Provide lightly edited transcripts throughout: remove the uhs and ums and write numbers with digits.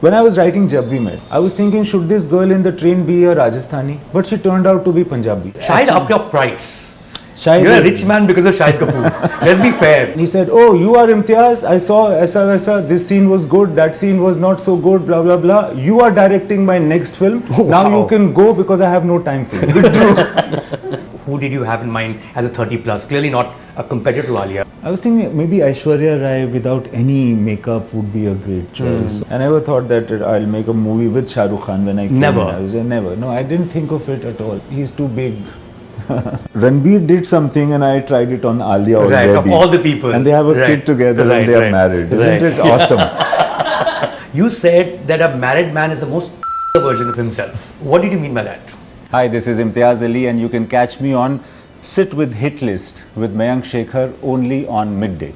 When I was writing Jab Harry Met, I was thinking, should this girl in the train be a Rajasthani? But she turned out to be Punjabi. Shahid, up your price. Shahid You're a is- rich man because of Shahid Kapoor. Let's be fair. He said, oh, you are Imtiaz, I saw aisa, this scene was good, that scene was not so good, blah, blah, blah. You are directing my next film. Now Wow. you can go because I have no time for you. Who did you have in mind as a 30 plus? Clearly not a competitor to Alia. I was thinking maybe Aishwarya Rai without any makeup would be a great choice. I never thought that I'll make a movie with Shah Rukh Khan when I came Never. in. I was never. No, I didn't think of it at all. He's too big. Ranbir did something and I tried it on Alia Right, already. of all the people. And they have a Right. kid together Right, and they are right. married. Isn't Right. it awesome? You said that a married man is the most version of himself. What did you mean by that? Hi, this is Imtiaz Ali and you can catch me on Sit with Hitlist with Mayank Shekhar only on midday.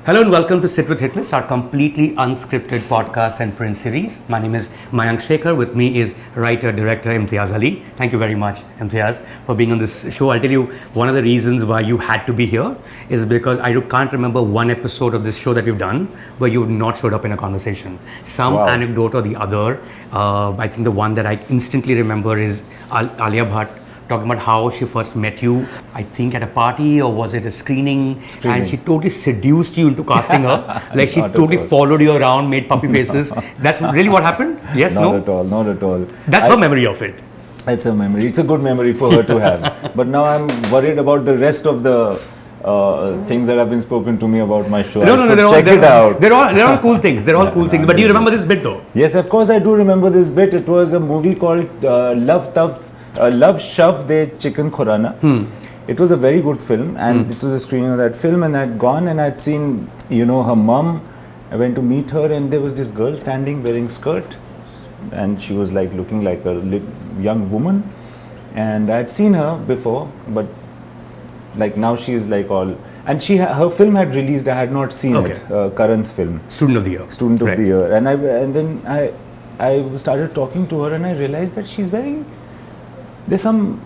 Hello and welcome to Sit with Hitlist, our completely unscripted podcast and print series. My name is Mayank Shekhar. With me is writer, director Imtiaz Ali. Thank you very much, Imtiaz, for being on this show. I'll tell you, one of the reasons why you had to be here is because I can't remember one episode of this show that we've done where you've not showed up in a conversation. Some Wow. anecdote or the other. I think the one that I instantly remember is Alia Bhatt talking about how she first met you, I think at a party or was it a screening, and she totally seduced you into casting her. Like she Not at totally all. followed you around, made puppy faces. That's really what happened? Yes, Not no? at all, not at all. That's her memory of it. It's a memory. It's a good memory for her to have. But now I'm worried about the rest of the things that have been spoken to me about my show. No, I no, no, should they're all, check it out. they're all cool things. They're all cool things. But do you remember this bit though? Yes, of course I do remember this bit. It was a movie called Love Shav De Chicken Khorana. It was a very good film and it was a screening of that film and I'd gone and I'd seen, her mum. I went to meet her and there was this girl standing wearing skirt and she was like looking like a young woman and I'd seen her before but like now she is like all and her film had released. I had not seen Okay. it. Karan's film. Student of the year. Student of Right. the year, and then I started talking to her, and I realized that there's some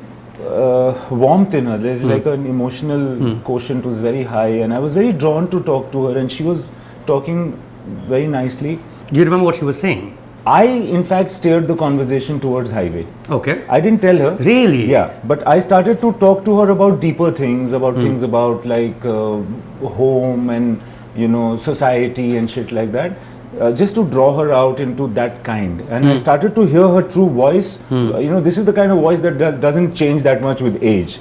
warmth in her. There's like an emotional quotient was very high, and I was very drawn to talk to her, and she was talking very nicely. Do you remember what she was saying? I, in fact, steered the conversation towards highway. Okay. I didn't tell her. Really? Yeah, but I started to talk to her about deeper things, about things about like home and society and shit like that, just to draw her out into that kind. And I started to hear her true voice. This is the kind of voice that doesn't change that much with age.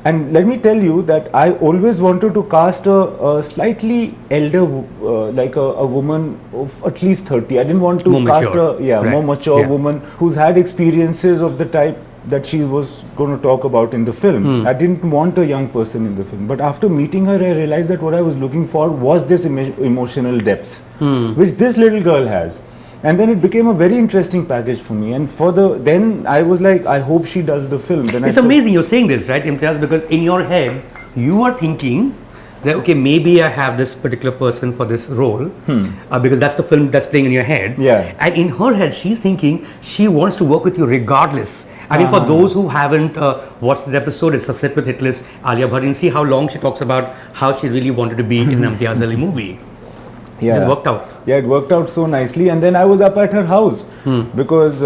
And let me tell you that I always wanted to cast a slightly elder, like a woman of at least 30. I didn't want to More cast mature. a more mature woman who's had experiences of the type that she was going to talk about in the film. I didn't want a young person in the film. But after meeting her, I realized that what I was looking for was this emotional depth, which this little girl has. And then it became a very interesting package for me. And then I was like, I hope she does the film. Then It's amazing you're saying this, right, Imtiaz? Because in your head, you are thinking that, okay, maybe I have this particular person for this role, because that's the film that's playing in your head. Yeah. And in her head, she's thinking she wants to work with you regardless. I mean, for those who haven't watched this episode, it's a Sit with Hitlist, Alia Bhatt, and see how long she talks about how she really wanted to be in an Imtiaz Ali movie. It just worked out. Yeah, it worked out so nicely. And then I was up at her house because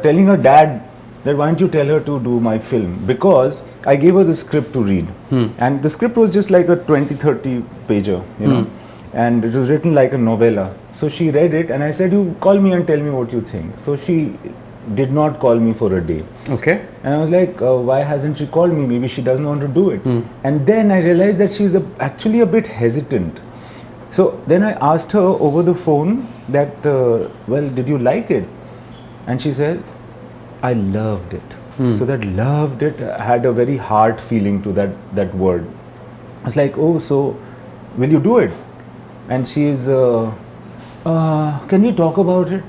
telling her dad that why don't you tell her to do my film, because I gave her the script to read. And the script was just like a 20-30 pager, and it was written like a novella. So she read it and I said, you call me and tell me what you think. So she did not call me for a day. Okay. And I was like, why hasn't she called me? Maybe she doesn't want to do it. And then I realized that she's actually a bit hesitant. So then I asked her over the phone that, did you like it? And she said, I loved it. So that loved it had a very hard feeling to that word. I was like, oh, so will you do it? And she's, can we talk about it?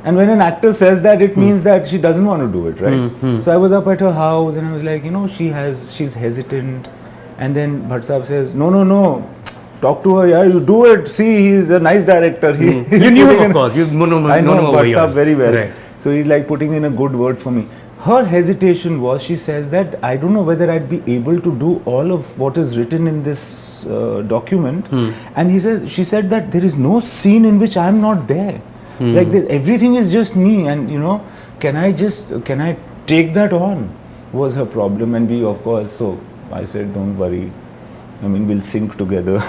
And when an actor says that, it means that she doesn't want to do it, right? So I was up at her house and I was like, she's hesitant. And then Bhatt Sahab says, no. Talk to her, yeah, you do it. See, he's a nice director. You knew him, of course. I know Bhatt Sahab very well. Right. So he's like putting in a good word for me. her hesitation was, she says that I don't know whether I'd be able to do all of what is written in this document. And she said that there is no scene in which I'm not there. Like everything is just me, and can I take that on? Was her problem. And we, of course, so I said, don't worry. I mean, we'll sync together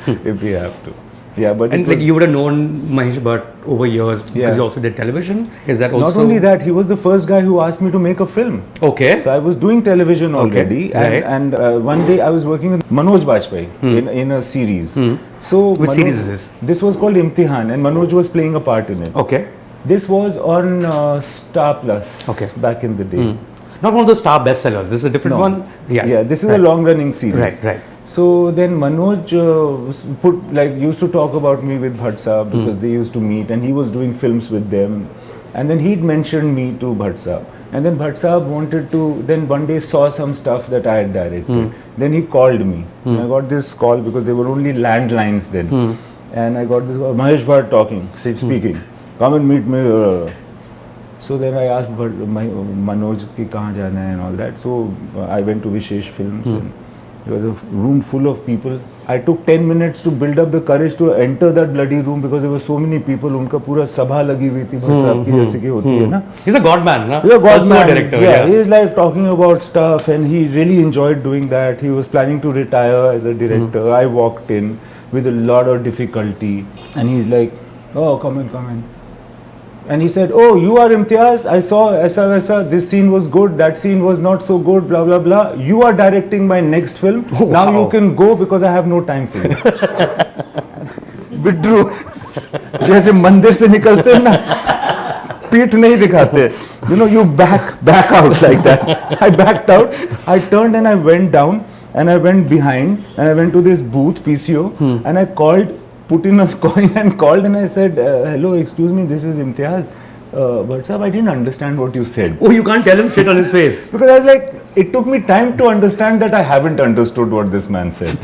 if we have to. Yeah, but and like you would have known Mahesh Bhatt over years because he also did television. Is that also? Not only that, he was the first guy who asked me to make a film. Okay. So I was doing television already, and one day I was working with Manoj Bajpayee in a series. So which series is this? This was called Imtihan, and Manoj was playing a part in it. Okay. This was on Star Plus. Okay. Back in the day. Not one of those star bestsellers. This is a different one. Yeah. This is a long-running series. Right. So then Manoj used to talk about me with Bhatt Saab because they used to meet, and he was doing films with them, and then he'd mentioned me to Bhatt Saab, and then Bhatt Saab wanted to, then one day saw some stuff that I had directed. Then he called me. And I got this call because there were only landlines then, and I got this call, Mahesh Bhatt speaking, come and meet me. So then I asked Manoj ki kahan jana hai and all that. So I went to Vishesh Films, and there was a room full of people. I took 10 minutes to build up the courage to enter that bloody room because there were so many people. Unka pura sabha lagi hui thi, Bhatt Saab ki jaise ki hoti hai na. He's a god man, na? He's a god man. Director. Yeah, he's like talking about stuff, and he really enjoyed doing that. He was planning to retire as a director. I walked in with a lot of difficulty, and he's like, oh, come in. And he said, oh, you are Imtiaz, I saw aisa, this scene was good, that scene was not so good, blah, blah, blah. You are directing my next film. Oh, now you can go because I have no time for you. Withdrew. जैसे मंदिर से निकलते हैं ना, पीठ नहीं दिखाते. You back out like that. I backed out. I turned and I went down, and I went behind, and I went to this booth, PCO, and I put in a coin and called, and I said, hello, excuse me, this is Imtiaz. But sir, I didn't understand what you said. Oh, you can't tell him straight on his face. Because I was like, it took me time to understand that I haven't understood what this man said.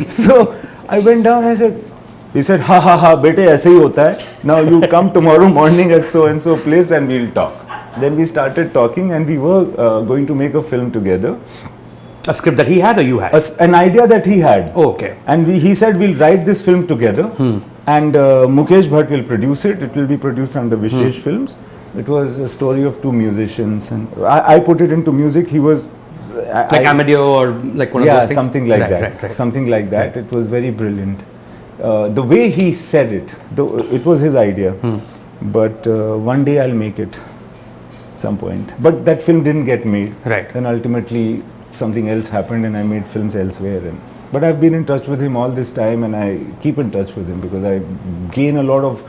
So I went down and he said, ha, bete aise hi hota hai. Now you come tomorrow morning at so and so place and we'll talk. Then we started talking, and we were going to make a film together. A script that he had or you had? An idea that he had. Oh, okay. And he said, we'll write this film together, and Mukesh Bhatt will produce it. It will be produced under Vishesh Films. It was a story of two musicians, and I put it into music. He was... like Amadeo or like one of those things? Yeah, something like that. Right. Something like that. It was very brilliant. The way he said it, it was his idea. But one day I'll make it, some point. But that film didn't get made. Right. And ultimately something else happened, and I made films elsewhere. But I've been in touch with him all this time, and I keep in touch with him because I gain a lot of...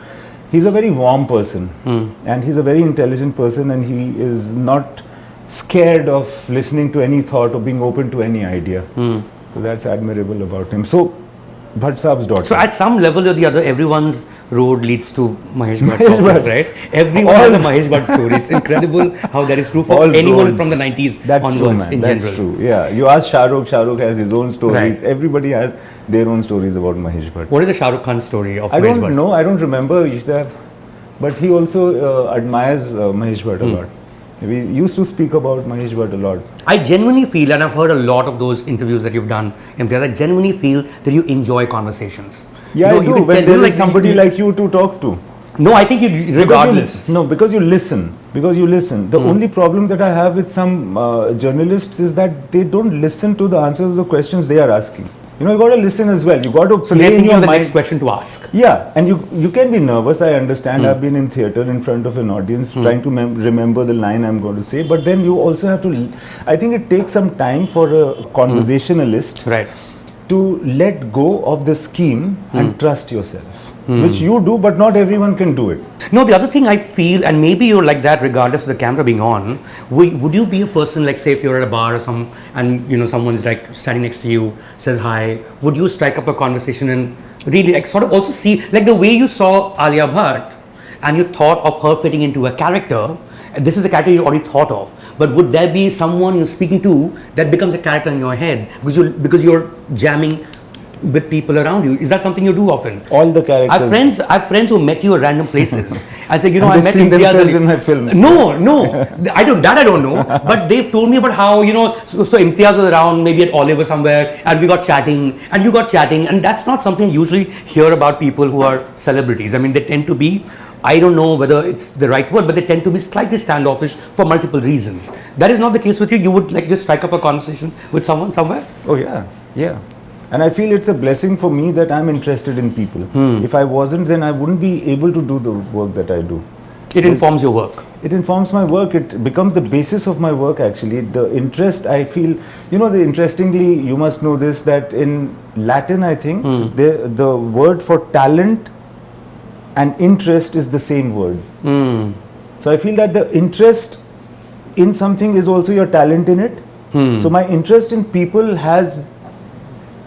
He's a very warm person, and he's a very intelligent person, and he is not scared of listening to any thought or being open to any idea. So that's admirable about him. So Bhatt Saab's daughter. So at some level or the other, everyone's road leads to Mahesh Bhatt's office, right? Everyone has a Mahesh Bhatt story. It's incredible how that is true for anyone from the 90s onwards in general. That's true. Yeah. You ask Shah Rukh has his own stories. Right. Everybody has their own stories about Mahesh Bhatt. What is the Shah Rukh Khan story of Mahesh Bhatt? I don't know. I don't remember. You should have. But he also admires Mahesh Bhatt a lot. We used to speak about Mahesh Bhatt a lot. I genuinely feel, and I've heard a lot of those interviews that you've done, Imtiaz, I genuinely feel that you enjoy conversations. Yeah, I do. When there is somebody like you to talk to. No, I think you, regardless. Because you listen. The only problem that I have with some journalists is that they don't listen to the answers to the questions they are asking. You got to listen as well. You got to play in your the mind. Next question to ask. Yeah, and you can be nervous. I understand. I've been in theatre in front of an audience trying to remember the line I'm going to say. But then you also have to. I think it takes some time for a conversationalist to let go of the scheme and trust yourself, which you do, but not everyone can do it. No, the other thing I feel, and maybe you're like that regardless of the camera being on, would you be a person, like say if you're at a bar or and someone's like standing next to you, says hi, would you strike up a conversation and really like sort of also see, like the way you saw Alia Bhatt and you thought of her fitting into a character, this is a character you already thought of, but would there be someone you're speaking to that becomes a character in your head because you're jamming with people around you? Is that something you do often? All the characters. I have friends who met you at random places and say, and I met seen Imtiaz themselves Ali. in my films. No, I don't know. But they've told me about how, so Imtiaz was around maybe at Oliver somewhere, and we got chatting, and you got chatting, and that's not something you usually hear about people who are celebrities. I mean, they tend to be, I don't know whether it's the right word, but they tend to be slightly standoffish for multiple reasons. That is not the case with you. You would like just strike up a conversation with someone somewhere? Oh yeah. And I feel it's a blessing for me that I'm interested in people. If I wasn't, then I wouldn't be able to do the work that I do. It informs your work. It informs my work. It becomes the basis of my work actually. The interest I feel, interestingly, you must know this, that in Latin, I think, the word for talent and interest is the same word. So I feel that the interest in something is also your talent in it. So my interest in people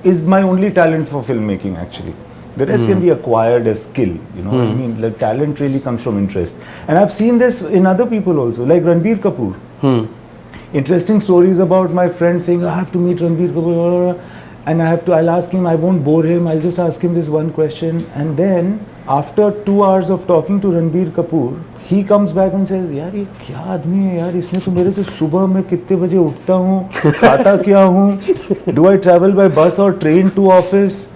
is my only talent for filmmaking actually. The rest can be acquired as skill, what I mean? Like talent really comes from interest. And I've seen this in other people also, like Ranbir Kapoor. Interesting stories about my friend saying, I have to meet Ranbir Kapoor, and I'll ask him, I won't bore him, I'll just ask him this one question. And then after 2 hours of talking to Ranbir Kapoor, he comes back and says, यार ये क्या आदमी है यार, इसने तो मेरे से सुबह में कितने बजे उठता हूँ, खाता क्या हूँ, do I travel by bus or train to office?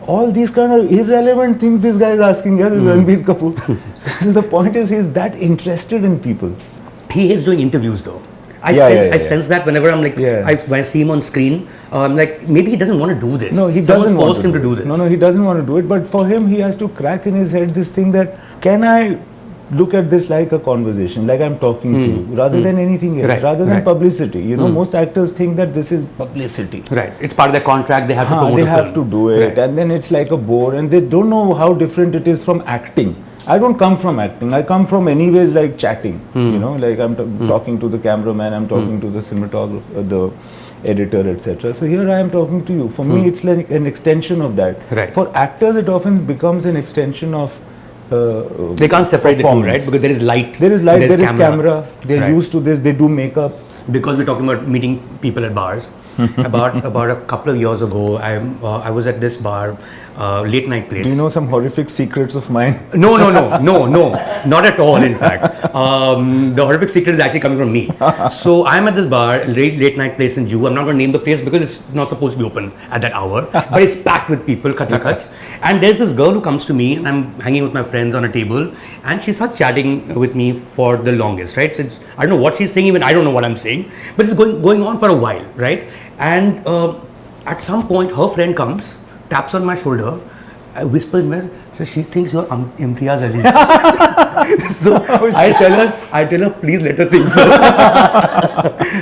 All these kind of irrelevant things this guy is asking. Yes, is Ranbir Kapoor. The point is, he's that interested in people. He is doing interviews though. I sense that whenever I'm like, when I see him on screen, I'm like, maybe he doesn't want to do this. No, he Someone's doesn't forced him to do this. No, he doesn't want to do it. But for him, he has to crack in his head this thing that, can I look at this like a conversation, like I'm talking to you, rather than anything else, rather than publicity. Most actors think that this is publicity. Right. It's part of their contract. They have to promote They have to do it, and then it's like a bore, and they don't know how different it is from acting. I don't come from acting. I come from anyways like chatting. Like I'm talking to the cameraman, I'm talking to the cinematographer, the editor, etc. So here I am talking to you. For me, it's like an extension of that. Right. For actors, it often becomes an extension of they can't separate the two, right? Because there is light. There is light, there is camera. They're used to this, they do makeup. Because we're talking about meeting people at bars. about a couple of years ago, I was at this bar, late night place. Do you know some horrific secrets of mine? No, not at all. In fact, the horrific secret is actually coming from me. So I'm at this bar, late night place in Jew. I'm not going to name the place because it's not supposed to be open at that hour, but it's packed with people, kach. And there's this girl who comes to me, and I'm hanging with my friends on a table, and she starts chatting with me for the longest, right? So I don't know what she's saying, even I don't know what I'm saying, but it's going on for a while, right? And at some point, her friend comes, taps on my shoulder, whispers me, so she thinks you're Imtiaz Ali. So I tell her, please let her think so.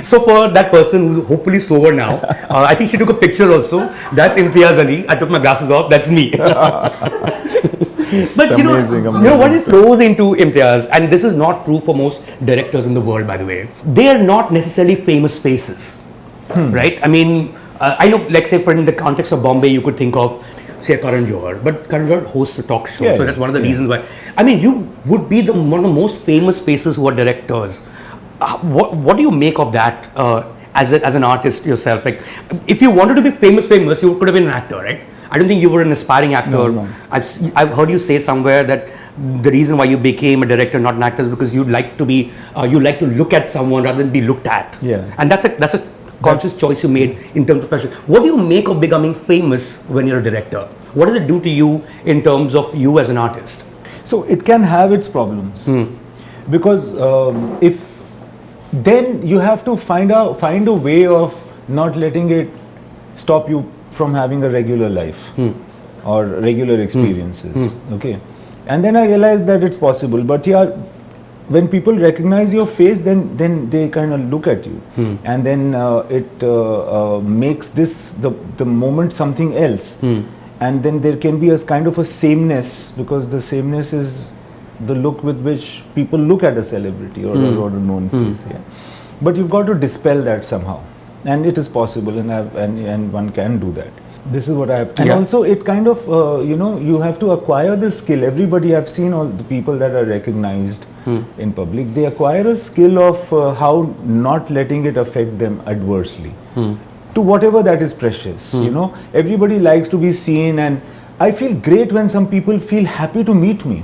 So for that person who's hopefully sober now, I think she took a picture also. That's Imtiaz Ali. I took my glasses off. That's me. But amazing. What it flows into Imtiaz, and this is not true for most directors in the world, by the way. They are not necessarily famous faces, right? I mean, I know, like say, for in the context of Bombay, you could think of, say, Karan Johar, but Karan Johar hosts a talk show, so that's one of the reasons why. I mean, you would be one of the most famous faces who are directors. What do you make of that as an artist yourself? Like, if you wanted to be famous, you could have been an actor, right? I don't think you were an aspiring actor. No. I've heard you say somewhere that the reason why you became a director, not an actor, is because you like to look at someone rather than be looked at. Yeah. And that's a conscious choice you made in terms of passion. What do you make of becoming famous when you're a director? What does it do to you in terms of you as an artist? So it can have its problems, because if then you have to find a way of not letting it stop you from having a regular life or regular experiences. Okay, and then I realized that it's possible. But when people recognize your face, then they kind of look at you, and then it makes the moment something else, and then there can be a kind of a sameness, because the sameness is the look with which people look at a celebrity or a known face. Yeah. But you've got to dispel that somehow, and it is possible, and one can do that. This is what I have. And also it kind of, you have to acquire the skill. Everybody, I've seen all the people that are recognized in public, they acquire a skill of how not letting it affect them adversely. To to whatever that is precious. You know, everybody likes to be seen, and I feel great when some people feel happy to meet me,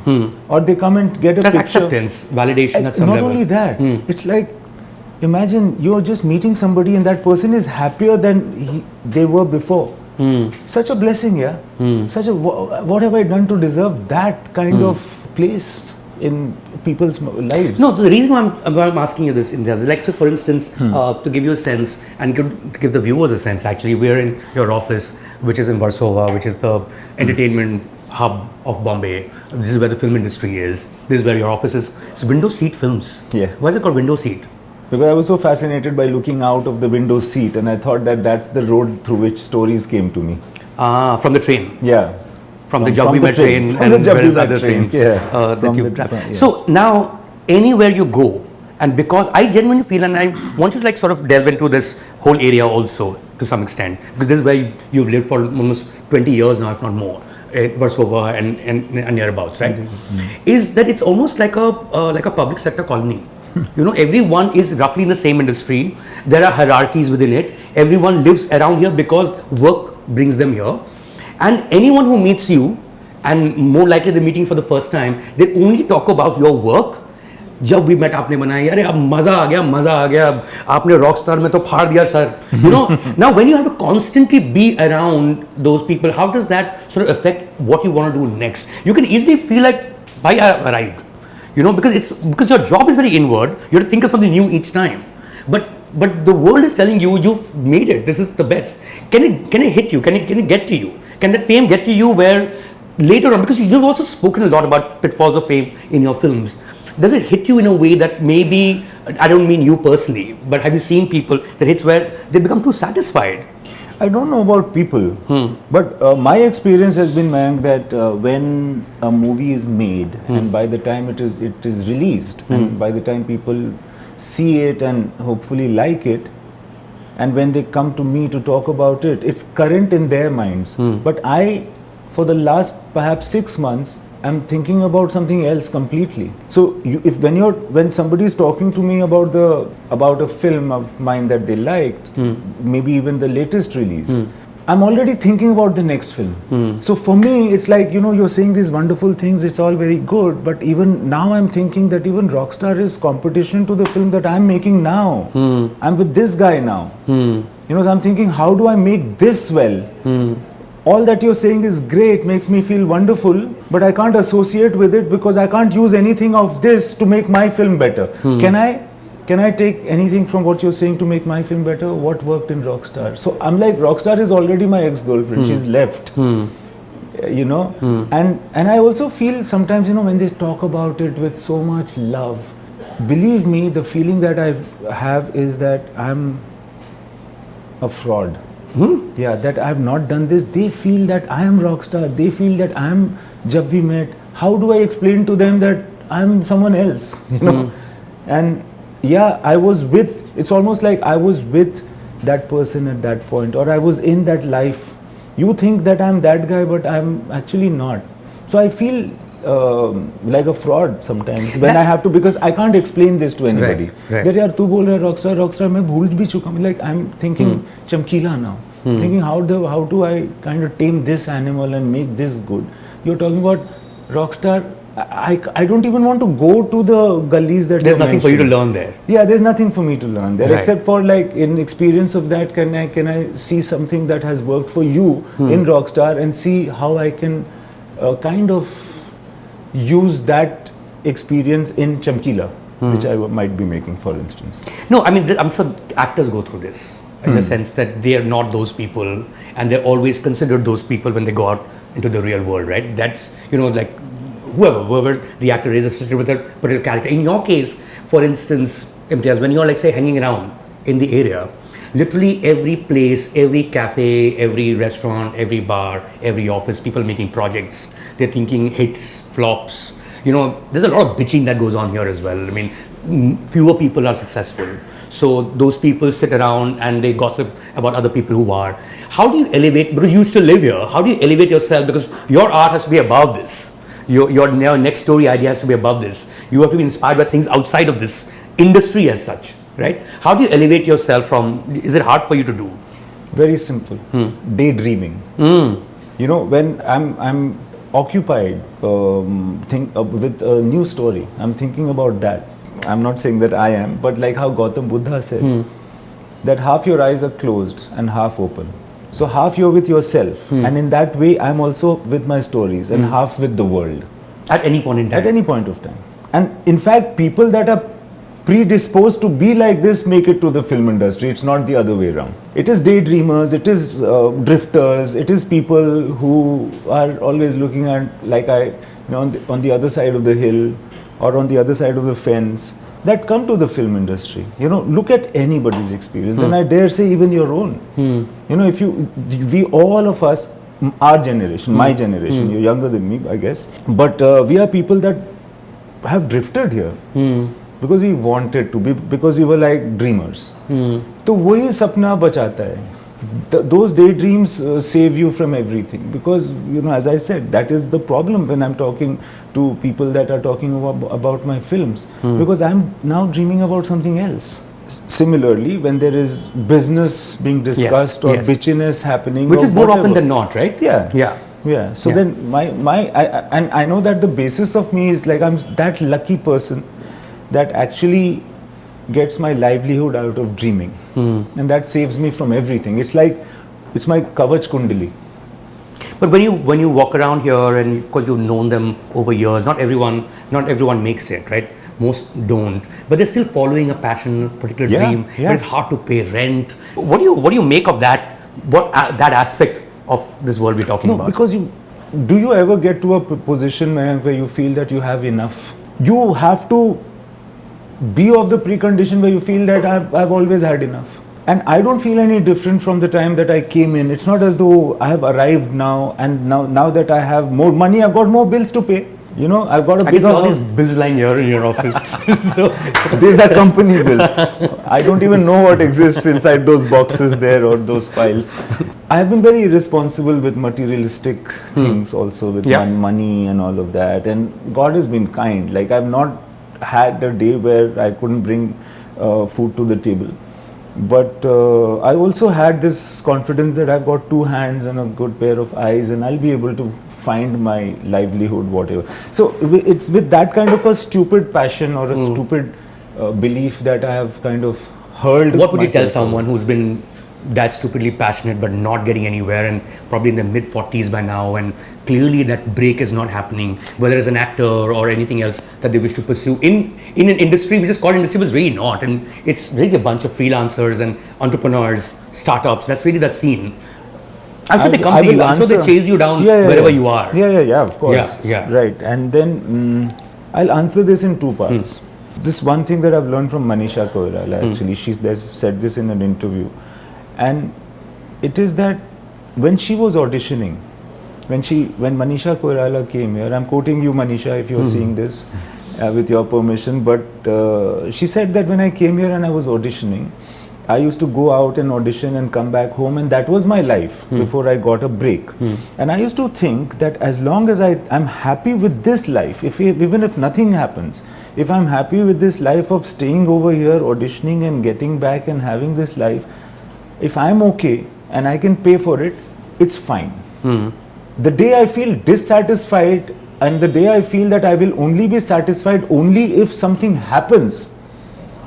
or they come and get a That's picture. acceptance, validation at some Not level. only that, it's like, imagine you're just meeting somebody and that person is happier than they were before. Such a blessing, yeah. Such a what have I done to deserve that kind of place in people's lives? No, the reason why I'm asking you this, Imtiaz, is like, so for instance, to give you a sense and to give the viewers a sense, actually, we're in your office, which is in Warsaw, which is the entertainment hub of Bombay. This is where the film industry is. This is where your office is. It's window seat films. Yeah. Why is it called window seat? Because I was so fascinated by looking out of the window seat, and I thought that that's the road through which stories came to me. From the train. Yeah. From the Jab Harry Met train From and the Jab Harry various Met other train, things yeah. that From you've the- traveled. yeah. So now, anywhere you go, and because I genuinely feel, and I want you to like sort of delve into this whole area also to some extent, because this is where you've lived for almost 20 years now, if not more, Warsaw and nearabouts, right? Is that it's almost like a public sector colony. You know, everyone is roughly in the same industry. There are hierarchies within it. Everyone lives around here because work brings them here. And anyone who meets you, and more likely they're meeting for the first time, they only talk about your work. जब भी met आपने बनाई, अरे अब मजा आ गया, आपने Rockstar में तो फाड़ दिया sir. You know, now when you have to constantly be around those people, how does that sort of affect what you want to do next? You can easily feel like, why I arrived, you know, because your job is very inward. You have to think of something new each time. But the world is telling you, you've made it. This is the best. Can it hit you? Can it get to you? Can that fame get to you where later on, because you've also spoken a lot about pitfalls of fame in your films. Does it hit you in a way that maybe, I don't mean you personally, but have you seen people that hits where they become too satisfied? I don't know about people, but my experience has been, Mayank, that when a movie is made and by the time it is released and by the time people see it and hopefully like it, and when they come to me to talk about it, it's current in their minds. But I, for the last perhaps 6 months, I'm thinking about something else completely. So when somebody is talking to me about a film of mine that they liked, maybe even the latest release, I'm already thinking about the next film. So for me, it's like, you know, you're saying these wonderful things, it's all very good, but even now I'm thinking that even Rockstar is competition to the film that I'm making now. I'm with this guy now. You know, so I'm thinking, how do I make this well? All that you're saying is great, makes me feel wonderful, but I can't associate with it because I can't use anything of this to make my film better. Can I take anything from what you're saying to make my film better? What worked in Rockstar? So I'm like, Rockstar is already my ex-girlfriend. She's left. You know, and I also feel sometimes, you know, when they talk about it with so much love, believe me, the feeling that I have is that I'm a fraud. Yeah, that I have not done this. They feel that I am Rockstar. They feel that I am Jab We Met. How do I explain to them that I am someone else? You know, and yeah, it's almost like I was with that person at that point, or I was in that life. You think that I'm that guy, but I'm actually not. So I feel like a fraud sometimes when I have to, because I can't explain this to anybody. That yaar tu bol raha rockstar मैं भूल भी चुका हूँ. Like I'm thinking Chamkila now. Thinking how do I kind of tame this animal and make this good. You're talking about Rockstar. I don't even want to go to the gullies that there's nothing for you to learn there. Yeah, there's nothing for me to learn there, except for like in experience of that, can I see something that has worked for you in Rockstar and see how I can kind of use that experience in Chamkila, which I might be making, for instance. No, I mean, I'm sure actors go through this in the sense that they are not those people, and they're always considered those people when they go out into the real world, right? That's, you know, like whoever the actor is associated with a particular character. In your case, for instance, Imtiaz, when you're like say hanging around in the area, literally every place, every cafe, every restaurant, every bar, every office, people making projects, they're thinking hits, flops. You know, there's a lot of bitching that goes on here as well. I mean, fewer people are successful. So those people sit around and they gossip about other people who are. How do you elevate, because you still live here, how do you elevate yourself? Because your art has to be above this. Your next story idea has to be above this. You have to be inspired by things outside of this industry as such, right? How do you elevate yourself from, is it hard for you to do? Very simple. Daydreaming. You know, when I'm occupied with a new story, I'm thinking about that. I'm not saying that I am, but like how Gautam Buddha said, that half your eyes are closed and half open. So half you're with yourself, and in that way I'm also with my stories, and half with the world. At any point in time. At any point of time. And in fact, people that are predisposed to be like this make it to the film industry. It's not the other way around. It is daydreamers, it is drifters, it is people who are always looking at, like on the other side of the hill or on the other side of the fence, that come to the film industry. You know, look at anybody's experience, and I dare say even your own. You know, we all of us, our generation, my generation, you're younger than me, I guess, but we are people that have drifted here. Because we wanted to be, because we were like dreamers. तो वही सपना बचाता है. Those daydreams save you from everything, because, you know, as I said, that is the problem when I'm talking to people that are talking about my films, because I'm now dreaming about something else. Similarly, when there is business being discussed or bitchiness happening, which is more whatever, often than not, right? Yeah. So then I know that the basis of me is like, I'm that lucky person that actually gets my livelihood out of dreaming, and that saves me from everything. It's like, it's my Kavach Kundali. But when you walk around here, and of course you've known them over years, not everyone makes it, right? Most don't, but they're still following a passion, a particular dream. But it's hard to pay rent. What do you make of that? That aspect of this world we're talking about? Because do you ever get to a position where you feel that you have enough? You have to be of the precondition where you feel that I've always had enough. And I don't feel any different from the time that I came in. It's not as though I have arrived now, and now that I have more money, I've got more bills to pay. You know, I've got a bigger all these bills lying here in your office. So these are company bills. I don't even know what exists inside those boxes there or those files. I have been very irresponsible with materialistic things also, with money and all of that. And God has been kind. Like, I've not had a day where I couldn't bring food to the table. But I also had this confidence that I've got two hands and a good pair of eyes, and I'll be able to find my livelihood, whatever. So it's with that kind of a stupid passion or a stupid belief that I have kind of hurled. What would you tell someone who's been that stupidly passionate but not getting anywhere, and probably in their mid-40s by now, and clearly that break is not happening, whether as an actor or anything else that they wish to pursue in an industry which is called industry, but it's really not, and it's really a bunch of freelancers and entrepreneurs, startups. That's really that scene. I'm sure they come to you. I'm sure they chase you down wherever you are. Yeah, of course. Yeah. Right. And then I'll answer this in two parts. This one thing that I've learned from Manisha Koirala, actually, she said this in an interview. And it is that when she was auditioning, when Manisha Koirala came here, I'm quoting you, Manisha, if you're seeing this, with your permission, but she said that when I came here and I was auditioning, I used to go out and audition and come back home, and that was my life before I got a break. And I used to think that as long as I'm happy with this life, even if nothing happens, if I'm happy with this life of staying over here, auditioning and getting back and having this life, if I'm okay and I can pay for it, it's fine. The day I feel dissatisfied, and the day I feel that I will only be satisfied only if something happens,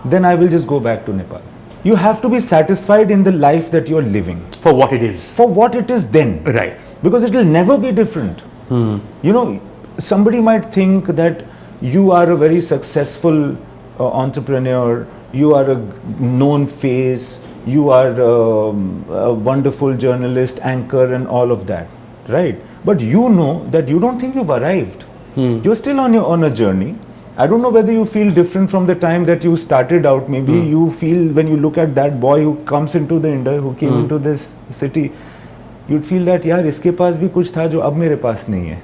then I will just go back to Nepal. You have to be satisfied in the life that you're living. For what it is. For what it is then. Right. Because it will never be different. You know, somebody might think that you are a very successful entrepreneur, you are a known face, you are a wonderful journalist, anchor and all of that, right? But you know that you don't think you've arrived. You're still on a journey. I don't know whether you feel different from the time that you started out. Maybe you feel, when you look at that boy who comes into the India, who came into this city, you'd feel that, yaar, iske paas bhi kuch tha jo ab mere paas nahi hai.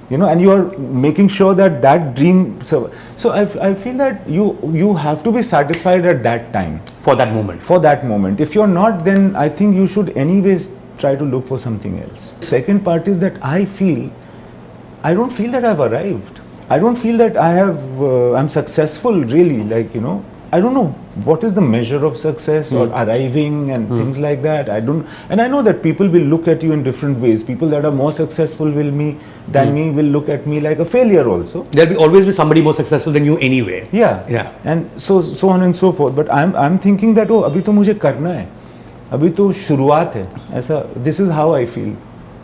You know, and you are making sure that dream. So I feel that you have to be satisfied at that time. For that moment. For that moment. If you're not, then I think you should anyways try to look for something else. Second part is that I don't feel that I've arrived. I don't feel that I'm successful really, like, you know. I don't know what is the measure of success or arriving and things like that. I don't, and I know that people will look at you in different ways. People that are more successful than me will look at me like a failure also. There'll always be somebody more successful than you anyway. Yeah. And so on and so forth. But I'm thinking that अभी तो मुझे करना है, अभी तो शुरुआत है. ऐसा, this is how I feel.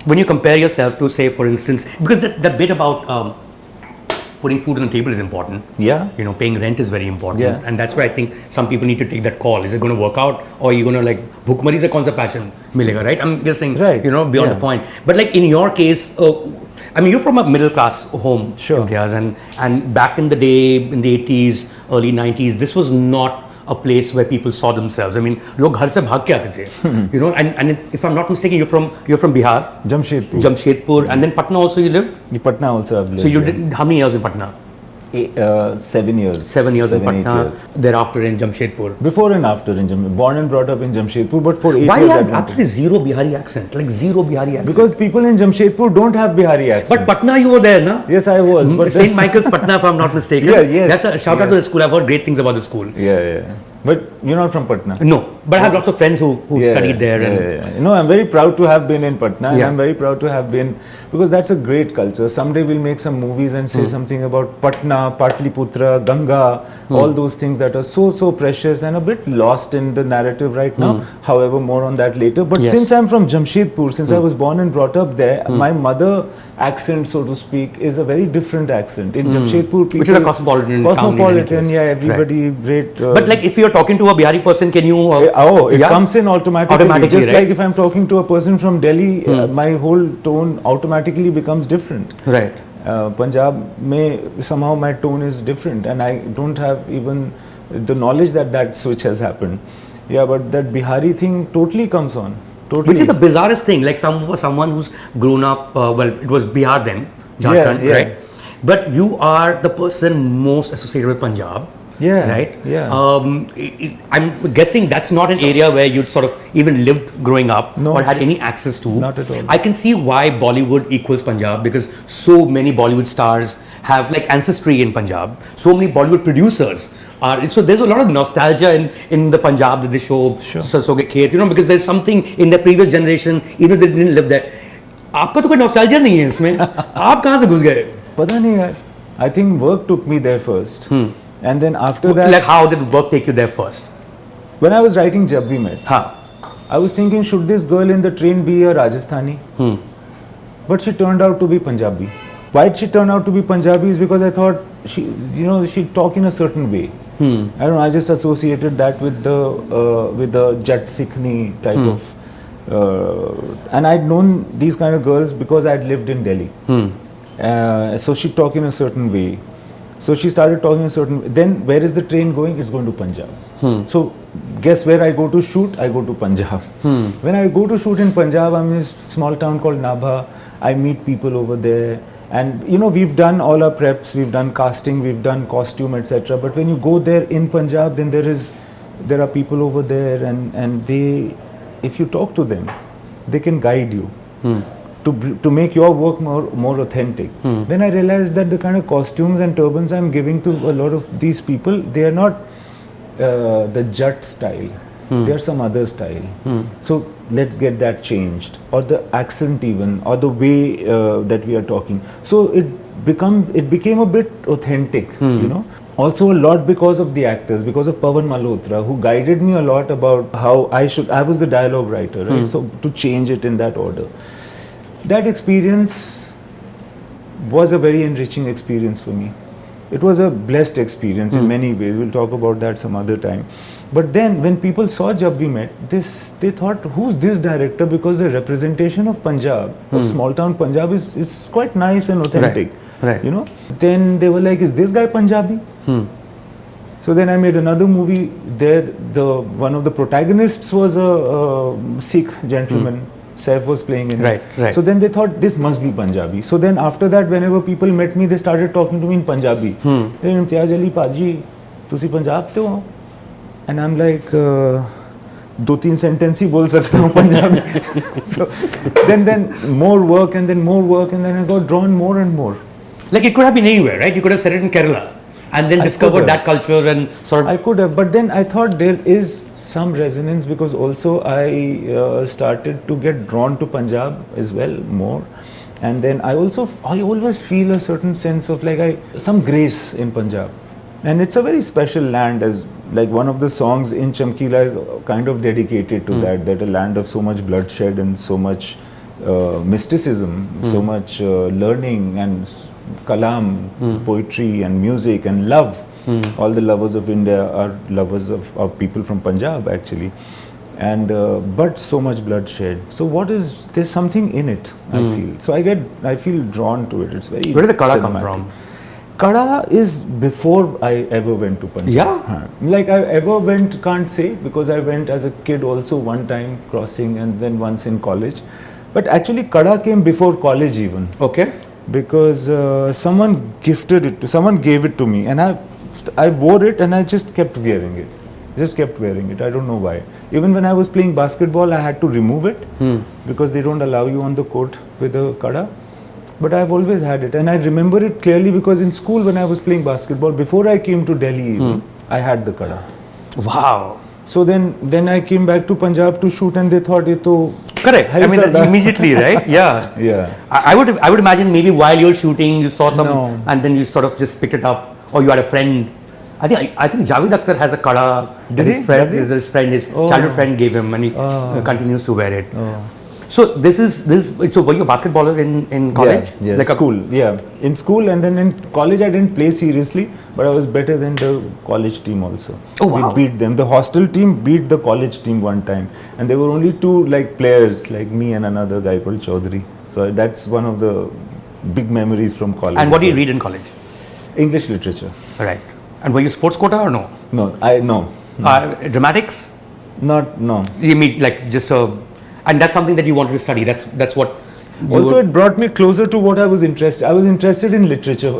When you compare yourself to, say, for instance, because the bit about putting food on the table is important. Yeah. You know, paying rent is very important. Yeah. And that's where I think some people need to take that call. Is it going to work out, or are you going to like bhukmari se kaun sa passion milega, right? I'm just saying, right. You know, beyond the point. But like in your case, I mean, you're from a middle class home, sure. Imtiaz, and back in the day, in the 80s, early 90s, this was not a place where people saw themselves. I mean, log ghar se bhag ke aate the, you know, and if I'm not mistaken, you're from Bihar, Jamshedpur, and then Patna also you lived. Patna also I've lived. So you did how many years in Patna? 7 years. 7 years in 8 Patna. years. Thereafter in Jamshedpur. Before and after in Jamshedpur. Born and brought up in Jamshedpur, but for 8 Why do years. you have absolutely zero Bihari accent? Like zero Bihari accent? Because people in Jamshedpur don't have Bihari accent. But Patna, you were there, na? Yes, I was. But St. Michael's Patna, if I'm not mistaken. Yeah, yes. That's a shout out to the school. I've heard great things about the school. Yeah. But you're not from Patna? No, but I have lots of friends who studied there. Yeah. No, I'm very proud to have been in Patna, and I'm very proud to have been, because that's a great culture. Someday we'll make some movies and say something about Patna, Patliputra, Ganga, all those things that are so precious and a bit lost in the narrative right now. However, more on that later. But since I'm from Jamshedpur, since I was born and brought up there, my mother accent, so to speak, is a very different accent. In Jamshedpur, people... Which is a cosmopolitan town, yeah, everybody great... but like if you're talking to a Bihari person, can you... it comes in automatically. Just right? like if I'm talking to a person from Delhi, my whole tone automatically becomes different. Right. Punjab, somehow my tone is different, and I don't have even the knowledge that switch has happened. Yeah, but that Bihari thing totally comes on. Totally. Which is the bizarrest thing, like someone who's grown up, it was Bihar then, Jharkhand, right? But you are the person most associated with Punjab. Yeah. Right? Yeah. I'm guessing that's not an area where you'd sort of even lived growing up or had any access to. Not at all. I can see why Bollywood equals Punjab, because so many Bollywood stars have like ancestry in Punjab. So many Bollywood producers are. So there's a lot of nostalgia in the Punjab that they show. Sure. Sarson ke khet, you know, because there's something in their previous generation, even though they didn't live there. आपका तो कोई nostalgia नहीं है इसमें. आप कहाँ से घुस गए? पता नहीं यार. I think work took me there first. And then after that... Like how did work take you there first? When I was writing Jab We Met, I was thinking, should this girl in the train be a Rajasthani? But she turned out to be Punjabi. Why did she turn out to be Punjabi is because I thought she talk in a certain way. I don't know, I just associated that with the Jat Sikhni type of... and I'd known these kind of girls because I'd lived in Delhi. So she talk in a certain way. So she started talking a certain way. Then where is the train going? It's going to Punjab. So guess where I go to shoot? I go to Punjab. When I go to shoot in Punjab, I'm in a small town called Nabha. I meet people over there. And we've done all our preps, we've done casting, we've done costume, etc. But when you go there in Punjab, then there are people over there, and they, if you talk to them, they can guide you. To make your work more authentic. Then I realized that the kind of costumes and turbans I'm giving to a lot of these people, they are not the Jat style. They are some other style. So let's get that changed, or the accent even, or the way that we are talking. So it became a bit authentic, Also a lot because of the actors, because of Pawan Malhotra, who guided me a lot about how I was the dialogue writer, right? So to change it in that order. That experience was a very enriching experience for me. It was a blessed experience in many ways. We'll talk about that some other time. But then when people saw Jab We Met, they thought, who's this director? Because the representation of Punjab, of small town Punjab is quite nice and authentic. Right. Then they were like, is this guy Punjabi? So then I made another movie there. One of the protagonists was a Sikh gentleman. Saif was playing in it. Right. So then they thought this must be Punjabi. So then after that, whenever people met me, they started talking to me in Punjabi. Hey, Imtiaz Ali Paji, tusi Punjab te ho? And I'm like, 2-3 sentences ही बोल सकता हूँ Punjabi. So then more work and then I got drawn more and more. Like it could have been anywhere, right? You could have said it in Kerala. and then I discovered could that culture and sort of. I could have, but then I thought there is some resonance because also I started to get drawn to Punjab as well more, and then I always feel a certain sense of like some grace in Punjab, and it's a very special land. As like one of the songs in Chamkila is kind of dedicated to that a land of so much bloodshed and so much mysticism, so much learning and kalam, poetry and music and love. All the lovers of India are lovers of people from Punjab actually, and but so much bloodshed. So there's something in it, I feel. So I feel drawn to it. It's very. Where did the Kada come cinematic. from? Kada is before I ever went to Punjab. Yeah. Like I ever went, can't say, because I went as a kid also one time crossing and then once in college. But actually Kada came before college even. Okay. Because someone gave it to me, and I wore it and I just kept wearing it. I don't know why. Even when I was playing basketball, I had to remove it because they don't allow you on the court with a kada. But I've always had it, and I remember it clearly because in school when I was playing basketball, before I came to Delhi even, I had the kada. Wow. So then I came back to Punjab to shoot, and they thought it to. Correct. I mean, immediately, right? Yeah. Yeah. I would imagine maybe while you're shooting, you saw some, No. and then you sort of just picked it up, or you had a friend. I think Javed Akhtar has a kada. Did he? His childhood friend gave him, and he continues to wear it. Oh. So this. So were you a basketballer in college? Yeah, like school. In school, and then in college I didn't play seriously, but I was better than the college team also. Oh wow! We beat them. The hostel team beat the college team one time, and there were only two like players, like me and another guy called Chaudhary. So that's one of the big memories from college. And what did you read in college? English literature. Right. And were you sports quota or no? No. Dramatics? No. You mean like just a. And that's something that you wanted to study. That's what. Also, it brought me closer to what I was interested. I was interested in literature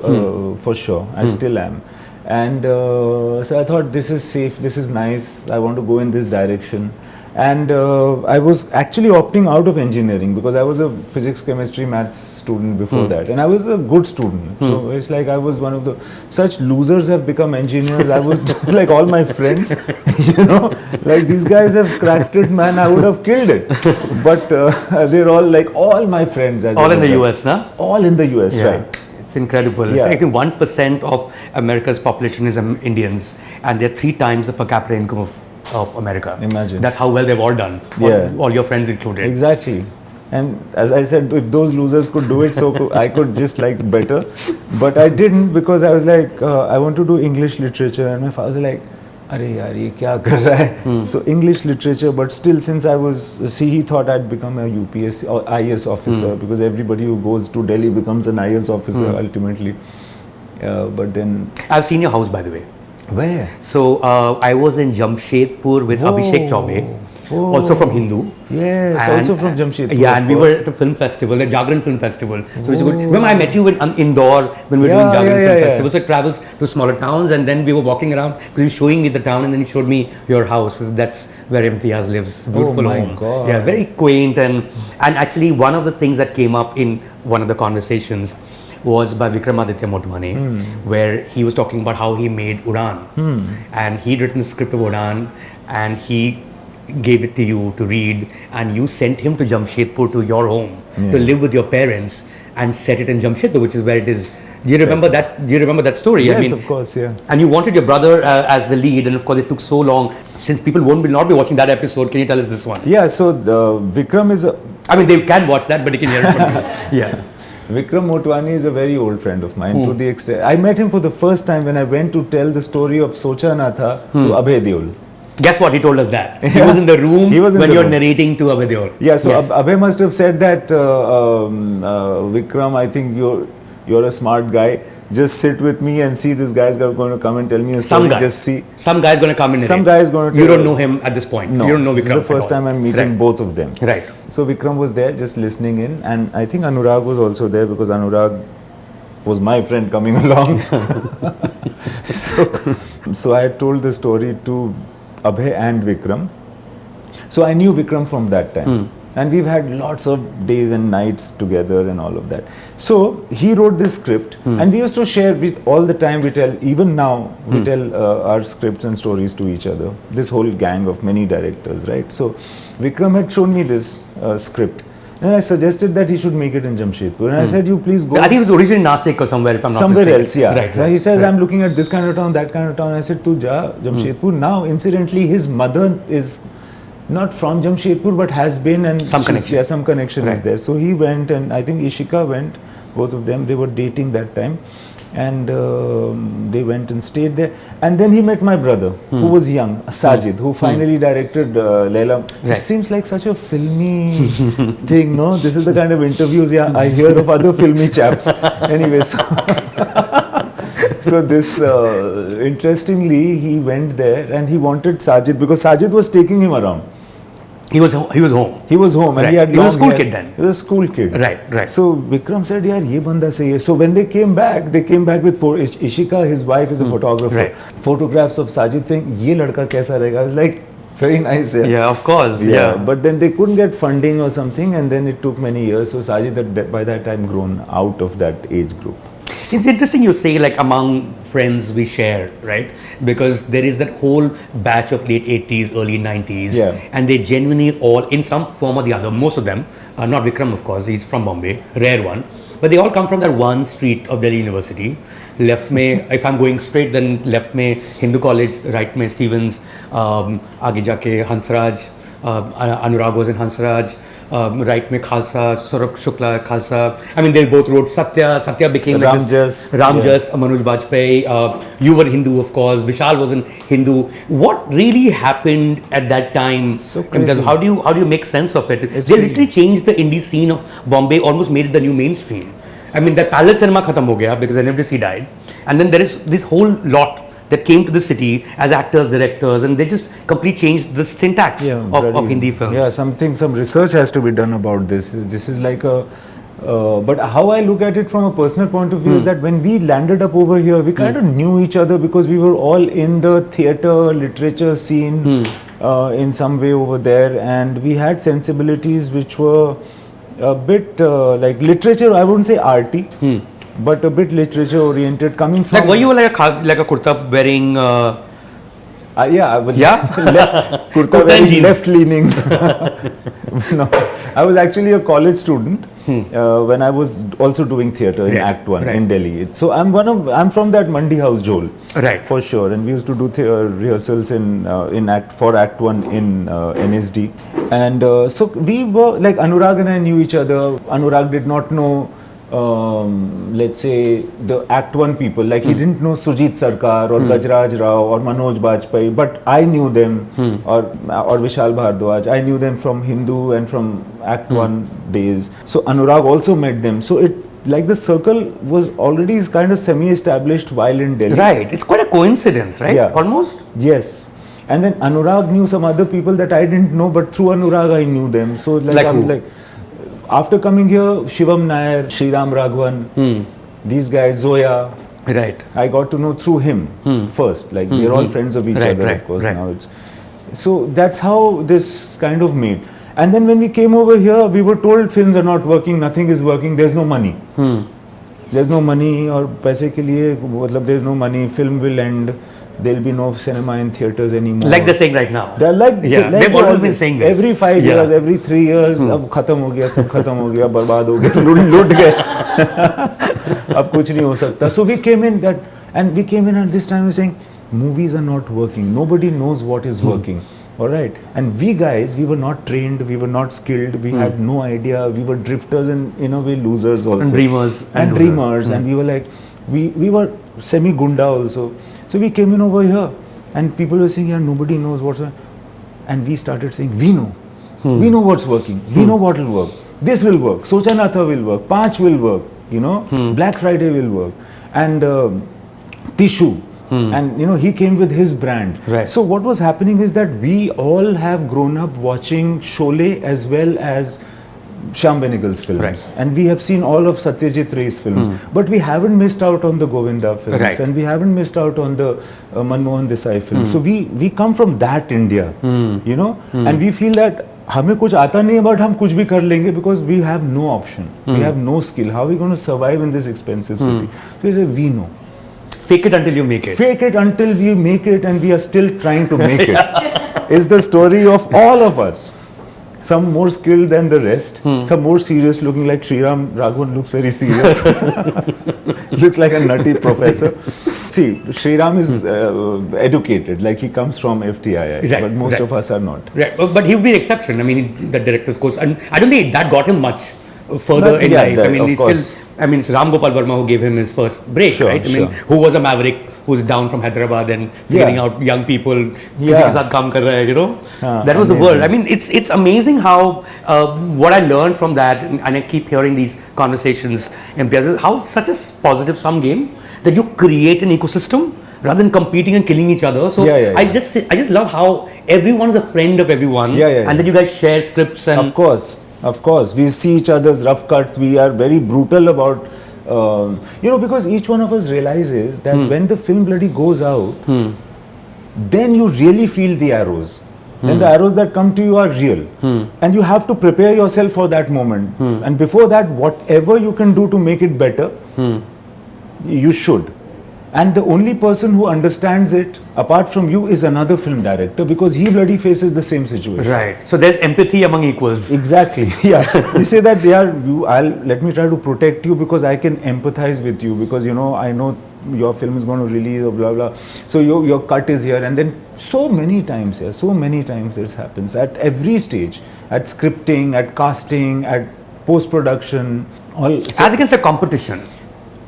for sure. I still am, and so I thought this is safe. This is nice. I want to go in this direction, and I was actually opting out of engineering because I was a physics, chemistry, maths student before that, and I was a good student. So it's like I was one of the such losers have become engineers. I was like all my friends, like these guys have cracked it, man. I would have killed it, but they're all like all my friends. All in the US, nah? All in the US, right? It's incredible. Yeah. I think 1% of America's population is Indians, and they're 3 times the per capita income of America. Imagine. That's how well they've all done. All your friends included. Exactly. And as I said, if those losers could do it, so I could just like better. But I didn't because I was like, I want to do English literature, and my father was like, "Arey yaar, ye kya kar raha hai?" So English literature, but still, since I was, he thought I'd become a UPSC or IAS officer because everybody who goes to Delhi becomes an IAS officer ultimately. But then I've seen your house, by the way. Where? So I was in Jamshedpur with Abhishek Chaubey, also from Hindu. Yes, and, also from Jamshedpur. Yeah, and we were at the film festival, the Jagran Film Festival. So it's good. Remember, I met you in Indore when we were doing Jagran Film Festival. So it travels to smaller towns, and then we were walking around because he was showing me the town, and then he showed me your house. So that's where Imtiaz lives. Beautiful home. God. Yeah, very quaint, and actually one of the things that came up in one of the conversations was by Vikramaditya Motwane, where he was talking about how he made Udaan, and he'd written the script of Udaan, and he gave it to you to read, and you sent him to Jamshedpur, to your home, to live with your parents, and set it in Jamshedpur, which is where it is. Do you remember that? Do you remember that story? Yes, I mean, of course, yeah. And you wanted your brother as the lead, and of course it took so long. Since people will not be watching that episode, can you tell us this one? Yeah, so Vikram is I mean, they can watch that, but they can hear it from you. Yeah. Vikram Motwani is a very old friend of mine to the extent. I met him for the first time when I went to tell the story of Socha Na Tha to Abhay Deol. Guess what? He told us that. He was in the room when you're narrating to Abhay Deol. Yeah, so Abhay must have said that, Vikram, I think you're a smart guy. Just sit with me and see this guy's going to come and tell me a story. Just see. Some guy's going to come and narrate. Some guy's going to You don't know him at this point. No. You don't know Vikram. This is the first time I'm meeting both of them. Right. So Vikram was there just listening in, and I think Anurag was also there because Anurag was my friend coming along. So I had told the story to Abhay and Vikram. So I knew Vikram from that time. And we've had lots of days and nights together and all of that. So he wrote this script, and we used to share with all the time. We tell, even now, we tell our scripts and stories to each other. This whole gang of many directors, right? So Vikram had shown me this script. And I suggested that he should make it in Jamshedpur. And I said, you please go. I think it was originally Nasik or somewhere, if I'm not somewhere mistaken. else, yeah. Right, right, he says, right. I'm looking at this kind of town, that kind of town. I said, tu ja, Jamshedpur. Now, incidentally, his mother is not from Jamshedpur, but has been. And some connection. Yeah, some connection is there. So he went, and I think Ishika went, both of them. They were dating that time. And they went and stayed there. And then he met my brother, who was young, Sajid, who finally directed Leila. Right. It seems like such a filmy thing, no? This is the kind of interviews I hear of other filmy chaps. Anyway, so this, interestingly, he went there and he wanted Sajid, because Sajid was taking him around. He was home. He was home, and Right. he had He was a long school hair. kid then. He was a school kid. Right. So Vikram said, "Yaar, ye banda sahi hai." So when they came back with Ishika, his wife is a photographer. Right. Photographs of Sajid saying, "Ye ladka kaisa rahega?" I was like, very nice. Yeah, of course. Yeah. But then they couldn't get funding or something, and then it took many years. So Sajid had by that time grown out of that age group. It's interesting you say, like, among friends we share, right? Because there is that whole batch of late 80s, early 90s, and they genuinely all, in some form or the other, most of them, not Vikram of course, he's from Bombay, rare one, but they all come from that one street of Delhi University. Left में, if I'm going straight, then left में Hindu College, right में Stevens, आगे जाके Hansraj, Anurag was in Hansraj, right में Khalsa, Saurabh Shukla, Khalsa. I mean, they both wrote Satya became like this. Ramjas, Manoj Bajpayee. You were Hindu, of course. Vishal was in Hindu. What really happened at that time? So crazy. How do you make sense of it? They literally changed the indie scene of Bombay, almost made it the new mainstream. I mean, that Palace Cinema khatam ho gaya because NFDC died, and then there is this whole lot that came to the city as actors, directors, and they just completely changed the syntax of Hindi films. Yeah, some research has to be done about this. This is like a, but how I look at it from a personal point of view is that when we landed up over here, we kind of knew each other because we were all in the theatre, literature scene in some way over there, and we had sensibilities which were a bit like literature, I wouldn't say arty, but a bit literature oriented, coming from... Like, were you like a kurta wearing... kurta wearing, left leaning. No, I was actually a college student when I was also doing theatre in Act 1 in Delhi. So I'm from that Mandi House Jol, right? For sure. And we used to do rehearsals in Act 1 in NSD. And so we were like, Anurag and I knew each other. Anurag did not know let's say the Act 1 people, like he didn't know Sujit Sarkar or Gajraj Rao or Manoj Bajpayee, but I knew them, or Vishal Bhardwaj. I knew them from Hindu and from Act 1 days. So Anurag also met them. So it, like, the circle was already kind of semi-established while in Delhi. Right. It's quite a coincidence, right? Yeah. Almost. Yes. And then Anurag knew some other people that I didn't know, but through Anurag I knew them. So like I'm like, after coming here, Shivam Nair, Sriram Raghavan, these guys, Zoya, right? I got to know through him first. Like we're all friends of each other, of course. Now it's so that's how this kind of made. And then when we came over here, we were told films are not working, nothing is working. There's no money. There's no money, or paise ke liye, matlab there's no money. Film will end. There'll be no cinema in theatres anymore. Like they're saying right now. They're like, they've always been saying this. Every 5 years, every 3 years, अब खत्म हो गया, सब खत्म हो गया, बर्बाद हो गया, लूट गए, अब कुछ नहीं हो सकता. So we came in at this time, we're saying movies are not working. Nobody knows what is working. All right, and we guys, we were not trained, we were not skilled, we had no idea, we were drifters and in a way losers also. And dreamers. And we were like, we were semi-gunda also. So we came in over here and people were saying, yeah, nobody knows what's working. And we started saying, we know. We know what's working. We know what will work. This will work. Socha Na Tha will work. Panch will work. You know, Black Friday will work. And Tishu. And you know, he came with his brand. Right. So what was happening is that we all have grown up watching Sholay as well as Shyam Benegal's films, and we have seen all of Satyajit Ray's films, but we haven't missed out on the Govinda films, and we haven't missed out on the Manmohan Desai films. So we come from that India, you know, and we feel that हमें कुछ आता नहीं है but हम कुछ भी कर लेंगे because we have no option, we have no skill. How are we going to survive in this expensive city? So he said, we know. Fake it until you make it. Fake it until we make it, and we are still trying to make it. Is the story of all of us. Some more skilled than the rest, some more serious, looking like Sriram Raghavan looks very serious. Looks like a nutty professor. See, Sriram is educated, like he comes from FTII, Right, but most right. of us are not. Right, but he would be an exception. I mean, the director's course, and I don't think that got him much further But in yeah, life. that, I mean, of he's course. still. I mean, it's Ram Gopal Verma who gave him his first break, Sure, right? I mean, sure. who was a maverick, who's down from Hyderabad and figuring Yeah. out young people, Yeah. किसी के साथ काम कर रहा है, you know? That was the amazing. world. I mean, it's amazing how what I learned from that, and I keep hearing these conversations, Imtiaz, is how such a positive sum game that you create an ecosystem rather than competing and killing each other. So Yeah, yeah, I just love how everyone's a friend of everyone, Yeah, yeah, and then you guys share scripts and Of course, we see each other's rough cuts. We are very brutal about, because each one of us realizes that when the film bloody goes out, then you really feel the arrows. Then the arrows that come to you are real, and you have to prepare yourself for that moment. And before that, whatever you can do to make it better, you should. And the only person who understands it, apart from you, is another film director, because he bloody faces the same situation. right. So there's empathy among equals. Exactly. Yeah. We say that let me try to protect you because I can empathize with you, because I know your film is going to release or blah blah. So your cut is here, and then so many times this happens at every stage, at scripting, at casting, at post production, all. As against a competition.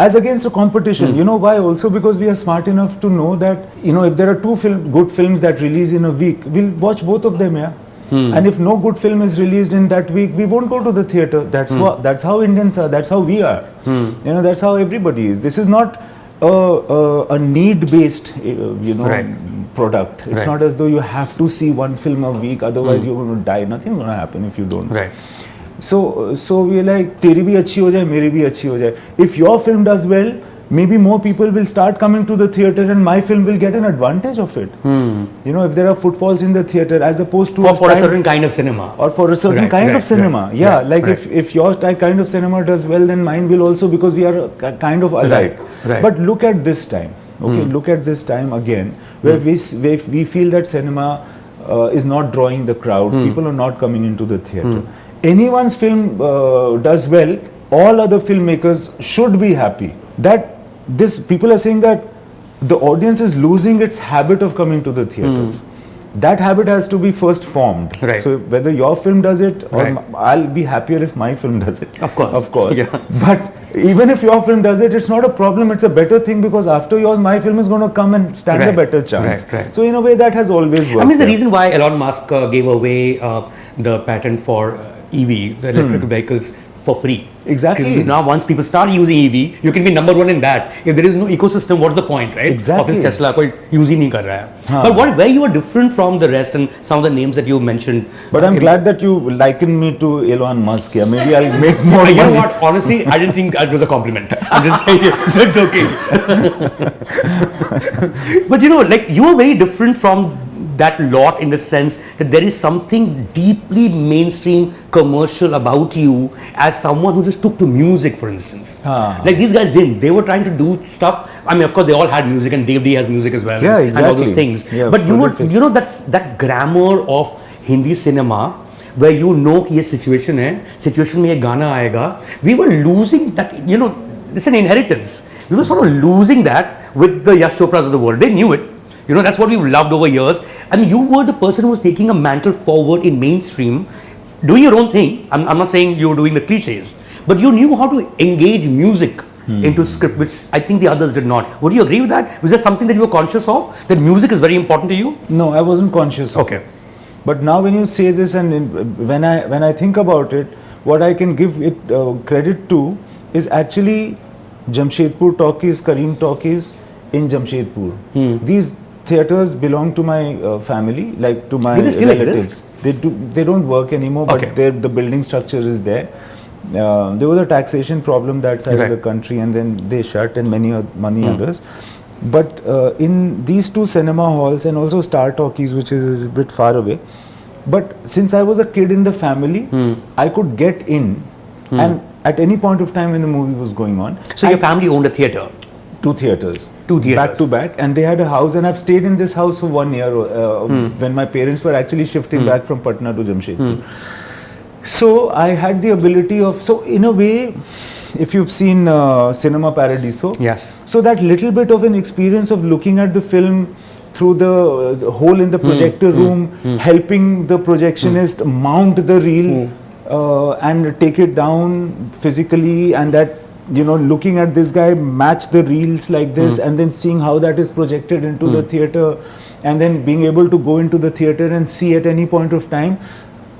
As against a competition. You know why? Also because we are smart enough to know that if there are two good films that release in a week, we'll watch both of them. And if no good film is released in that week, we won't go to the theatre. That's how Indians are. That's how we are. That's how everybody is. This is not a need-based Right. product. It's Right. not as though you have to see one film a week, otherwise you're going to die. Nothing's going to happen if you don't. Right. So we're like, तेरी भी अच्छी हो जाए, मेरी भी अच्छी हो जाए. If your film does well, maybe more people will start coming to the theatre, and my film will get an advantage of it. If there are footfalls in the theatre, as opposed to For a certain kind of cinema. or for a certain Right, kind right, of cinema. right, Yeah, right, like right. if your kind of cinema does well, then mine will also, because we are kind of alike. Right. But look at this time. Okay, look at this time again, where we feel that cinema is not drawing the crowds. People are not coming into the theatre. Anyone's film does well, all other filmmakers should be happy. That people are saying that the audience is losing its habit of coming to the theatres. That habit has to be first formed. Right. So whether your film does it, or Right. I'll be happier if my film does it. Of course. Yeah. But even if your film does it, it's not a problem. It's a better thing, because after yours, my film is going to come and stand a Right. better chance. Right. So in a way, that has always worked. I mean, it's the yeah. reason why Elon Musk gave away the patent for EV, the electric vehicles, for free. Exactly. 'Cause now once people start using EV, you can be number one in that. If there is no ecosystem, what's the point, right? Exactly. Of this Tesla, कोई use ही नहीं कर रहा है. But where you are different from the rest, and some of the names that you mentioned. But I'm glad that you liken me to Elon Musk. Yeah, maybe I'll make more You know money. what? Honestly, I didn't think it was a compliment. I'm just saying, so it's okay. But like you are very different from that lot, in the sense that there is something deeply mainstream commercial about you, as someone who just took to music, for instance. Like these guys didn't. They were trying to do stuff. I mean, of course, they all had music, and Dev D has music as well. Yeah, And all those exactly. things. Yeah, but you prolific. were, that's that grammar of Hindi cinema, where कि ये situation है, situation में ये गाना आएगा. We were losing that, it's an inheritance. We were sort of losing that with the Yash Chopras of the world. They knew it. That's what we've loved over years. I mean, you were the person who was taking a mantle forward in mainstream, doing your own thing. I'm not saying you were doing the cliches, but you knew how to engage music into script, which I think the others did not. Would you agree with that? Was there something that you were conscious of, that music is very important to you? No, I wasn't conscious of Okay. it. But now when you say this, and when I think about it, what I can give it credit to is actually Jamshedpur Talkies, Kareem Talkies in Jamshedpur. These theaters belong to my family, like to my Do they still relatives. exist? They don't work anymore, but Okay. the building structure is there. There was a taxation problem that side Right. of the country, and then they shut, and many others. But in these two cinema halls, and also Star Talkies, which is a bit far away, But since I was a kid in the family, I could get in, and at any point of time when the movie was going on. So your family owned a theatre? Two theatres. Back to back, and they had a house, and I've stayed in this house for 1 year when my parents were actually shifting back from Patna to Jamshedpur. So I had the ability of, so in a way, if you've seen Cinema Paradiso, yes. So that little bit of an experience of looking at the film through the hole in the projector room, helping the projectionist mount the reel and take it down physically, and that, you know, looking at this guy match the reels like this, and then seeing how that is projected into the theater, and then being able to go into the theater and see at any point of time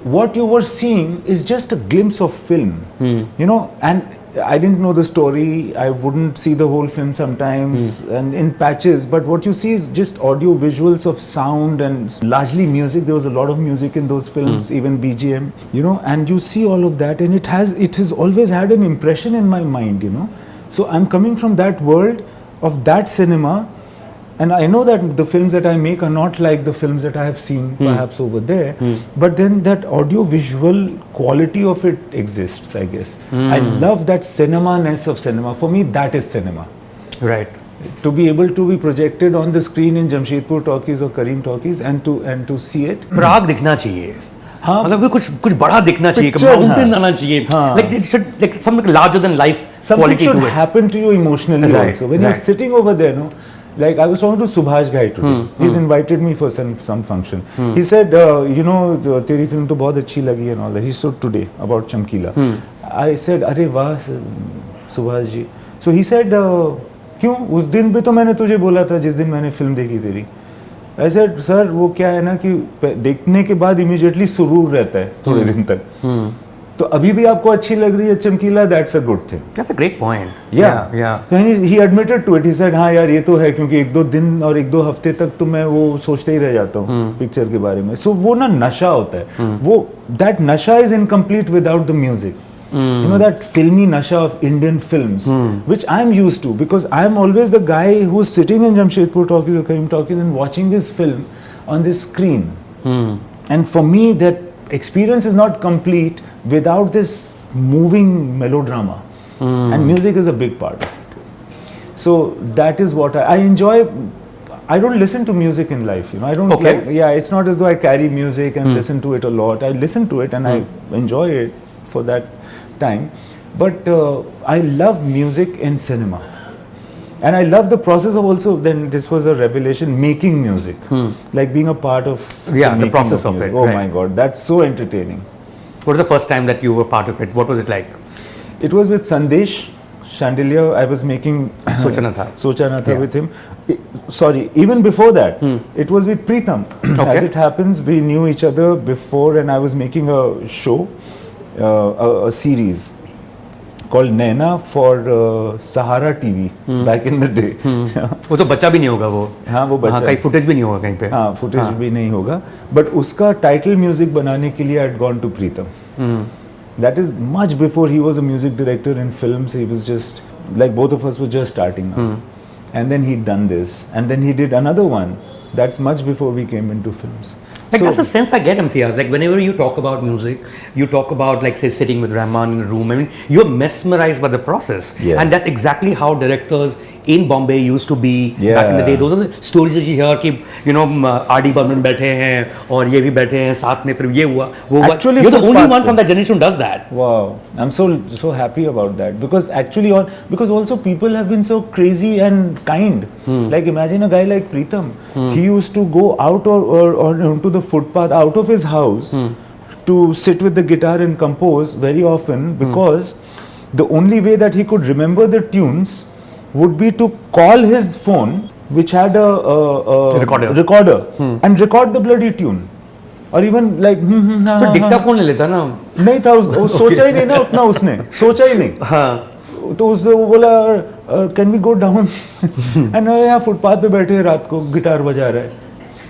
what you were seeing is just a glimpse of film, you know. And I didn't know the story, I wouldn't see the whole film sometimes, and in patches, but what you see is just audio visuals of sound and largely music. There was a lot of music in those films, even BGM, you know, and you see all of that, and it has always had an impression in my mind, you know. So I'm coming from that world of that cinema, and I know that the films that I make are not like the films that I have seen perhaps over there, but then that audio visual quality of it exists, I guess. I love that cinema-ness of cinema. For me, that is cinema. Right. To be able to be projected on the screen in Jamshedpur talkies or Kareem talkies and to see it. Prague दिखना चाहिए. हाँ. मतलब कुछ बड़ा दिखना चाहिए, mountain आना चाहिए. Like it should, like something larger than life quality to it. Something should happen to you emotionally also. When you're sitting over there, no. Like I was talking to Subhash Ghai today. He's invited me for some function. He said, you know, तेरी film तो बहुत अच्छी लगी and all that. He said today about Chamkila. I said, अरे वाह Subhash ji. So he said, क्यों? उस दिन भी तो मैंने तुझे बोला था जिस दिन मैंने film देखी तेरी. I said, sir, वो क्या है ना कि देखने के बाद immediately सुरूर रहता है थोड़े दिन तक. तो अभी भी आपको अच्छी लग रही है चमकीला, that's a good thing. That's a great point. Yeah. He admitted to it. He said, हाँ यार ये तो है, क्योंकि 1-2 दिन और 1-2 हफ्ते तक तो मैं वो सोचते ही रह जाता हूँ पिक्चर के बारे में. So वो ना नशा होता है. वो that nasha is incomplete without the music. You know, that filmy nasha of Indian films, which I'm used to, because I'm always the guy who's sitting in Jamshedpur talkies or Kareem talkies and watching this film on this screen. And for me, that experience is not complete without this moving melodrama, and music is a big part of it. So that is what I enjoy. I don't listen to music in life, you know. I don't like, it's not as though I carry music and listen to it a lot. I listen to it and I enjoy it for that time, but I love music in cinema. And I love the process of also, then this was a revelation, making music, like being a part of the process of it. Oh my God, that's so entertaining. What was the first time that you were part of it? What was it like? It was with Sandesh Chandelier. I was making Socha Na Tha with him. Sorry, even before that, it was with Preetham. As it happens, we knew each other before, and I was making a show, a series called Naina for Sahara TV back in the day. वो तो बच्चा भी नहीं होगा वो. हाँ वो बच्चा. कहीं footage भी नहीं होगा कहीं पे. हाँ footage भी नहीं होगा. But उसका title music बनाने के लिए I had gone to Preetham. That is much before he was a music director in films. He was just like, both of us were just starting out. And then he'd done this, and then he did another one. That's much before we came into films. Like that's the sense I get, Imtiaz. Like whenever you talk about music, you talk about, like, say, sitting with Rahman in a room. I mean, you're mesmerized by the process, and that's exactly how directors in Bombay used to be back in the day. Those are the stories that you hear कि, you know, R.D. Burman बैठे हैं और ये भी बैठे हैं साथ में, फिर ये हुआ वो हुआ. You're the only one from that generation who does that. Wow, I'm so happy about that, because actually because also people have been so crazy and kind. Like imagine a guy like Preetham. He used to go out or onto the footpath out of his house to sit with the guitar and compose very often, because the only way that he could remember the tunes would be to call his phone, which had a recorder and record the bloody tune. और even like तो Dictaphone ले लेता ना. नहीं था वो सोचा ही नहीं ना उतना, उसने सोचा ही नहीं. हाँ तो उसने वो बोला can we go down, and यहाँ फुटपाथ पे बैठे रात को गिटार बजा रहा है,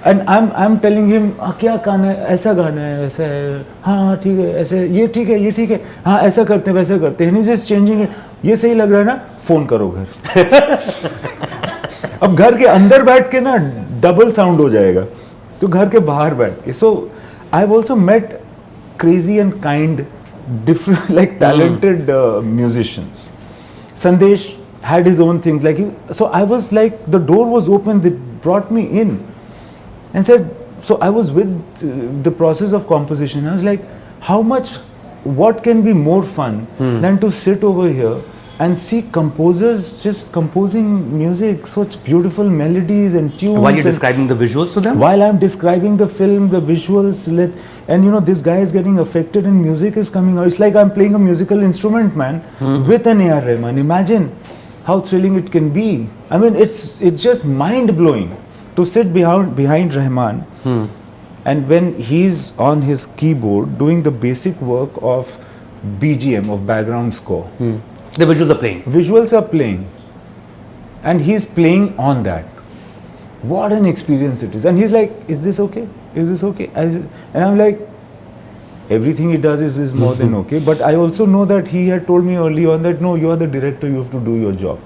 and I am telling him क्या गाना है, ऐसा गाना है, वैसा है, हाँ ठीक है, ऐसे ये ठीक है, ये ठीक है, हाँ ऐसा करते हैं वैसा करते हैं, जस्ट चेंजिंग इट, ये सही लग रहा है ना, फोन करो घर. अब घर के अंदर बैठ के ना डबल साउंड हो जाएगा, तो घर के बाहर बैठ के. सो I've also met crazy and kind, different, like talented musicians. Sandesh had his own things. So I was like, the door was open. They brought me in and said. So I was with the process of composition. I was like, what can be more fun than to sit over here and see composers just composing music, such beautiful melodies and tunes. While you're describing the visuals to them? While I'm describing the film, the visuals, and this guy is getting affected and music is coming out. It's like I'm playing a musical instrument, man, with an A.R. Rahman. Imagine how thrilling it can be. I mean, it's just mind-blowing to sit behind Rahman and when he's on his keyboard doing the basic work of BGM, of background score. The visuals are playing. Visuals are playing. And he's playing on that. What an experience it is. And he's like, is this okay? Is this okay? And I'm like, everything he does is more than okay. But I also know that he had told me early on that, no, you are the director, you have to do your job.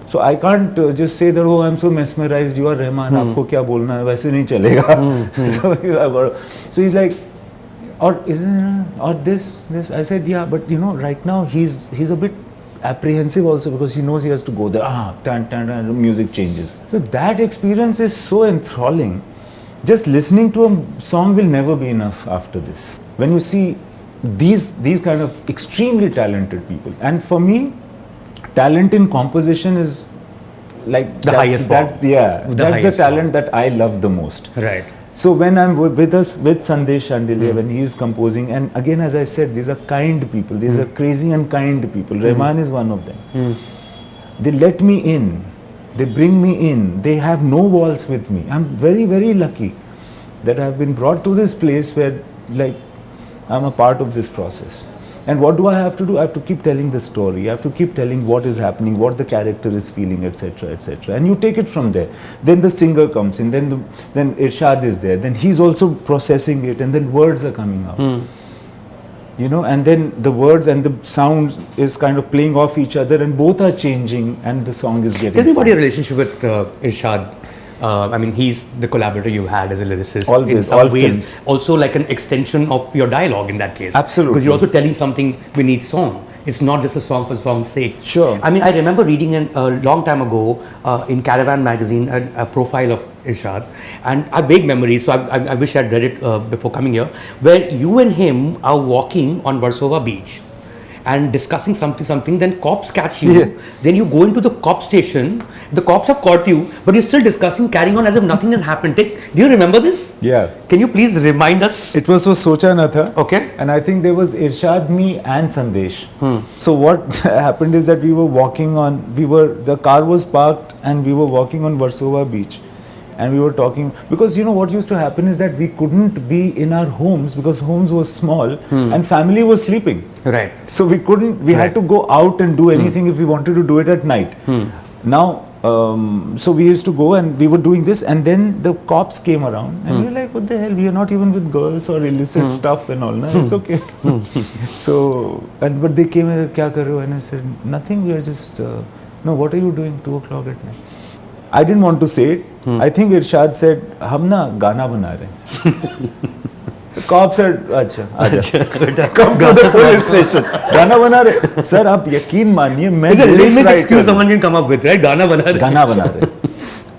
So I can't just say that, oh, I'm so mesmerized, you are Rahman, aapko kya bolna hai, waise nahi chalega. So he's like, or this. I said, yeah, but right now he's a bit apprehensive also because he knows he has to go there. Music changes. So that experience is so enthralling. Just listening to a song will never be enough after this. When you see these kind of extremely talented people, and for me, talent in composition is like the highest form. That's the talent that I love the most. Right. So when I'm with Sandesh Shandilya, when he is composing, and again, as I said, these are kind people. These are crazy and kind people. Rahman is one of them. They let me in. They bring me in. They have no walls with me. I'm very, very lucky that I've been brought to this place where, I'm a part of this process. And what do I have to do? I have to keep telling the story. I have to keep telling what is happening, what the character is feeling, etc., etc. And you take it from there. Then the singer comes in. Then Irshad is there. Then he's also processing it, and then words are coming out. And then the words and the sounds is kind of playing off each other, and both are changing, and the song is getting. Tell me about your relationship with Irshad. I mean, he's the collaborator you had as a lyricist. In some ways, films. Also like an extension of your dialogue in that case. Absolutely. Because you're also telling something with each song. It's not just a song for song's sake. Sure. I mean, I remember reading a long time ago in Caravan magazine a profile of Irshad, and I have vague memories, so I wish I'd read it before coming here, where you and him are walking on Warsaw Beach and discussing something, then cops catch you, then you go into the cop station, the cops have caught you, but you're still discussing, carrying on as if nothing has happened. Do you remember this? Yeah. Can you please remind us? It was for Socha Na Tha. Okay. And I think there was Irshad, me and Sandesh. So what happened is that we were walking the car was parked and we were walking on Warsaw Beach. And we were talking, because what used to happen is that we couldn't be in our homes because homes were small and family was sleeping. Right. So we had to go out and do anything if we wanted to do it at night. Now, so we used to go and we were doing this, and then the cops came around and we were like, what the hell, we are not even with girls or illicit stuff and all, no? It's okay. So, but they came and kya kar rahe ho? And I said, nothing, we are just, no, what are you doing 2 o'clock at night? I didn't want to say it. I think Irshad said, "हम ना गाना बना रहे." The cop said, "अच्छा, आजा, come to the police station." गाना बना रहे. Sir, आप यकीन मानिए, मैं it's a lamest excuse someone can come up with, right? गाना बना रहे. गाना बना रहे.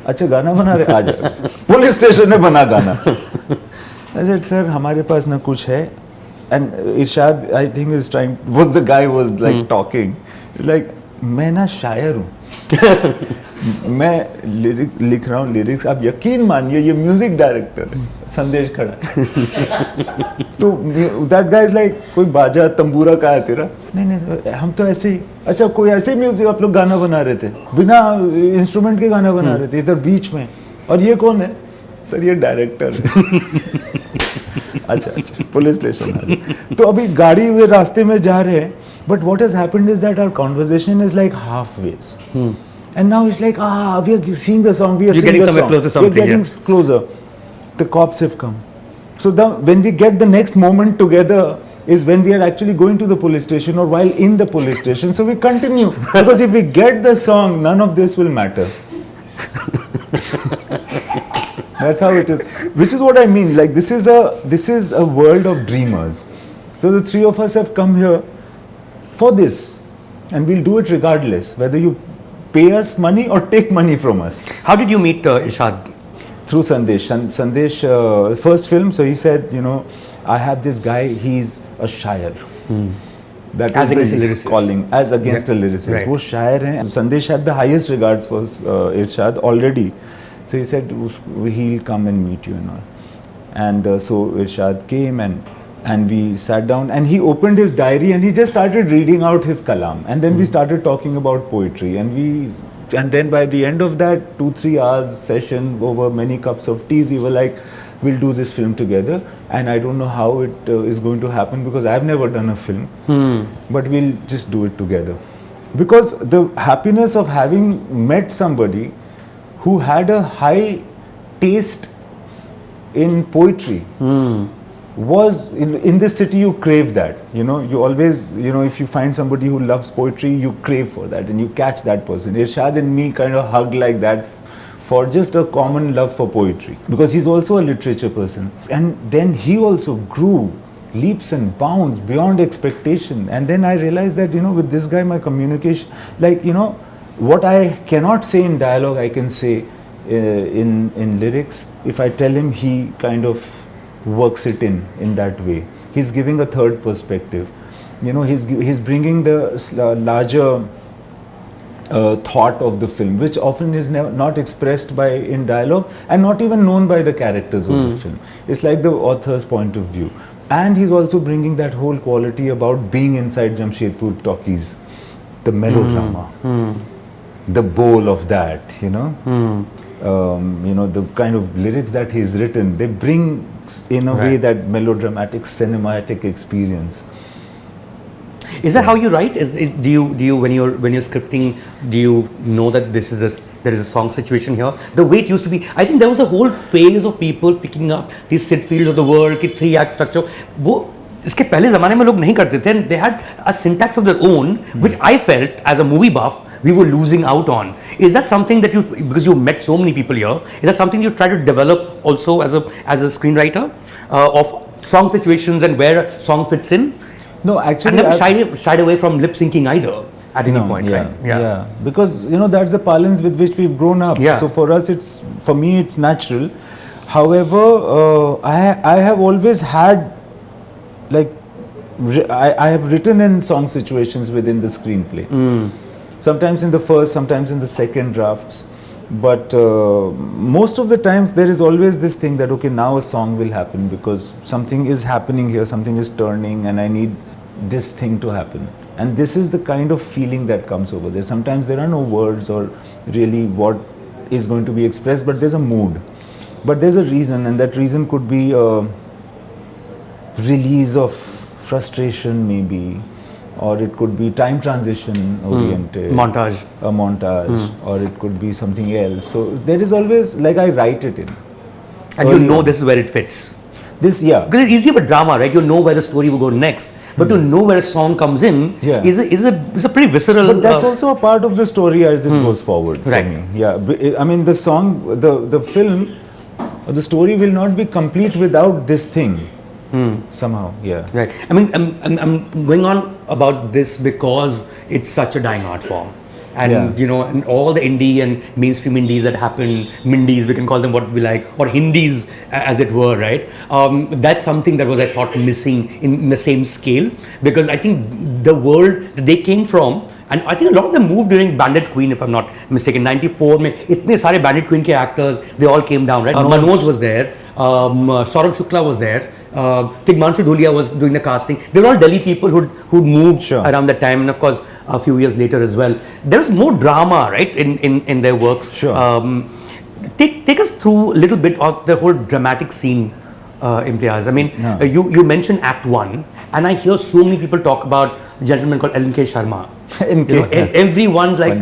अच्छा, गाना बना रहे. आजा. Police station में बना गाना. I said, sir, हमारे पास ना कुछ है. And Irshad, I think, was the guy who was like talking. Like, मैं ना शायर हूँ. मैं लिख रहा हूँ लिरिक्स, आप यकीन मानिए ये म्यूजिक डायरेक्टर है, संदेश खड़ा तो दैट गाय इज लाइक, कोई बाजा तंबूरा का है तेरा? नहीं हम तो ऐसे ही. अच्छा, कोई ऐसे म्यूजिक आप लोग गाना बना रहे थे, बिना इंस्ट्रूमेंट के गाना बना रहे थे इधर बीच में, और ये कौन है? सर ये डायरेक्टर है. अच्छा, पुलिस स्टेशन. तो अभी गाड़ी में रास्ते में जा रहे हैं, but what has happened is that our conversation is like halfways. And now it's like, we are seeing the song, we are seeing the song. You're getting somewhere closer, something. We're getting closer. The cops have come. So when we get the next moment together is when we are actually going to the police station or while in the police station. So we continue. Because if we get the song, none of this will matter. That's how it is. Which is what I mean. Like this is a world of dreamers. So the three of us have come here for this, and we'll do it regardless whether you pay us money or take money from us. How did you meet Irshad? Through Sandesh. Sandesh, first film. So he said, I have this guy. He's a shire. That As was against the a lyricist. calling, as against a lyricist. Right. वो शायर हैं. Sandesh had the highest regards for Irshad already. So he said he'll come and meet you and all. And so Irshad came and we sat down and he opened his diary and he just started reading out his kalam. And then we started talking about poetry and then by the end of that 2-3 hours session over many cups of teas, we were like, we'll do this film together. And I don't know how it is going to happen because I've never done a film, but we'll just do it together. Because the happiness of having met somebody who had a high taste in poetry was in this city. You crave that, you always, if you find somebody who loves poetry, you crave for that and you catch that person. Irshad and me kind of hugged like that for just a common love for poetry, because he's also a literature person. And then he also grew leaps and bounds beyond expectation. And then I realized that, with this guy, my communication, what I cannot say in dialogue, I can say in lyrics. If I tell him, he kind of works it in that way. He's giving a third perspective. He's bringing the larger thought of the film, which often is not expressed in dialogue and not even known by the characters of the film. It's like the author's point of view. And he's also bringing that whole quality about being inside Jamshedpur talkies, the melodrama, the bowl of that, the kind of lyrics that he's written, they bring in a way that melodramatic, cinematic experience. Is that how you write? Do you when you're scripting, do you know that there is a song situation here? The way it used to be, I think there was a whole phase of people picking up these Sitfields of the world, ki 3-act structure. वो इसके पहले ज़माने में लोग नहीं करते थे, and they had a syntax of their own, which I felt as a movie buff we were losing out on. Is that something that because you met so many people here, is that something you try to develop also as a screenwriter of song situations and where a song fits in? No, actually, and never shied away from lip syncing either at any point, right? Yeah. Because that's the parlance with which we've grown up. Yeah. So for me, it's natural. However, I have always had, I have written in song situations within the screenplay. Sometimes in the first, sometimes in the second drafts. But most of the times there is always this thing that, okay, now a song will happen because something is happening here, something is turning and I need this thing to happen. And this is the kind of feeling that comes over there. Sometimes there are no words or really what is going to be expressed, but there's a mood. But there's a reason, and that reason could be a release of frustration maybe, or it could be time transition oriented. Montage. A montage, or it could be something else. So there is always, I write it in. And you know this is where it fits. Because it's easy for drama, right? You know where the story will go next. But to know where a song comes in is a pretty visceral. But that's also a part of the story as it goes forward for me. Yeah, I mean the song, the film, the story will not be complete without this thing. Somehow, yeah. Right. I mean, I'm going on about this because it's such a dying art form. And and all the indie and mainstream indies that happen, Mindies, we can call them what we like, or Hindis as it were, right? That's something that was, I thought, missing in the same scale, because I think the world that they came from, and I think a lot of them moved during Bandit Queen, if I'm not mistaken, 94 mein, itne sare Bandit Queen ke actors, they all came down, right? Manoj was there, Saurabh Shukla was there, Tigmanshu Dhulia was doing the casting. They were all Delhi people who'd moved around that time, and of course, a few years later as well. There was more drama, right, in their works. Take us through a little bit of the whole dramatic scene, Imtiaz. I mean, you mentioned Act 1, and I hear so many people talk about a gentleman called N.K. Sharma. Everyone's like,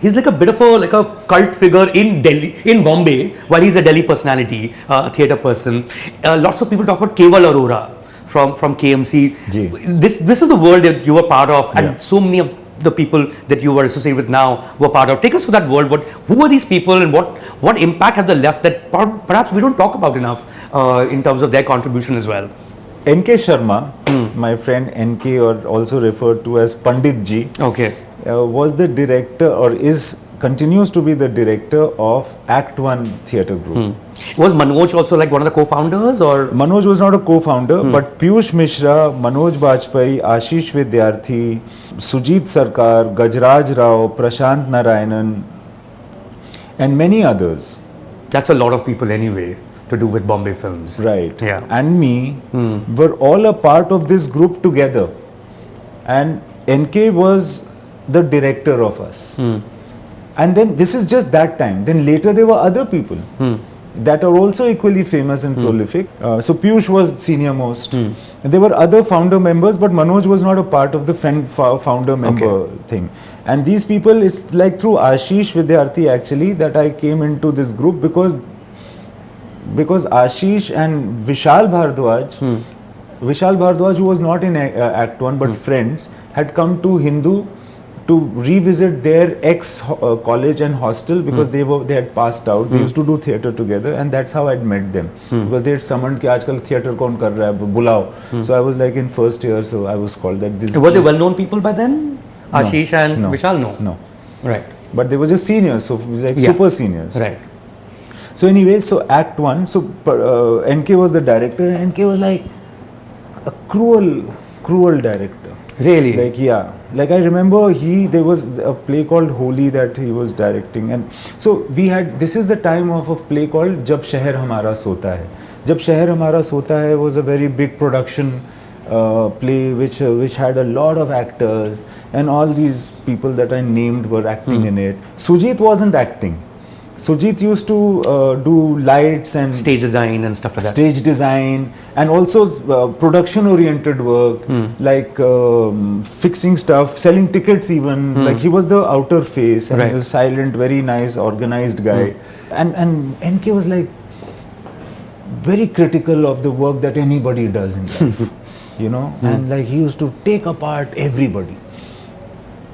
he's like a bit of a cult figure in Delhi, in Bombay, while he's a Delhi personality, a theatre person. Lots of people talk about Keval Arora from KMC. This is the world that you were part of, and so many of the people that you were associated with now were part of. Take us to that world. Who were these people, and what impact have they left that perhaps we don't talk about enough in terms of their contribution as well? N.K. Sharma, my friend N.K., or also referred to as Pandit Ji, Okay. Was the director, or continues to be the director of Act 1 theatre group. Was Manoj also like one of the co-founders, or? Manoj was not a co-founder, but Piyush Mishra, Manoj Bajpayee, Ashish Vidyarthi, Sujit Sarkar, Gajraj Rao, Prashant Narayanan, and many others. That's a lot of people anyway to do with Bombay films. Right. Yeah. And me were all a part of this group together. And NK was the director of us. And then this is just that time. Then later there were other people that are also equally famous and prolific. So Piyush was senior most. And there were other founder members, but Manoj was not a part of the founder member thing. And these people, it's like through Ashish Vidyarthi actually that I came into this group, because Ashish and Vishal Bhardwaj, who was not in Act 1 but friends, had come to Hindu to revisit their ex-college and hostel, because they had passed out. They used to do theatre together, and that's how I'd met them. Because they had summoned कि आजकल theatre कौन कर रहा है, बुलाओ. So I was like in first year, so I was called that. Were they well-known people by then? Ashish and Vishal? No. Right. But they were just seniors, so like super seniors. Right. So anyway, so Act 1, so NK was the director, and NK was like a cruel director. Really? Like, yeah. Like I remember there was a play called Holi that he was directing, and so this is the time of a play called Jab Shahar Hamara Sota Hai. Jab Shahar Hamara Sota Hai was a very big production play which had a lot of actors, and all these people that I named were acting in it. Sujit wasn't acting. Sujit used to do lights and stage design and stuff like that. Stage design, and also production oriented work, like fixing stuff, selling tickets even. Like he was the outer face, and he was silent, very nice, organized guy. And NK was like very critical of the work that anybody does in life, you know, and like he used to take apart everybody.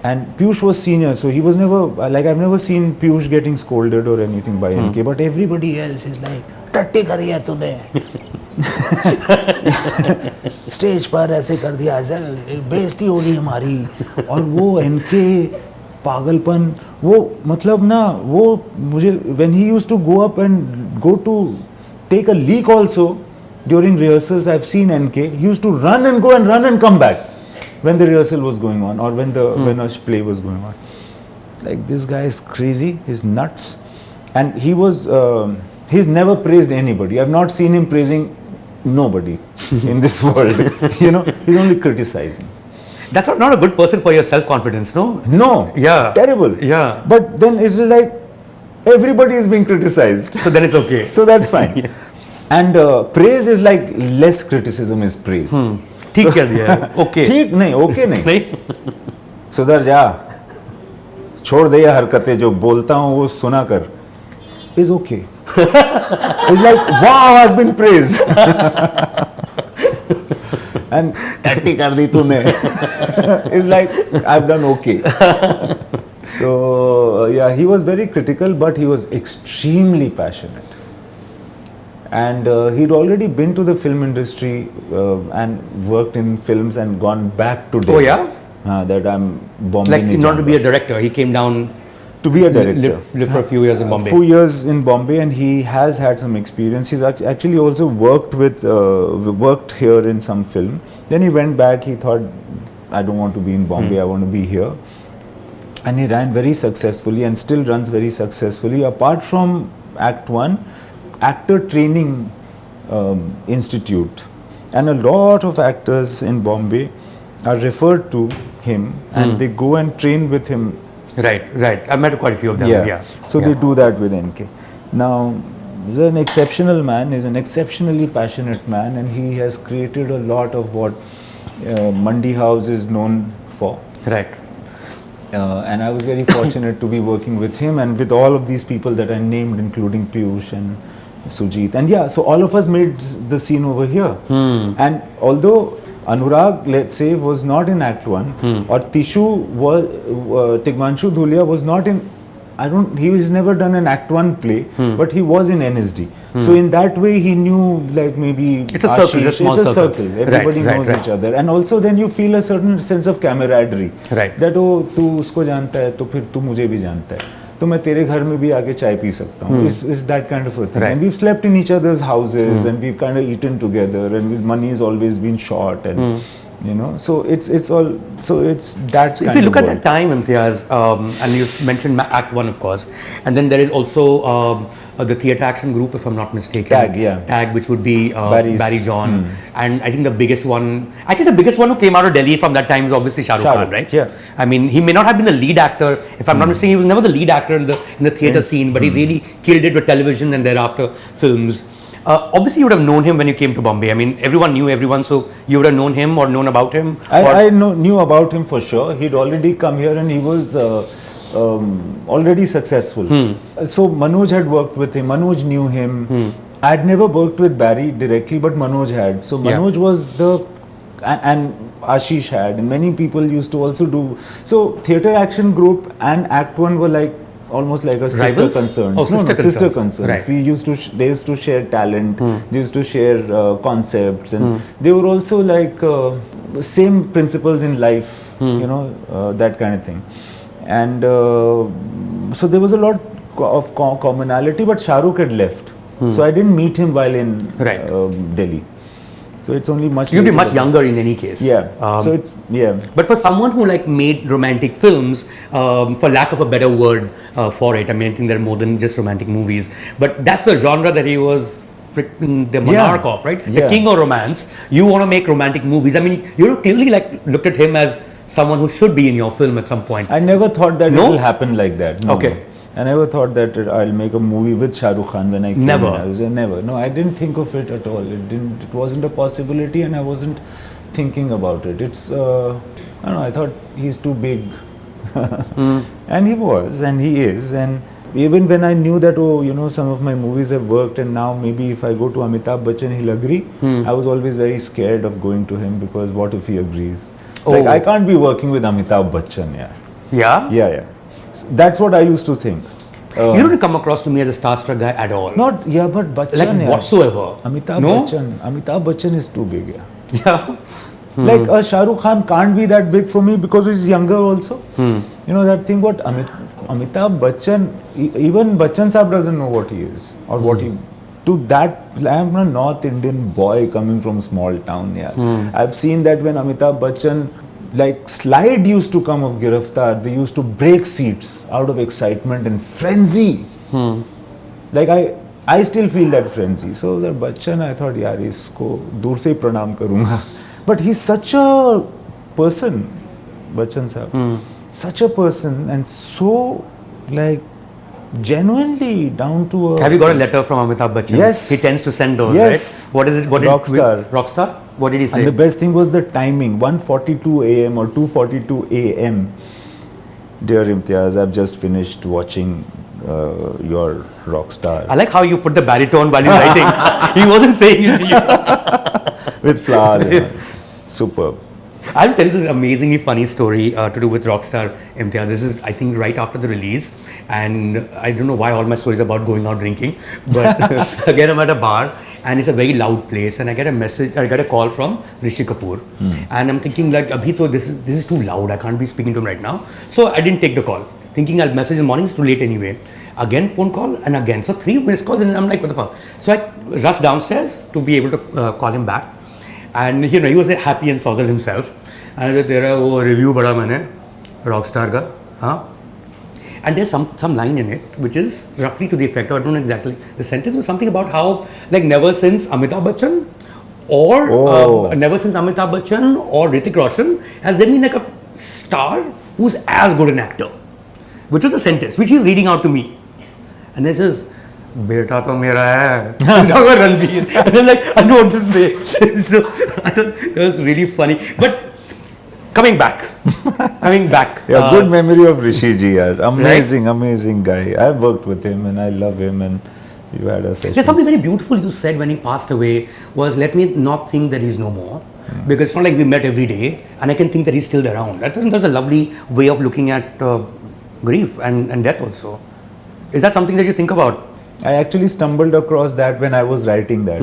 And Piyush was senior, so he was never, like I've never seen Piyush getting scolded or anything by NK, but everybody else is like, टट्टी करी है तूने, stage पर ऐसे कर दिया, बेइज्जती होगी हमारी. और वो NK पागलपन, वो मतलब ना, वो मुझे, when he used to go up and go to take a leak also during rehearsals, I've seen NK, he used to run and come back when the rehearsal was going on, or when a play was going on. Like, this guy is crazy, he's nuts. And he's never praised anybody. I've not seen him praising nobody in this world. You know, he's only criticizing. That's not a good person for your self-confidence, no? No. Yeah. Terrible. Yeah. But then it's just like, everybody is being criticized. So then it's okay. So that's fine. And praise is like, less criticism is praise. ठीक कर दिया है, okay. ठीक नहीं, okay नहीं. सुधर जा, छोड़ दे ये हरकतें, जो बोलता हूँ वो सुना कर. Is okay. It's like, wow, I've been praised. And टट्टी कर दी तूने. It's like, I've done okay. So yeah, he was very critical, but he was extremely passionate. And he'd already been to the film industry and worked in films and gone back to Delhi. Oh yeah? That I'm Bombay. Like, not to be a director, he came down to be a director. Lived for a few years in Bombay. Few years in Bombay, and he has had some experience. He's actually also worked here in some film. Then he went back. He thought, I don't want to be in Bombay. I want to be here. And he ran very successfully and still runs very successfully. Apart from Act 1, Actor Training Institute, and a lot of actors in Bombay are referred to him, and they go and train with him. Right. I met quite a few of them. Yeah. So they do that with NK. Now, he's an exceptional man. He's an exceptionally passionate man, and he has created a lot of what Mandi House is known for. Right. And I was very fortunate to be working with him and with all of these people that I named, including Piyush and Sujit. And yeah, so all of us made the scene over here. And although Anurag, let's say, was not in Act 1, or Tigmanshu Dhulia was not in, he was never done an Act 1 play, but he was in NSD. So in that way, he knew, like, maybe it's a circle, a small circle. Everybody knows each other, and also then you feel a certain sense of camaraderie. Right. That oh, तू उसको जानता है, तो फिर तू मुझे भी जानता है, तो मैं तेरे घर में भी आके चाय पी सकता हूँ. Is that kind of a thing. Right. And we've slept in each other's houses, and we've kind of eaten together, and money has always been short, and you know, so it's all, so it's that so kind of. If you look at world. that time, Imtiaz, and you mentioned Act 1, of course, and then there is also the theatre action group, if I'm not mistaken. Tag, which would be Barry John, and I think the biggest one who came out of Delhi from that time is obviously Shah Rukh Khan, right? Yeah. I mean, he may not have been the lead actor, if I'm not mistaken. He was never the lead actor in the theatre scene, but he really killed it with television and thereafter films. Obviously, you would have known him when you came to Bombay. I mean, everyone knew everyone, so you would have known him or known about him. I knew about him for sure. He'd already come here, and he was already successful. So Manoj had worked with him. Manoj knew him. I'd never worked with Barry directly, but Manoj had. So Manoj was and Ashish had, and many people used to also do. So Theatre Action Group and Act 1 were like almost like a sister concerns. Sister concerns. Right. They used to share talent. They used to share concepts, and they were also like same principles in life. You know, that kind of thing. And so there was a lot of commonality, but Shah Rukh had left, so I didn't meet him while in Delhi. So it's only much. You'd be much younger in any case. Yeah. So it's But for someone who like made romantic films, for lack of a better word for it, I mean, I think there are more than just romantic movies. But that's the genre that he was the monarch of, right? The king of romance. You want to make romantic movies. I mean, you clearly like looked at him as someone who should be in your film at some point. I never thought that it will happen like that. No. Okay. I never thought that I'll make a movie with Shah Rukh Khan when I came Never. in. I was never. No, I didn't think of it at all. It wasn't a possibility, and I wasn't thinking about it. It's I don't know. I thought he's too big, and he was, and he is, and even when I knew that some of my movies have worked, and now maybe if I go to Amitabh Bachchan, he'll agree. I was always very scared of going to him, because what if he agrees? Like, I can't be working with Amitabh Bachchan, Yeah. So that's what I used to think. You don't come across to me as a starstruck guy at all. But Bachchan, like whatsoever. Amitabh Bachchan is too big, Yeah. Like Shah Rukh Khan can't be that big for me because he's younger also. You know that thing, what Amitabh Bachchan, even Bachchan Saab doesn't know what he is or what he. To that, I'm a North Indian boy coming from small town. I've seen that when Amitabh Bachchan, like, slide used to come of Giraftar, they used to break seats out of excitement and frenzy. Like I still feel that frenzy. So that Bachchan, I thought, yaar, isko dur se hi pranam karunga. But he's such a person, Bachchan Saab, such a person, and so like genuinely down to earth. Have you got a letter from Amitabh Bachchan? Yes. He tends to send those, Yes. right? What is it? Rockstar. Rockstar? What did he say? And the best thing was the timing, 1:42 a.m. or 2:42 a.m. Dear Imtiaz, I've just finished watching your Rockstar. I like how you put the baritone while he's writing. He wasn't saying it to you. With flowers. Superb. I'll tell you this amazingly funny story to do with Rockstar, Imtiaz. This is, I think, right after the release, and I don't know why all my stories are about going out drinking, but again, I'm at a bar, and it's a very loud place, and I get a call from Rishi Kapoor, and I'm thinking, like, Abhi to this is too loud, I can't be speaking to him right now, so I didn't take the call, thinking I'll message in the morning, it's too late anyway. Again, phone call, and again, so 3 missed calls, and I'm like, what the fuck? So I rushed downstairs to be able to call him back. And he was happy and sozzled himself. And I said, "Tera wo review bada maine Rockstar ka, huh?" And there's some line in it which is roughly to the effect, or I don't know exactly the sentence, was something about how, like, never since Amitabh Bachchan or Hrithik Roshan has there been like a star who's as good an actor, which was the sentence which he's reading out to me. And then he says, "Beta to mera hai." He's talking about Ranbir. And I'm like, I know what to say. So I thought that was really funny. But coming back. Yeah, good memory of Rishi ji. Amazing guy. I've worked with him and I love him, and you had a session. There's something very beautiful you said when he passed away was, let me not think that he's no more. because it's not like we met every day, and I can think that he's still around. I think that's a lovely way of looking at grief and death also. Is that something that you think about? I actually stumbled across that when I was writing that.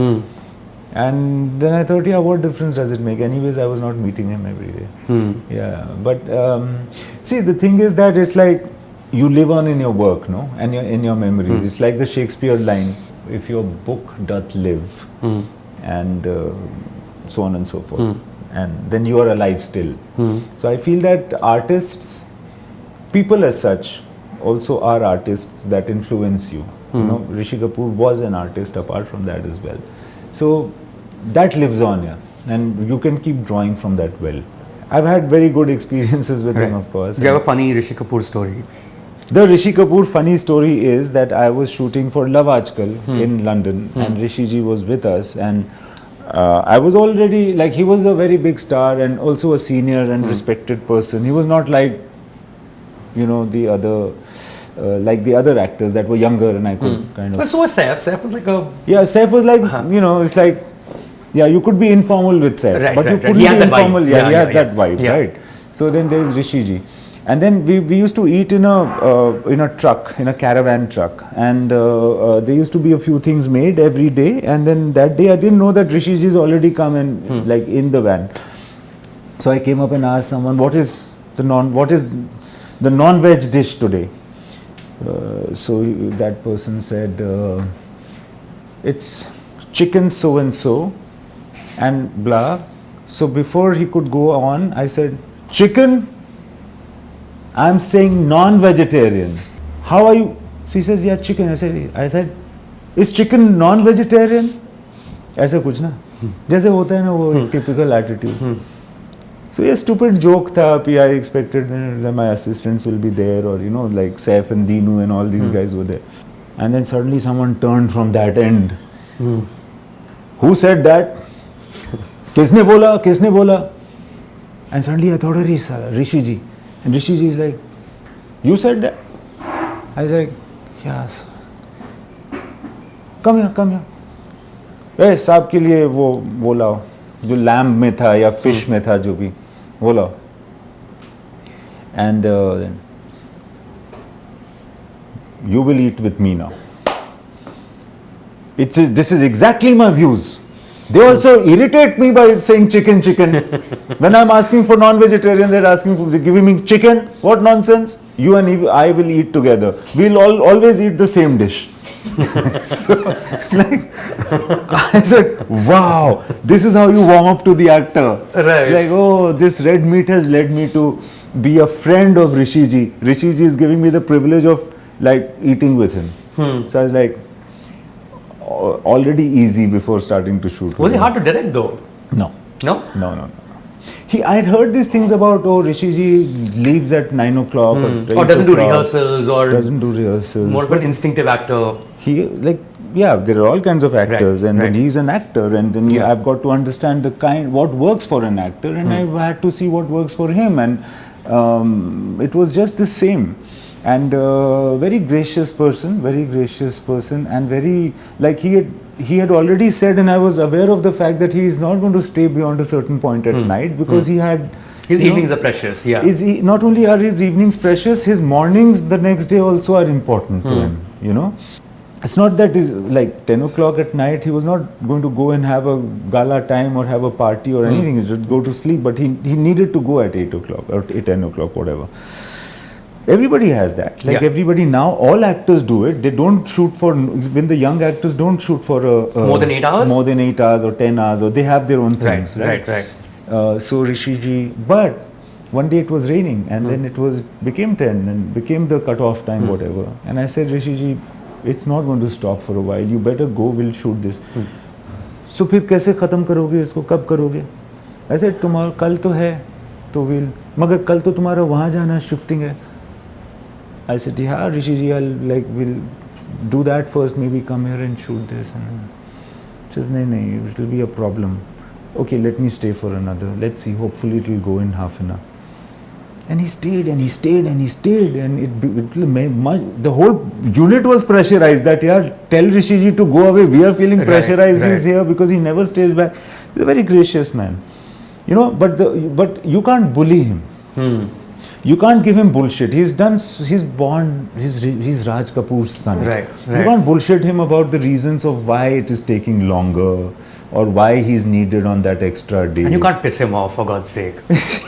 And then I thought, yeah, what difference does it make? Anyways, I was not meeting him every day. Yeah, but see, the thing is that it's like you live on in your work, no? And in your memories. It's like the Shakespeare line, if your book doth live, and so on and so forth. And then you are alive still. So I feel that artists, people as such, also are artists that influence you. You know, Rishi Kapoor was an artist apart from that as well. So that lives on, yeah, and you can keep drawing from that well. I've had very good experiences with him, of course. Do you have a funny Rishi Kapoor story? The Rishi Kapoor funny story is that I was shooting for Love Aajkal in London, and Rishi ji was with us, and I was already, like, he was a very big star and also a senior and respected person. He was not like, you know, the other like the other actors that were younger, and I could kind of. But so was Saif. Saif was like a. Yeah, Saif was like, you know, it's like, yeah, you could be informal with Saif, but you couldn't be informal. Yeah, he had that vibe, right? So then there is Rishi ji, and then we used to eat in a truck, in a caravan truck, and there used to be a few things made every day, and then that day I didn't know that Rishi ji's already come and like in the van. So I came up and asked someone, what is the non-veg dish today? So that person said, it's chicken so and so and blah. So before he could go on, I said, chicken? I'm saying non-vegetarian. How are you? So he says, yeah, chicken. I said, is chicken non-vegetarian? ऐसा कुछ ना, जैसे होता है ना वो typical attitude. So a stupid joke tha, I expected that my assistants will be there, or you know, like Saif and Deenu and all these guys were there. And then suddenly someone turned from that end. Who said that? Kisne bola? Kisne bola? And suddenly I thought, Rishi ji. And Rishi ji is like, you said that? I was like, yes. Come here, come here. Hey, साहब के लिए वो बोला जो lamb में था या fish में था जो भी बोला. And then you will eat with me now. This is exactly my views. They also irritate me by saying chicken. When I'm asking for non-vegetarian, they're giving me chicken. What nonsense? You and I will eat together. We'll always eat the same dish. So, like, I said, wow, this is how you warm up to the actor. Right. Like, oh, this red meat has led me to be a friend of Rishi ji. Rishi ji is giving me the privilege of like eating with him. So I was like, already easy before starting to shoot. Was it hard to direct though? No. No? No. I had heard these things about, Rishi ji leaves at 9 o'clock or doesn't do rehearsals, or doesn't do rehearsals. More of an instinctive actor. There are all kinds of actors, and then he's an actor, and then I've got to understand what works for an actor, and I've had to see what works for him, and it was just the same. And very gracious person, and very, like, he had already said, and I was aware of the fact that he is not going to stay beyond a certain point at night, because he had his evenings are precious. Not only are his evenings precious, his mornings the next day also are important to him, you know. It's not that is like 10 o'clock at night, he was not going to go and have a gala time or have a party or anything, he should go to sleep, but he needed to go at 8 o'clock or 10 o'clock, whatever. Everybody has that. Everybody now, all actors do it. They don't shoot for, when the young actors don't shoot for more than 8 hours? More than 8 hours or 10 hours, or they have their own things. Right. So Rishi ji, but one day it was raining, and then it became 10 and became the cut-off time, whatever. And I said, Rishi ji, it's not going to stop for a while. You better go, we'll shoot this. So फिर कैसे खत्म करोगे इसको, कब करोगे? I said, tomorrow, कल तो है, तो मगर कल तो तुम्हारा वहाँ जाना शिफ्टिंग है. I said, yeah, Rishi ji, we'll do that first, maybe come here and shoot this. And she says, no, it will be a problem. Okay, let me stay for another. Let's see, hopefully it will go in half an hour. And he stayed, and the whole unit was pressurized that, tell Rishi ji to go away. We are feeling pressurized. He's here because he never stays back. He's a very gracious man. You know, but you can't bully him. You can't give him bullshit. He's Raj Kapoor's son. Right. You can't bullshit him about the reasons of why it is taking longer or why he's needed on that extra day. And you can't piss him off, for God's sake.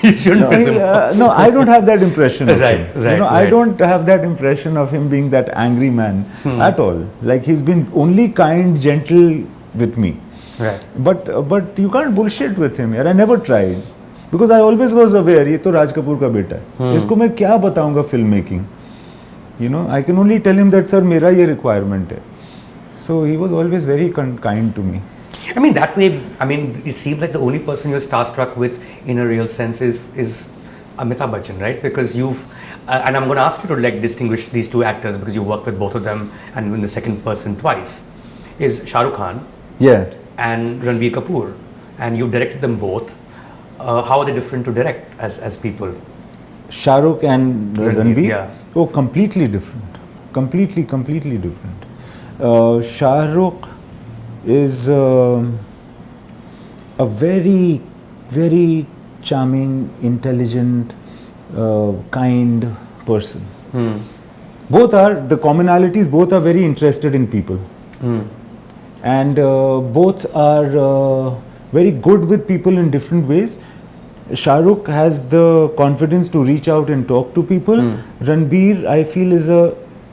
You shouldn't piss him off. No, I don't have that impression of him. Right. I don't have that impression of him being that angry man at all. Like, he's been only kind, gentle with me. Right. But you can't bullshit with him. I never tried. Because I always was aware, ये तो राज कपूर का बेटा है. इसको मैं क्या बताऊंगा film making? You know, I can only tell him that, sir, मेरा ये requirement है. So he was always very kind to me. I mean, that way, it seems like the only person you're starstruck with in a real sense is Amitabh Bachchan, right? Because you've, and I'm going to ask you to like distinguish these two actors because you worked with both of them and in the second person twice, is Shah Rukh Khan and Ranbir Kapoor, and you've directed them both. How are they different to direct as people? Shah Rukh and Ranbir? Yeah. Oh, completely different. Completely different. Shah Rukh is a very, very charming, intelligent, kind person. Both are, the commonalities, both are very interested in people. And both are very good with people in different ways. Shah Rukh has the confidence to reach out and talk to people. Ranbir, I feel,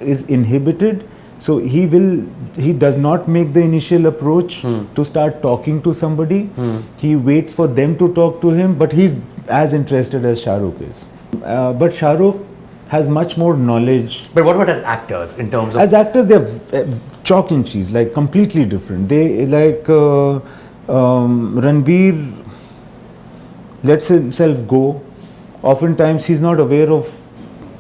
is inhibited. So he does not make the initial approach to start talking to somebody. He waits for them to talk to him, but he's as interested as Shah Rukh is. But Shah Rukh has much more knowledge. But what about as actors in terms of? As actors, they're chalk and cheese, like completely different. They like Ranbir lets himself go. Oftentimes, he's not aware of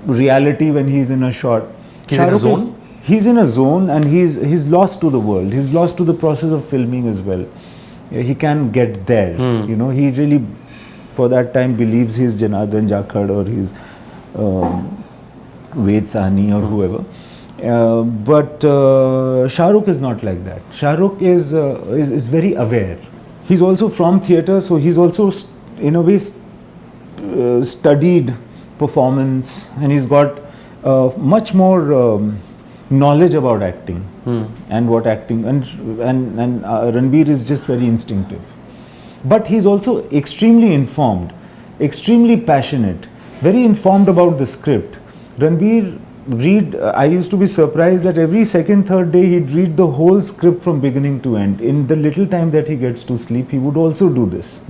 reality when he's in a shot. He's in a zone? He's in a zone and he's lost to the world. He's lost to the process of filming as well. He can get there. You know, he really, for that time, believes he's Janardhan Jakhad or he's Ved Sahni or whoever. But Shah Rukh is not like that. Shah Rukh is very aware. He's also from theatre, so he's also in a way studied performance, and he's got much more knowledge about acting and what acting and Ranbir is just very instinctive. But he's also extremely informed, extremely passionate, very informed about the script. Ranbir I used to be surprised that every second, third day he'd read the whole script from beginning to end. In the little time that he gets to sleep, he would also do this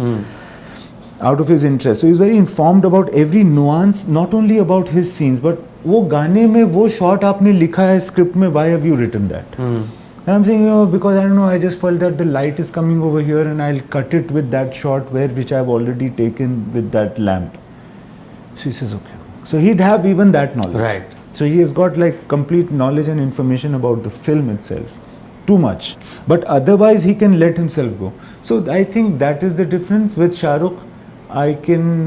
out of his interest. So he's very informed about every nuance, not only about his scenes, but वो गाने में वो shot आपने लिखा है script में, why have you written that? And I'm saying, because I don't know, I just felt that the light is coming over here and I'll cut it with that shot which I've already taken with that lamp. So he says, okay. So he'd have even that knowledge. Right. So he has got like complete knowledge and information about the film itself. Too much. But otherwise he can let himself go. So I think that is the difference. With Shah Rukh, I can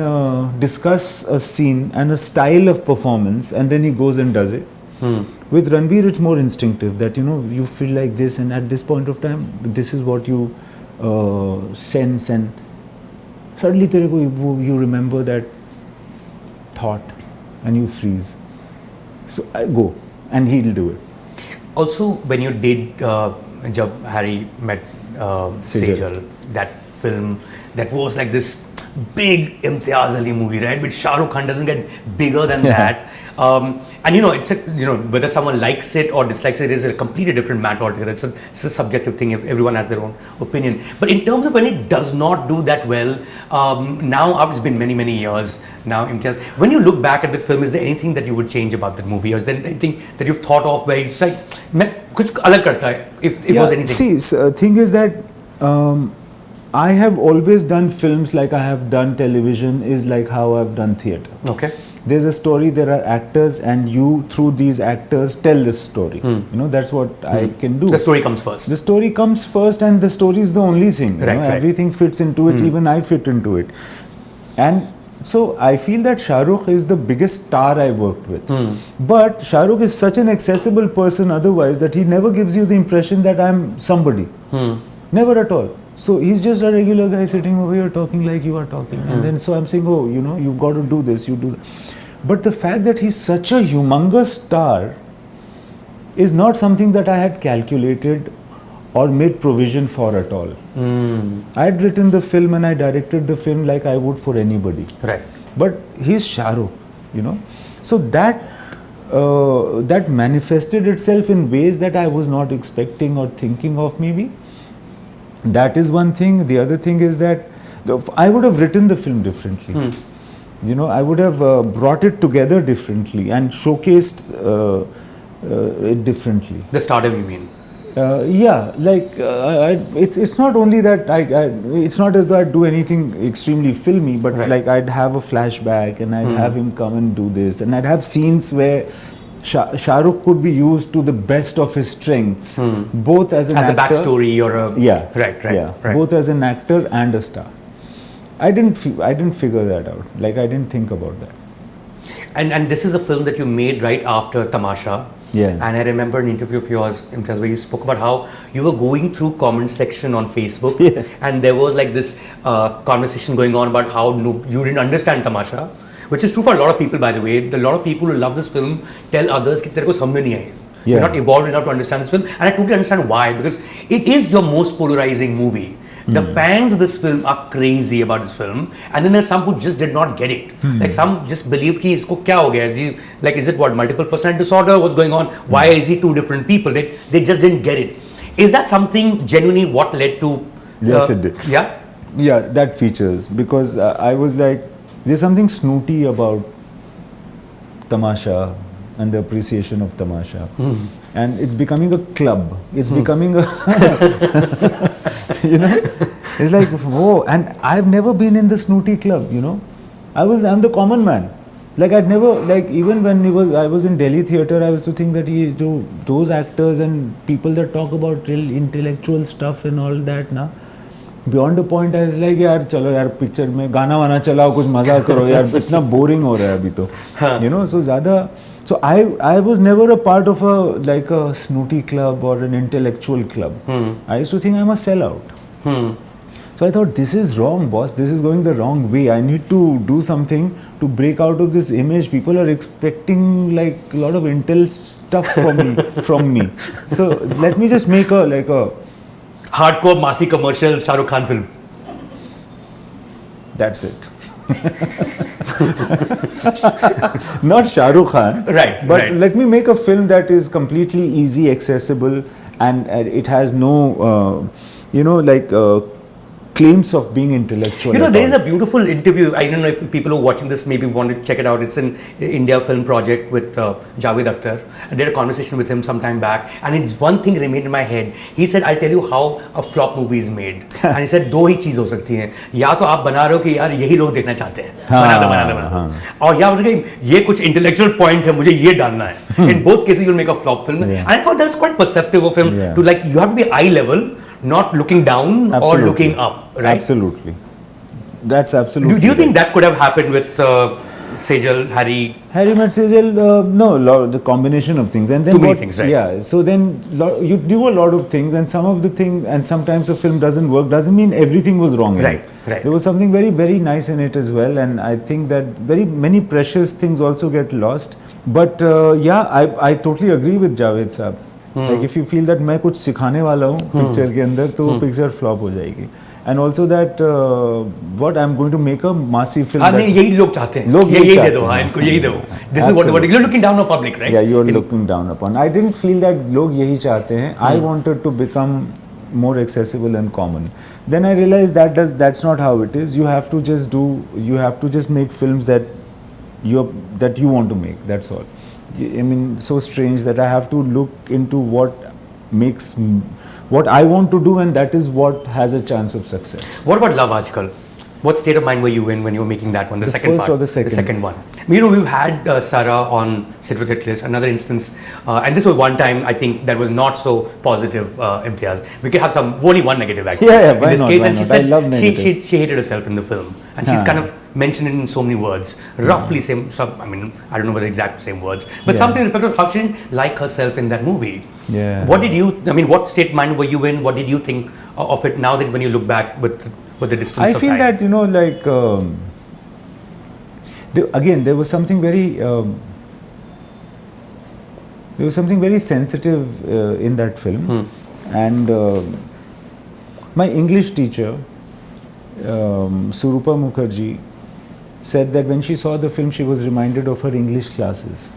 discuss a scene and a style of performance and then he goes and does it. With Ranbir, it's more instinctive that, you feel like this and at this point of time, this is what you sense, and suddenly you remember that thought and you freeze. So I go and he'll do it. Also, when you did Jab Harry Met Sejal, that film that was like this big Imtiaz Ali movie, right? Which Shah Rukh Khan doesn't get bigger than that. And it's whether someone likes it or dislikes it is a completely different matter altogether. It's a subjective thing. Everyone has their own opinion. But in terms of when it does not do that well, now it's been many years now, Imtiaz. When you look back at that film, is there anything that you would change about that movie, or is there anything that you've thought of where it's like, kuch alag karta hai, if it was anything? See, thing is that I have always done films like I have done television, is like how I've done theatre. Okay. There's a story, there are actors, and you, through these actors, tell this story. That's what I can do. The story comes first. The story comes first, and the story is the only thing. Right. Everything fits into it, even I fit into it. And so I feel that Shah Rukh is the biggest star I worked with. But Shah Rukh is such an accessible person otherwise that he never gives you the impression that I'm somebody. Never at all. So he's just a regular guy sitting over here talking like you are talking. And then so I'm saying, oh, you know, you've got to do this, you do that. But the fact that he's such a humongous star is not something that I had calculated or made provision for at all. I had written the film and I directed the film like I would for anybody. Right. But he's Shah Rukh, you know. So that that manifested itself in ways that I was not expecting or thinking of maybe. That is one thing. The other thing is that I would have written the film differently. You know, I would have brought it together differently and showcased it differently. The stardom, you mean? Yeah, like it's not only that it's not as though I'd do anything extremely filmy, but like I'd have a flashback and I'd have him come and do this, and I'd have scenes where Shah Rukh could be used to the best of his strengths, both as an actor, a backstory or a right, both as an actor and a star. I didn't figure that out. Like I didn't think about that. And this is a film that you made right after Tamasha. Yeah. And I remember an interview of yours, Imtiaz, where you spoke about how you were going through comment section on Facebook, and there was like this conversation going on about how you didn't understand Tamasha, which is true for a lot of people, by the way. A lot of people who love this film tell others that tere ko samjh nahi aayi. You're not evolved enough to understand this film, and I totally understand why, because it is your most polarizing movie. The fans of this film are crazy about this film, and then there's some who just did not get it. Like some just believed कि इसको क्या हो गया? Is it what, multiple personality disorder? What's going on? Why is he two different people? They just didn't get it. Is that something genuinely what led to? Yes, it did. Yeah. Yeah, that features, because I was like, there's something snooty about Tamasha and the appreciation of Tamasha, and it's becoming a club. It's becoming a you know, it's like, whoa, and I've never been in the snooty club, you know. I'm the common man. Like I'd never, like even when I was in Delhi theatre, I used to think that those actors and people that talk about real intellectual stuff and all that, na, beyond a point I was like, यार चलो यार picture में गाना वाना चलाओ, कुछ मजा करो यार, इतना boring हो रहा है अभी तो, you know. So I was never a part of a snooty club or an intellectual club. I used to think I'm a sellout. So I thought, this is wrong, boss. This is going the wrong way. I need to do something to break out of this image. People are expecting like a lot of intel stuff from me. So let me just make a hardcore massy commercial Shah Rukh Khan film. That's it. Not Shah Rukh Khan, right? But let me make a film that is completely easy, accessible, and it has no, claims of being intellectual. You know, there is a beautiful interview. I don't know if people who are watching this maybe want to check it out. It's an India film project with Javed Akhtar. I did a conversation with him some time back, and one thing remained in my head. He said, "I'll tell you how a flop movie is made." And he said, दो ही चीज हो सकती है, या तो आप बना रहे हो कि यार यही लोग देखना चाहते हैं, बना दो, और या ये कुछ intellectual point है, मुझे ये डालना है. In both cases, you'll make a flop film. And I thought that's quite perceptive of him to like, you have to be eye level, not looking down or looking up, right? Absolutely. That's absolutely. Do you think that could have happened with Sejal, Harry Met Sejal? No, the combination of things, and then too many things, right? Yeah. So then you do a lot of things, and some of the things, and sometimes a film doesn't work. Doesn't mean everything was wrong. Right. There was something very, very nice in it as well, and I think that very many precious things also get lost. But I totally agree with Javed Saab. Like if you feel that मैं कुछ सिखाने वाला हूँ picture के अंदर, तो वो picture flop हो जाएगी. And also that what I'm going to make a massive film. नहीं, यही लोग चाहते हैं. लोग यही दे दो, हाँ, इनको यही दो. This is what you're looking down on public, right? Yeah, you're looking down upon. I didn't feel that लोग यही चाहते हैं. I wanted to become more accessible and common. Then I realized that's not how it is. You have to just make films that you want to make. That's all. I mean, so strange that I have to look into what I want to do, and that is what has a chance of success. What about Love Aajkal? What state of mind were you in when you were making that one? The second first part? Or the second? The second one. You know, we've had Sarah on Sit With Hitlist, another instance, and this was one time I think that was not so positive, Imtiaz. We could have only one negative actually. Yeah, in this case, and she said I love negative. she hated herself in the film, and she's kind of mentioned it in so many words, roughly same. I mean, I don't know the exact same words, but something in fact how she didn't like herself in that movie. Yeah. What did you? I mean, what state of mind were you in? What did you think of it now that when you look back with the distance I of feel time? that, like, there was something very sensitive in that film. And my English teacher, Surupa Mukherjee, said that when she saw the film, she was reminded of her English classes.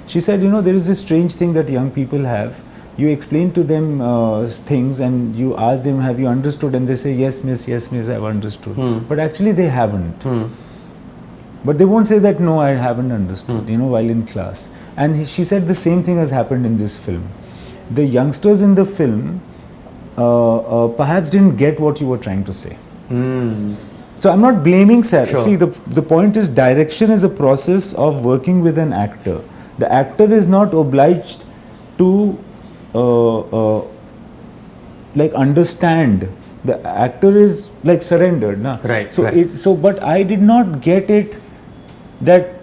She said, there is this strange thing that young people have. You explain to them things and you ask them, have you understood? And they say, yes, miss, I've understood. But actually they haven't. But they won't say that, no, I haven't understood, while in class. And she said the same thing has happened in this film. The youngsters in the film perhaps didn't get what you were trying to say. So I'm not blaming Sarah. Sure. See, the point is, direction is a process of working with an actor. The actor is not obliged to understand. The actor is like surrendered, na? Right. So right. But I did not get it that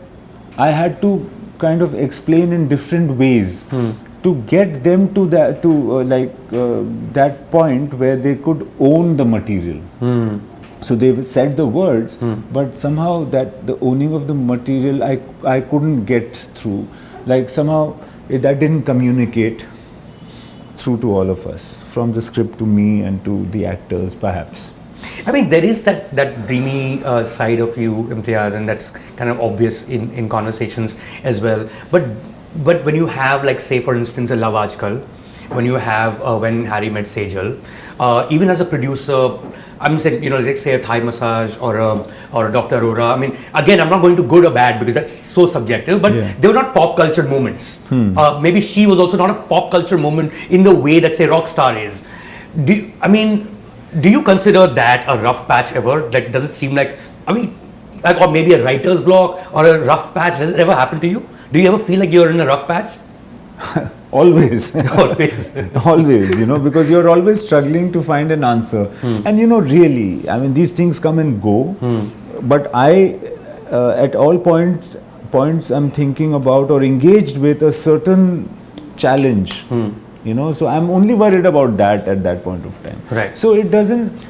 I had to kind of explain in different ways to get them to that that point where they could own the material. So they said the words, but somehow that the owning of the material I couldn't get through. Like somehow that didn't communicate through to all of us, from the script to me and to the actors perhaps. I mean, there is that dreamy side of you, Imtiaz, and that's kind of obvious in conversations as well. But when you have, like, say for instance, a Love Aajkal, when you have When Harry Met Sejal, even as a producer, I'm saying, let's say a Thai massage or a Dr. Aurora. I mean, again, I'm not going to good or bad because that's so subjective, but they were not pop culture moments. Maybe she was also not a pop culture moment in the way that, say, Rockstar is. Do you consider that a rough patch ever? Like, does it seem like, or maybe a writer's block or a rough patch? Does it ever happen to you? Do you ever feel like you're in a rough patch? Always. Always. Always, because you're always struggling to find an answer. And really, these things come and go. But I, at all points I'm thinking about or engaged with a certain challenge. So I'm only worried about that at that point of time. Right. So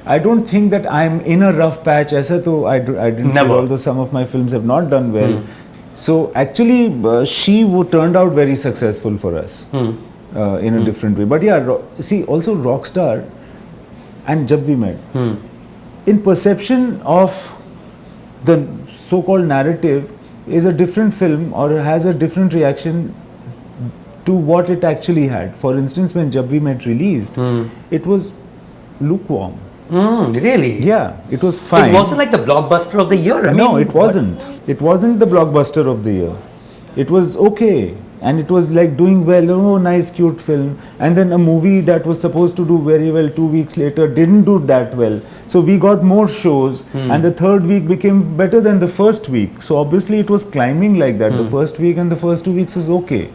I don't think that I'm in a rough patch. Aisa to I didn't feel, although some of my films have not done well. So actually, she turned out very successful for us in a different way. But yeah, see, also Rockstar and Jab We Met, in perception of the so-called narrative, is a different film or has a different reaction to what it actually had. For instance, when Jab We Met released, it was lukewarm. Really? Yeah, it was fine. It wasn't like the blockbuster of the year. No, it wasn't. It wasn't the blockbuster of the year. It was okay. And it was like doing well. Oh, nice, cute film. And then a movie that was supposed to do very well 2 weeks later didn't do that well. So we got more shows. And the third week became better than the first week. So obviously it was climbing like that. The first week and the first 2 weeks was okay.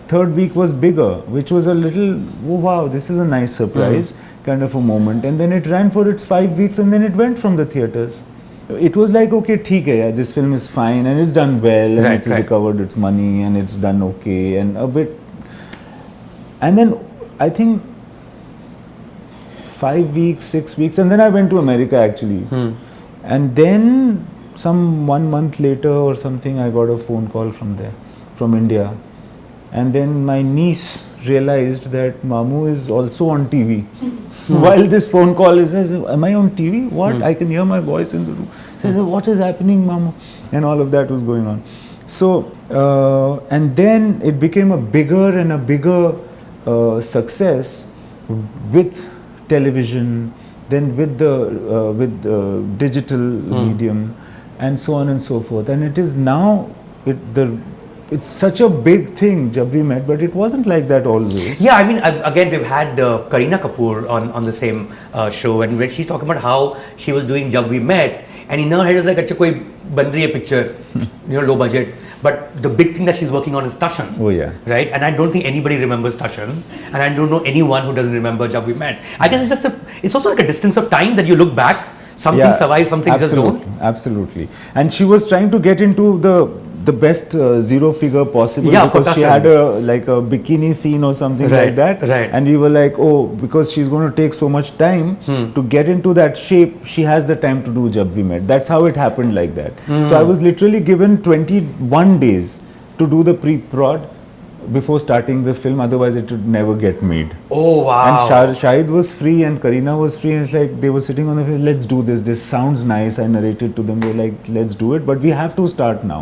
Third week was bigger, which was a little, oh, wow, this is a nice surprise kind of a moment. And then it ran for its 5 weeks and then it went from the theatres. It was like, okay, theek hai, yeah, this film is fine and it's done well and it's recovered its money and it's done okay and a bit. And then I think 5 weeks, 6 weeks, and then I went to America actually. And then 1 month later or something, I got a phone call from there, from India. And then my niece realized that Mamu is also on TV. While this phone call is, am I on TV? What? I can hear my voice in the room. She said, what is happening, Mamu? And all of that was going on. So, and then it became a bigger and a bigger success with television, then with the digital medium, and so on and so forth. And it is now, it's such a big thing, Jab We Met, but it wasn't like that always. Yeah, again, we've had Kareena Kapoor on the same show, and when she's talking about how she was doing Jab We Met, and in her head it was like, acha koi ban rahi hai picture, low budget. But the big thing that she's working on is Tashan. Oh yeah. Right? And I don't think anybody remembers Tashan, and I don't know anyone who doesn't remember Jab We Met. I guess it's also like a distance of time that you look back, some things survive, some things just don't. Absolutely. And she was trying to get into the the best zero figure possible, Yeah, because she Pakistan. had a bikini scene or something Right, like that, right. and we were like, oh, because she's going to take so much time to get into that shape, she has the time to do Jab We Met. That's how it happened like that. So I was literally given 21 days to do the pre-prod before starting the film, otherwise it would never get made. Oh wow. And Shahid was free and Kareena was free, and it's like they were sitting on the film, let's do this sounds nice. I narrated to them, they were like, let's do it, but we have to start now.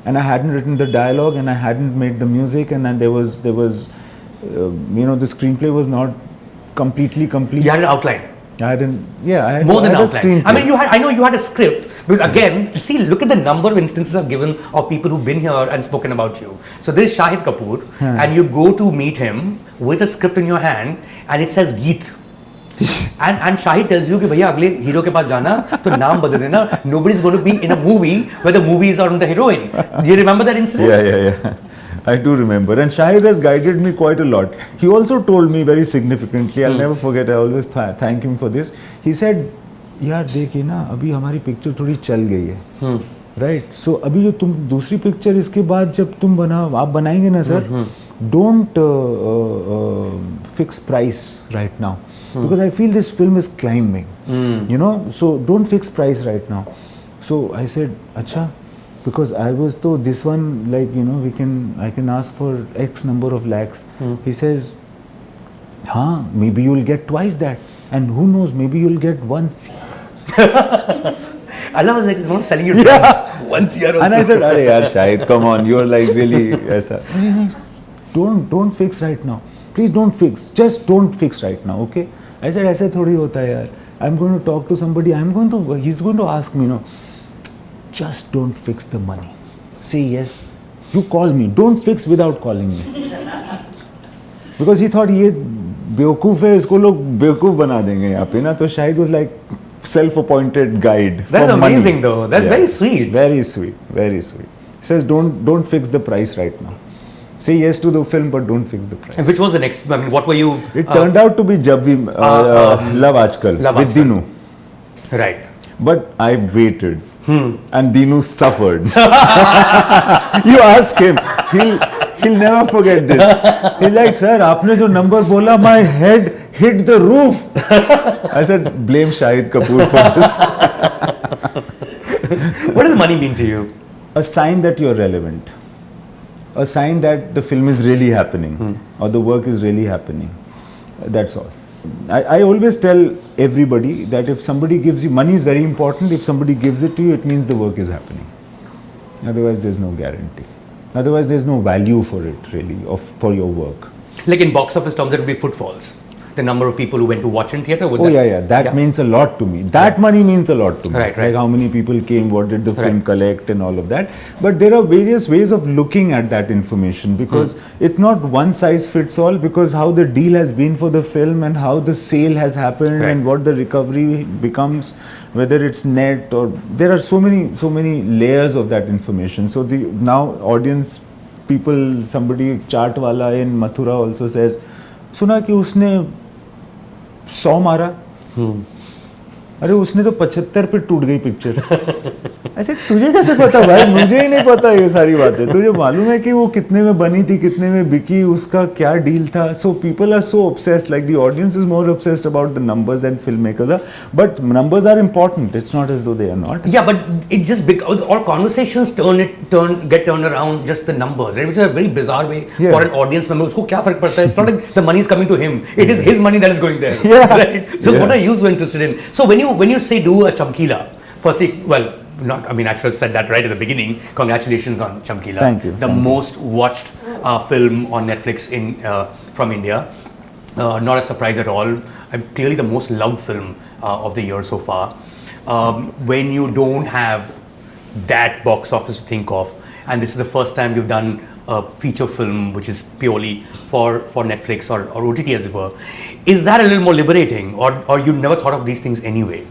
And I hadn't written the dialogue and I hadn't made the music, and then there was the screenplay was not completely complete. You had an outline. I hadn't, yeah, I had More I than had a outline. screenplay. I mean, I know you had a script, because again, see, look at the number of instances I've given of people who've been here and spoken about you. So this is Shahid Kapoor, and you go to meet him with a script in your hand, and it says Geet. and Shahid tells you कि भैया अगले hero के पास जाना तो नाम बदल देना. Nobody's going to be in a movie where the movies are on the heroine. Do you remember that incident? Yeah. I do remember, and Shahid has guided me quite a lot. He also told me very significantly, I'll never forget, I always thank him for this. He said, यार देखिए ना, अभी हमारी picture थोड़ी चल गई है, right? सो अभी जो तुम दूसरी पिक्चर इसके बाद जब तुम आप बनाएंगे ना sir, don't fix price right now, because I feel this film is climbing, so don't fix price right now. So I said, acha, because I was told this one, like, I can ask for X number of lakhs. He says, maybe you'll get twice that, and who knows, maybe you'll get once. Allah was like, he's not selling you drugs. Once year also. And I said, Arey yaar, Shahid, come on, you're like really, aisa. Don't fix right now. Please don't fix. Just don't fix right now, okay? I said, ऐसे थोड़ी होता है यार. I'm going to talk to somebody. He's going to ask me, just don't fix the money. Say yes. You call me. Don't fix without calling me. Because he thought ये बेवकूफ है, इसको लोग बेवकूफ बना देंगे यहाँ पे ना. तो Shahid was like self-appointed guide. That's for amazing, money. though. That's very sweet. Very sweet. Very sweet. He says, don't fix the price right now. Say yes to the film, but don't fix the price. And which was the next? I mean, what were you? It turned out to be Jab We Love Aajkal with Dinu. Right. But I waited, and Dinu suffered. You ask him, he'll never forget this. He's like, sir, आपने जो number बोला, my head hit the roof. I said, blame Shahid Kapoor for this. What does money mean to you? A sign that you're relevant. A sign that the film is really happening, or the work is really happening. That's all. I always tell everybody that if somebody gives you, money is very important. If somebody gives it to you, it means the work is happening. Otherwise, there's no guarantee. Otherwise, there's no value for it really, for your work. Like in box office terms, there will be footfalls. The number of people who went to watch in theatre. That means a lot to me. That money means a lot to me. Right. Like how many people came, what did the film collect, and all of that. But there are various ways of looking at that information, because it's not one size fits all, because how the deal has been for the film and how the sale has happened and what the recovery becomes, whether it's net or there are so many layers of that information. So now audience people, somebody chart wala in Mathura also says, सुना कि उसने 100 मारा, अरे उसने तो 75 पे टूट गई पिक्चर. ऐसे तुझे कैसे पता भाई? मुझे ही नहीं पता ये सारी बातें. तुझे मालूम है कि वो कितने में बनी थी, कितने में बिकी, उसका क्या डील था? So people are so obsessed, like the audience is more obsessed about the numbers than filmmakers are. But numbers are important. It's not as though they are not. Yeah, but it just all conversations get turned around just the numbers, right? Which is a very bizarre way for an audience member. उसको क्या फर्क पड़ता है? It's not like the money is coming to him. It is his money that is going there. Right? So what are you so interested in? So when you say do a Chamkila, firstly, well, I should have said that right at the beginning. Congratulations on Chamkila. Thank you. The most watched film on Netflix from India. Not a surprise at all. Clearly the most loved film of the year so far. When you don't have that box office to think of, and this is the first time you've done a feature film which is purely for Netflix or OTT as it were, is that a little more liberating, or you never thought of these things anyway?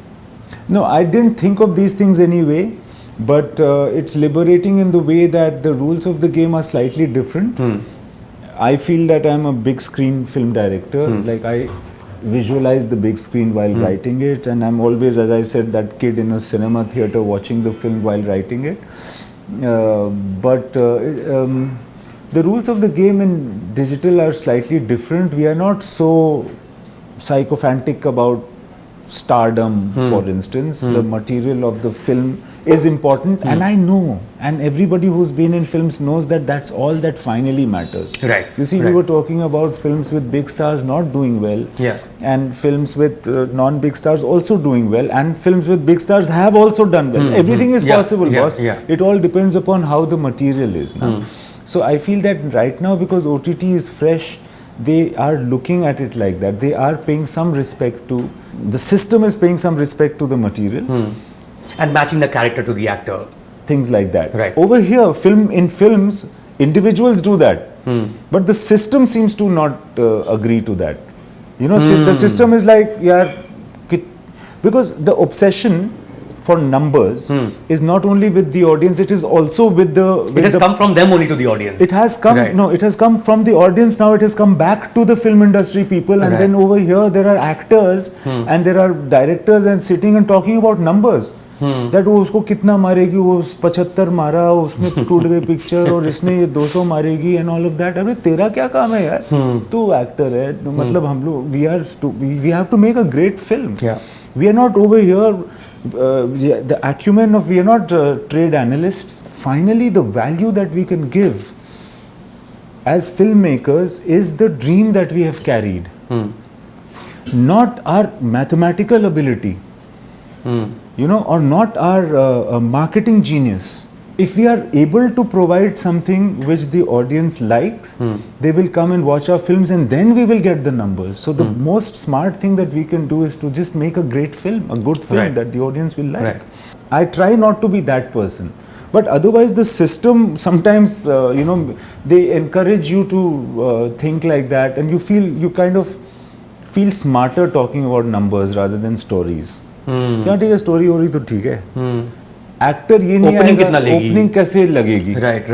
No, I didn't think of these things anyway, but it's liberating in the way that the rules of the game are slightly different. I feel that I'm a big screen film director. Like I visualize the big screen while writing it, and I'm always, as I said, that kid in a cinema theater watching the film while writing it. but the rules of the game in digital are slightly different. We are not so sycophantic about stardom, for instance. The material of the film is important, and I know, and everybody who's been in films knows that that's all that finally matters. Right. You see, we were talking about films with big stars not doing well, and films with non-big stars also doing well, and films with big stars have also done well. Everything is possible, boss. It all depends upon how the material is. So I feel that right now, because OTT is fresh, they are looking at it like that. They are paying some respect to, the system is paying some respect to the material. And matching the character to the actor. Things like that. Right. Over here, in films, individuals do that. But the system seems to not agree to that. You know, the system is like, because the obsession for numbers is not only with the audience, it is also with the... It has come from them only to the audience. It has come, no, it has come from the audience, now it has come back to the film industry people, and then over here there are actors and there are directors and sitting and talking about numbers. That वो उसको कितना मारेगी, वो 75 मारा, उसमें टूट गई picture, और इसने ये 200 मारेगी and all of that. अरे तेरा क्या काम है यार? तू एक्टर है, तो मतलब हम लोग we have to make a great film. We are not over here the acumen of, we are not trade analysts. Finally, the value that we can give as filmmakers is the dream that we have carried, not our mathematical ability. You know, or not our marketing genius. If we are able to provide something which the audience likes, they will come and watch our films, and then we will get the numbers. So the most smart thing that we can do is to just make a great film, a good film that the audience will like. I try not to be that person. But otherwise the system sometimes, you know, they encourage you to think like that, and you kind of feel smarter talking about numbers rather than stories. क्या ठीक है, story हो रही तो ठीक है, actor ये नहीं आएगा, ओपनिंग कैसे लगेगी, राइट,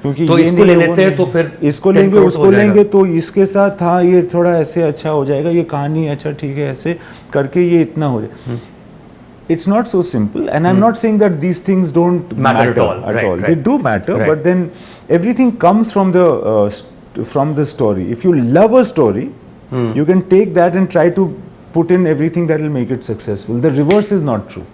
क्योंकि तो इसको ले लेते हैं, तो फिर इसको लेंगे, उसको लेंगे, तो इसके साथ हाँ ये थोड़ा ऐसे अच्छा हो जाएगा, ये कहानी अच्छा ठीक है, ऐसे करके ये इतना हो जाए. It's not so simple, and I'm not saying that these things don't matter at all. They do matter, but then everything comes from the story. If you love a story, you can take that and try to put in everything that will make it successful. The reverse is not true.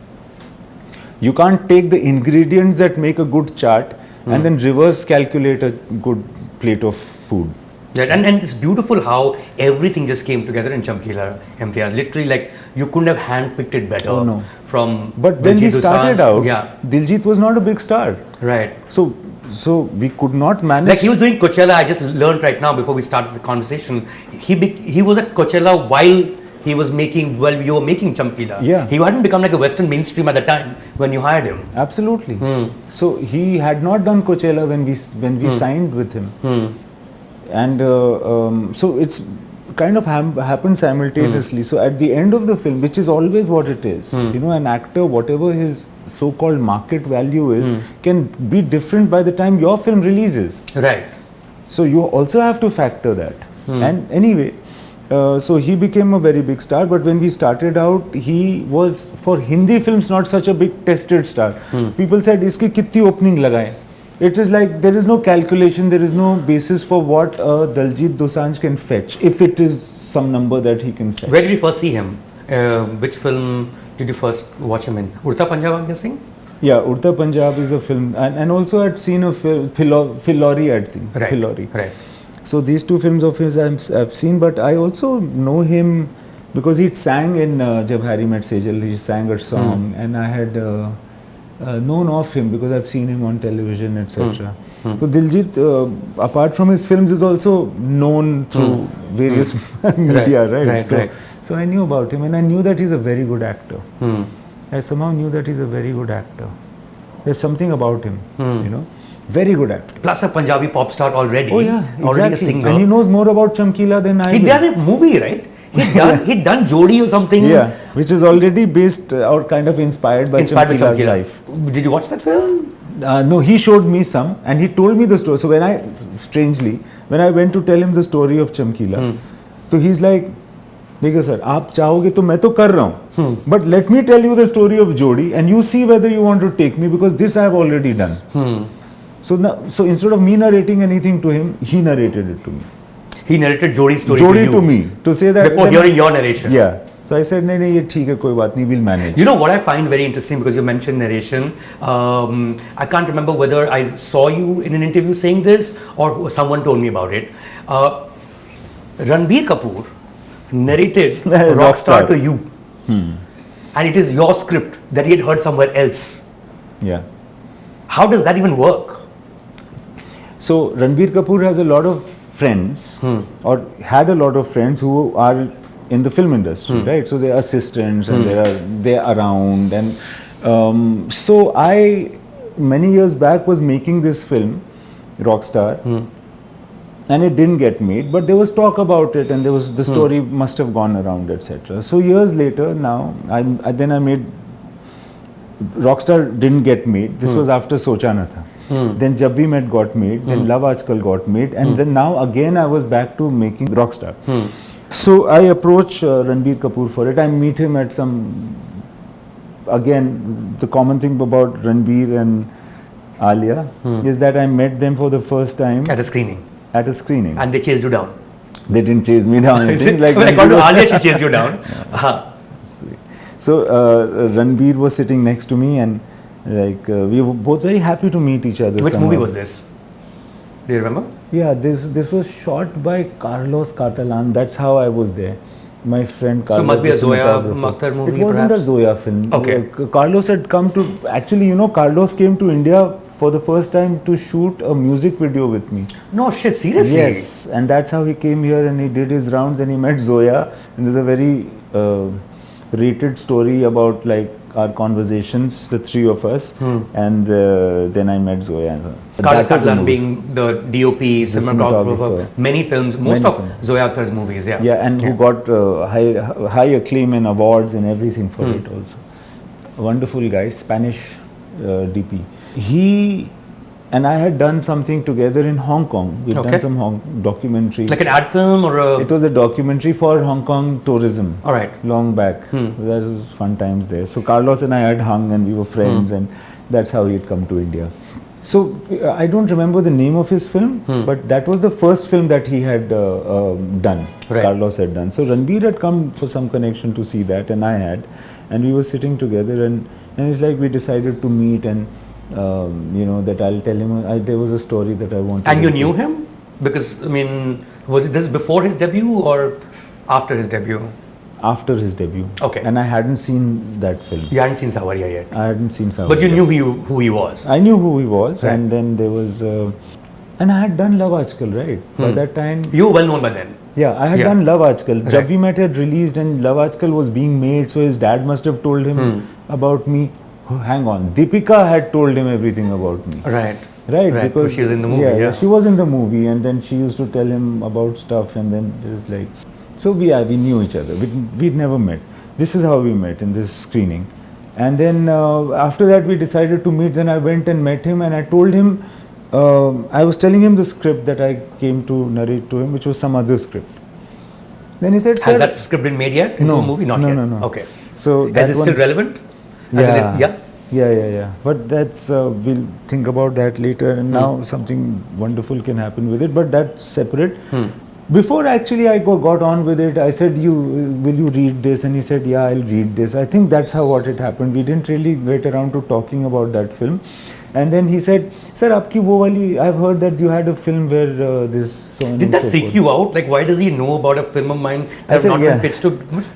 You can't take the ingredients that make a good chaat and then reverse calculate a good plate of food. Right. And it's beautiful how everything just came together in Chamkila, Imtiaz. Literally, like, you couldn't have handpicked it better. Oh, no. From but when we started out, Diljit was not a big star. Right. So we could not manage. Like, he was doing Coachella. I just learned right now before we started the conversation. He was at Coachella while he was making, you were making Chamkila. Yeah. He hadn't become like a Western mainstream at the time when you hired him. Absolutely. So he had not done Coachella when we signed with him. And so it's kind of happened simultaneously. So at the end of the film, which is always what it is, you know, an actor, whatever his so-called market value is, can be different by the time your film releases. Right. So you also have to factor that. And anyway, so he became a very big star, but when we started out, he was, for Hindi films, not such a big tested star. People said, iski kitni opening lagaye? It is like, there is no calculation, there is no basis for what Daljit Dosanjh can fetch, if it is some number that he can fetch. Where did you first see him? Which film did you first watch him in? Udta Punjab, I'm guessing? Yeah, Udta Punjab is a film, and also I'd seen a film, Filori I'd seen. Right. Filori. Right. So these two films of his I've seen, but I also know him because he sang in Jab Harry Met Sejal. He sang a song, and I had known of him because I've seen him on television, etc. So Diljit, apart from his films, is also known through various media, right? So I knew about him, and I knew that he's a very good actor. I somehow knew that he's a very good actor. There's something about him, you know. Very good actor. Plus a Punjabi pop star already. Oh yeah, exactly. Already a singer. And he knows more about Chamkila than I do. He done a movie, right? He'd done Jodi or something. Yeah, which is already based or kind of inspired by Chamkila's life. Did you watch that film? No, he showed me some and he told me the story. So when I went to tell him the story of Chamkila, so he's like, देखो sir, आप चाहोगे तो मैं तो कर रहा हूँ, but let me tell you the story of Jodi and you see whether you want to take me, because this I have already done. So now, so instead of me narrating anything to him, he narrated it to me. He narrated Jodi's story Jodi to you to me to say that before hearing your narration. Yeah. So I said, नहीं ये ठीक है, कोई बात नहीं, we'll manage. You know what I find very interesting, because you mentioned narration. I can't remember whether I saw you in an interview saying this or someone told me about it. Ranbir Kapoor narrated Rockstar to you, and it is your script that he had heard somewhere else. Yeah. How does that even work? So Ranbir Kapoor has a lot of friends, or had a lot of friends who are in the film industry, right? So they're assistants and they're around, and so I many years back was making this film, Rockstar, and it didn't get made, but there was talk about it, and there was the story must have gone around, etc. So years later, now I made Rockstar. Didn't get made. This was after Socha Na Tha. Then Jab We Met got made. Then Love Aajkal got made, and then now again I was back to making Rockstar. So I approach Ranbir Kapoor for it. I meet him at some. Again, the common thing about Ranbir and Alia is that I met them for the first time At a screening. At a screening. And they chased you down. They didn't chase me down. Anything. Like when I got to Alia, she chased you down. So Ranbir was sitting next to me, and like we were both very happy to meet each other. Which movie was this? Do you remember? Yeah, this was shot by Carlos Catalan. That's how I was there. My friend Carlos. So must be a Zoya Akhtar movie. It wasn't perhaps? a Zoya film. Okay. Carlos had come to, actually, you know, Carlos came to India for the first time to shoot a music video with me. No shit, seriously? Yes, and that's how he came here, and he did his rounds, and he met Zoya, and there's a very rated story about like our conversations, the three of us, and then I met Zoya. Carlos Catalan being the DOP, cinematographer, many films, most of Zoya Akhtar's movies, yeah. Yeah, and who got high acclaim and awards and everything for it also. A wonderful guy, Spanish DP. He and I had done something together in Hong Kong. We'd done some documentary. Like an ad film or a... It was a documentary for Hong Kong tourism. All right. Long back. That was fun times there. So Carlos and I had hung, and we were friends, and that's how he had come to India. So I don't remember the name of his film, but that was the first film that he had done. Right. Carlos had done. So Ranbir had come for some connection to see that, and I had, and we were sitting together, and it's like we decided to meet, and you know, that I'll tell him. There was a story that I wanted. And you knew him? Because, I mean, was this before his debut or after his debut? After his debut. Okay. And I hadn't seen that film. You hadn't seen Sawarya yet? I hadn't seen Sawarya. But you knew who he was? I knew who he was, right. And then there was... and I had done Love Aajkal, right? By that time... You were well known by then? Yeah, I had done Love Aajkal. Right. Jab We Met had released, and Love Aajkal was being made, so his dad must have told him about me. Oh, hang on, Deepika had told him everything about me. Right. Right, because she was in the movie. Yeah, she was in the movie, and then she used to tell him about stuff, and then it was like, so we knew each other. We'd never met. This is how we met, in this screening, and then after that we decided to meet. Then I went and met him, and I told him, I was telling him the script that I came to narrate to him, which was some other script. Then he said, "Has that script been made yet? No, a movie, not yet. No. Okay. So is it still relevant? Yeah. But that's we'll think about that later. And now something wonderful can happen with it. But that's separate. Before actually I got on with it, I said, will you read this? And he said, yeah, I'll read this. I think that's how what it happened. We didn't really get around to talking about that film. And then he said, sir, aapki wo wali, I've heard that you had a film where this... Did that freak you out? Like, why does he know about a film of mine that has not been pitched to...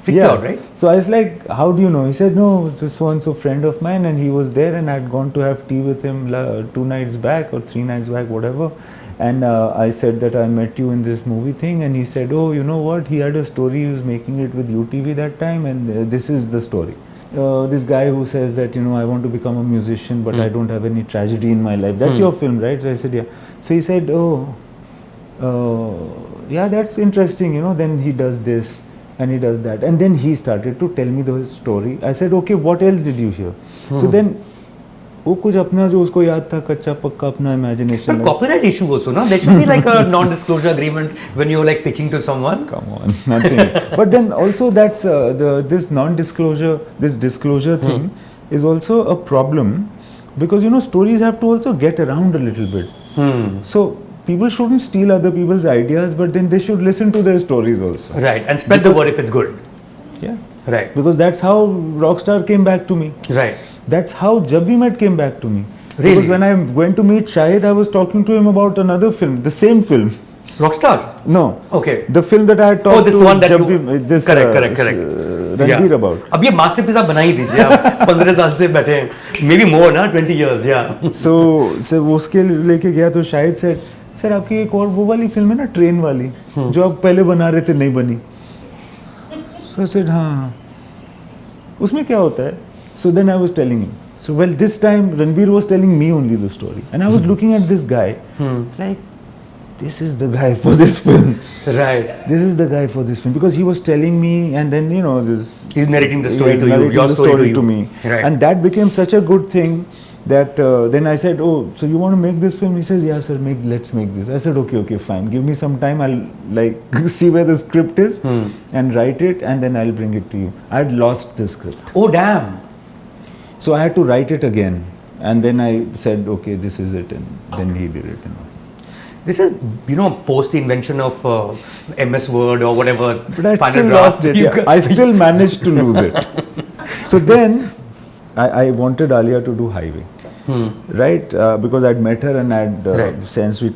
Freak you out, right? So I was like, how do you know? He said, no, it's a so-and-so friend of mine, and he was there, and I'd gone to have tea with him 2 nights back or 3 nights back, whatever. And I said that I met you in this movie thing, and he said, oh, you know what? He had a story, he was making it with UTV that time, and this is the story. This guy who says that, you know, I want to become a musician, but I don't have any tragedy in my life. That's your film, right? So I said, yeah. So he said, yeah, that's interesting, you know. Then he does this and he does that. And then he started to tell me the story. I said, okay, what else did you hear? So then वो कुछ अपना जो उसको याद था कच्चा पक्का अपना imagination. But copyright issue also, no? There should be like a non-disclosure agreement when you're like pitching to someone. Come on, nothing. But then also that's this non-disclosure, this disclosure thing is also a problem because stories have to also get around a little bit. So people shouldn't steal other people's ideas, but then they should listen to their stories also. Right, and spread the word if it's good. Yeah. Right. Because that's how Rockstar came back to me. Right. That's how Jab Harry Met came back to me. Really? Because when I went to meet Shahid, I was talking to him about another film, the same film. Rockstar? No. Okay. The film that I had talked this to one that Jab you... Harry- this, correct. Ranbir about. अब ये masterpiece आप बना ही दीजिए आप 15 साल से बैठे हैं maybe more ना 20 years yeah So वो उसके लेके गया तो शाहिद said सर आपकी एक और वो वाली फिल्म है ना ट्रेन वाली जो आप पहले बना रहे थे नहीं बनी So I said हाँ उसमें क्या होता है So then I was telling him So well this time Ranbir was telling me only the story and I was looking at this guy like this is the guy for this film right this is the guy for this film because he was telling me and then this he's narrating the story he was to you narrating your the story to me right. And that became such a good thing that then I said oh so you want to make this film he says yeah sir let's make this I said okay fine give me some time I'll like see where the script is and write it and then I'll bring it to you I had lost the script oh damn so I had to write it again and then I said okay this is it and then he did it This is, post the invention of MS Word or whatever. But I still lost it. Yeah. I still managed to lose it. So then, I wanted Alia to do Highway, right? Because I'd met her and I'd since we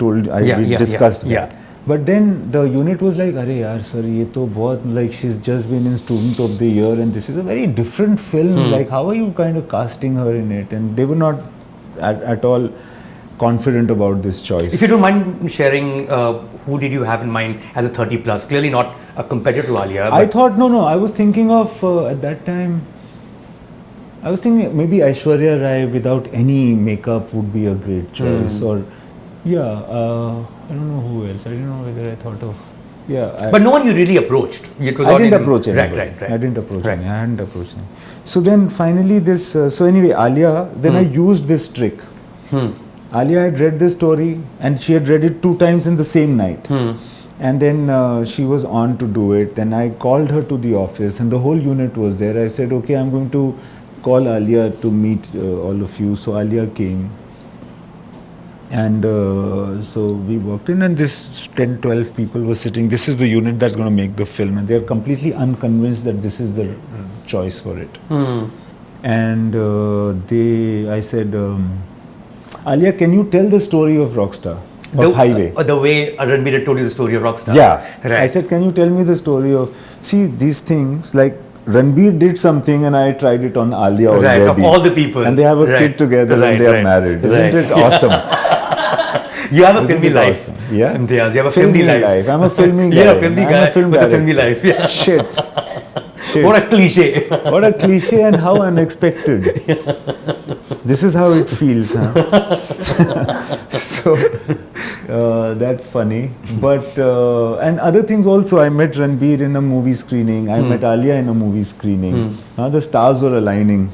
discussed that. But then the unit was like, "Arey yaar, sir, ye to bahut like she's just been in Student of the Year and this is a very different film. Like, how are you kind of casting her in it?" And they were not at all confident about this choice. If you don't mind sharing, who did you have in mind as a 30 plus? Clearly not a competitor to Alia. I thought, no, I was thinking of, at that time, I was thinking maybe Aishwarya Rai without any makeup would be a great choice. Or, I don't know who else. I don't know whether I thought of, but no one you really approached. It was I didn't approach anybody. Right. I didn't approach anyone. I hadn't approached anyone. So then finally this, so anyway, Alia, then I used this trick. Alia had read this story and she had read it 2 times in the same night. And then she was on to do it. Then I called her to the office and the whole unit was there. I said, okay, I'm going to call Alia to meet all of you. So Alia came. And so we walked in and this 10-12 people were sitting. This is the unit that's going to make the film. And they're completely unconvinced that this is the choice for it. And I said, Alia, can you tell the story of Rockstar, of Highway? The way Ranbir had told you the story of Rockstar. Yeah. Right. I said, can you tell me the story of, see these things, like Ranbir did something and I tried it on Alia already. Right, of all the people. And they have a kid together and they are married. Isn't it awesome? You have a filmy life. Awesome? Yeah. Imtiaz, you have a filmy life. I'm a filming guy. You're a filmy guy with a filmy life. Yeah. Shit. What a cliche. What a cliche and how unexpected. This is how it feels, huh? So, that's funny. But, and other things also, I met Ranbir in a movie screening. I met Alia in a movie screening. The stars were aligning.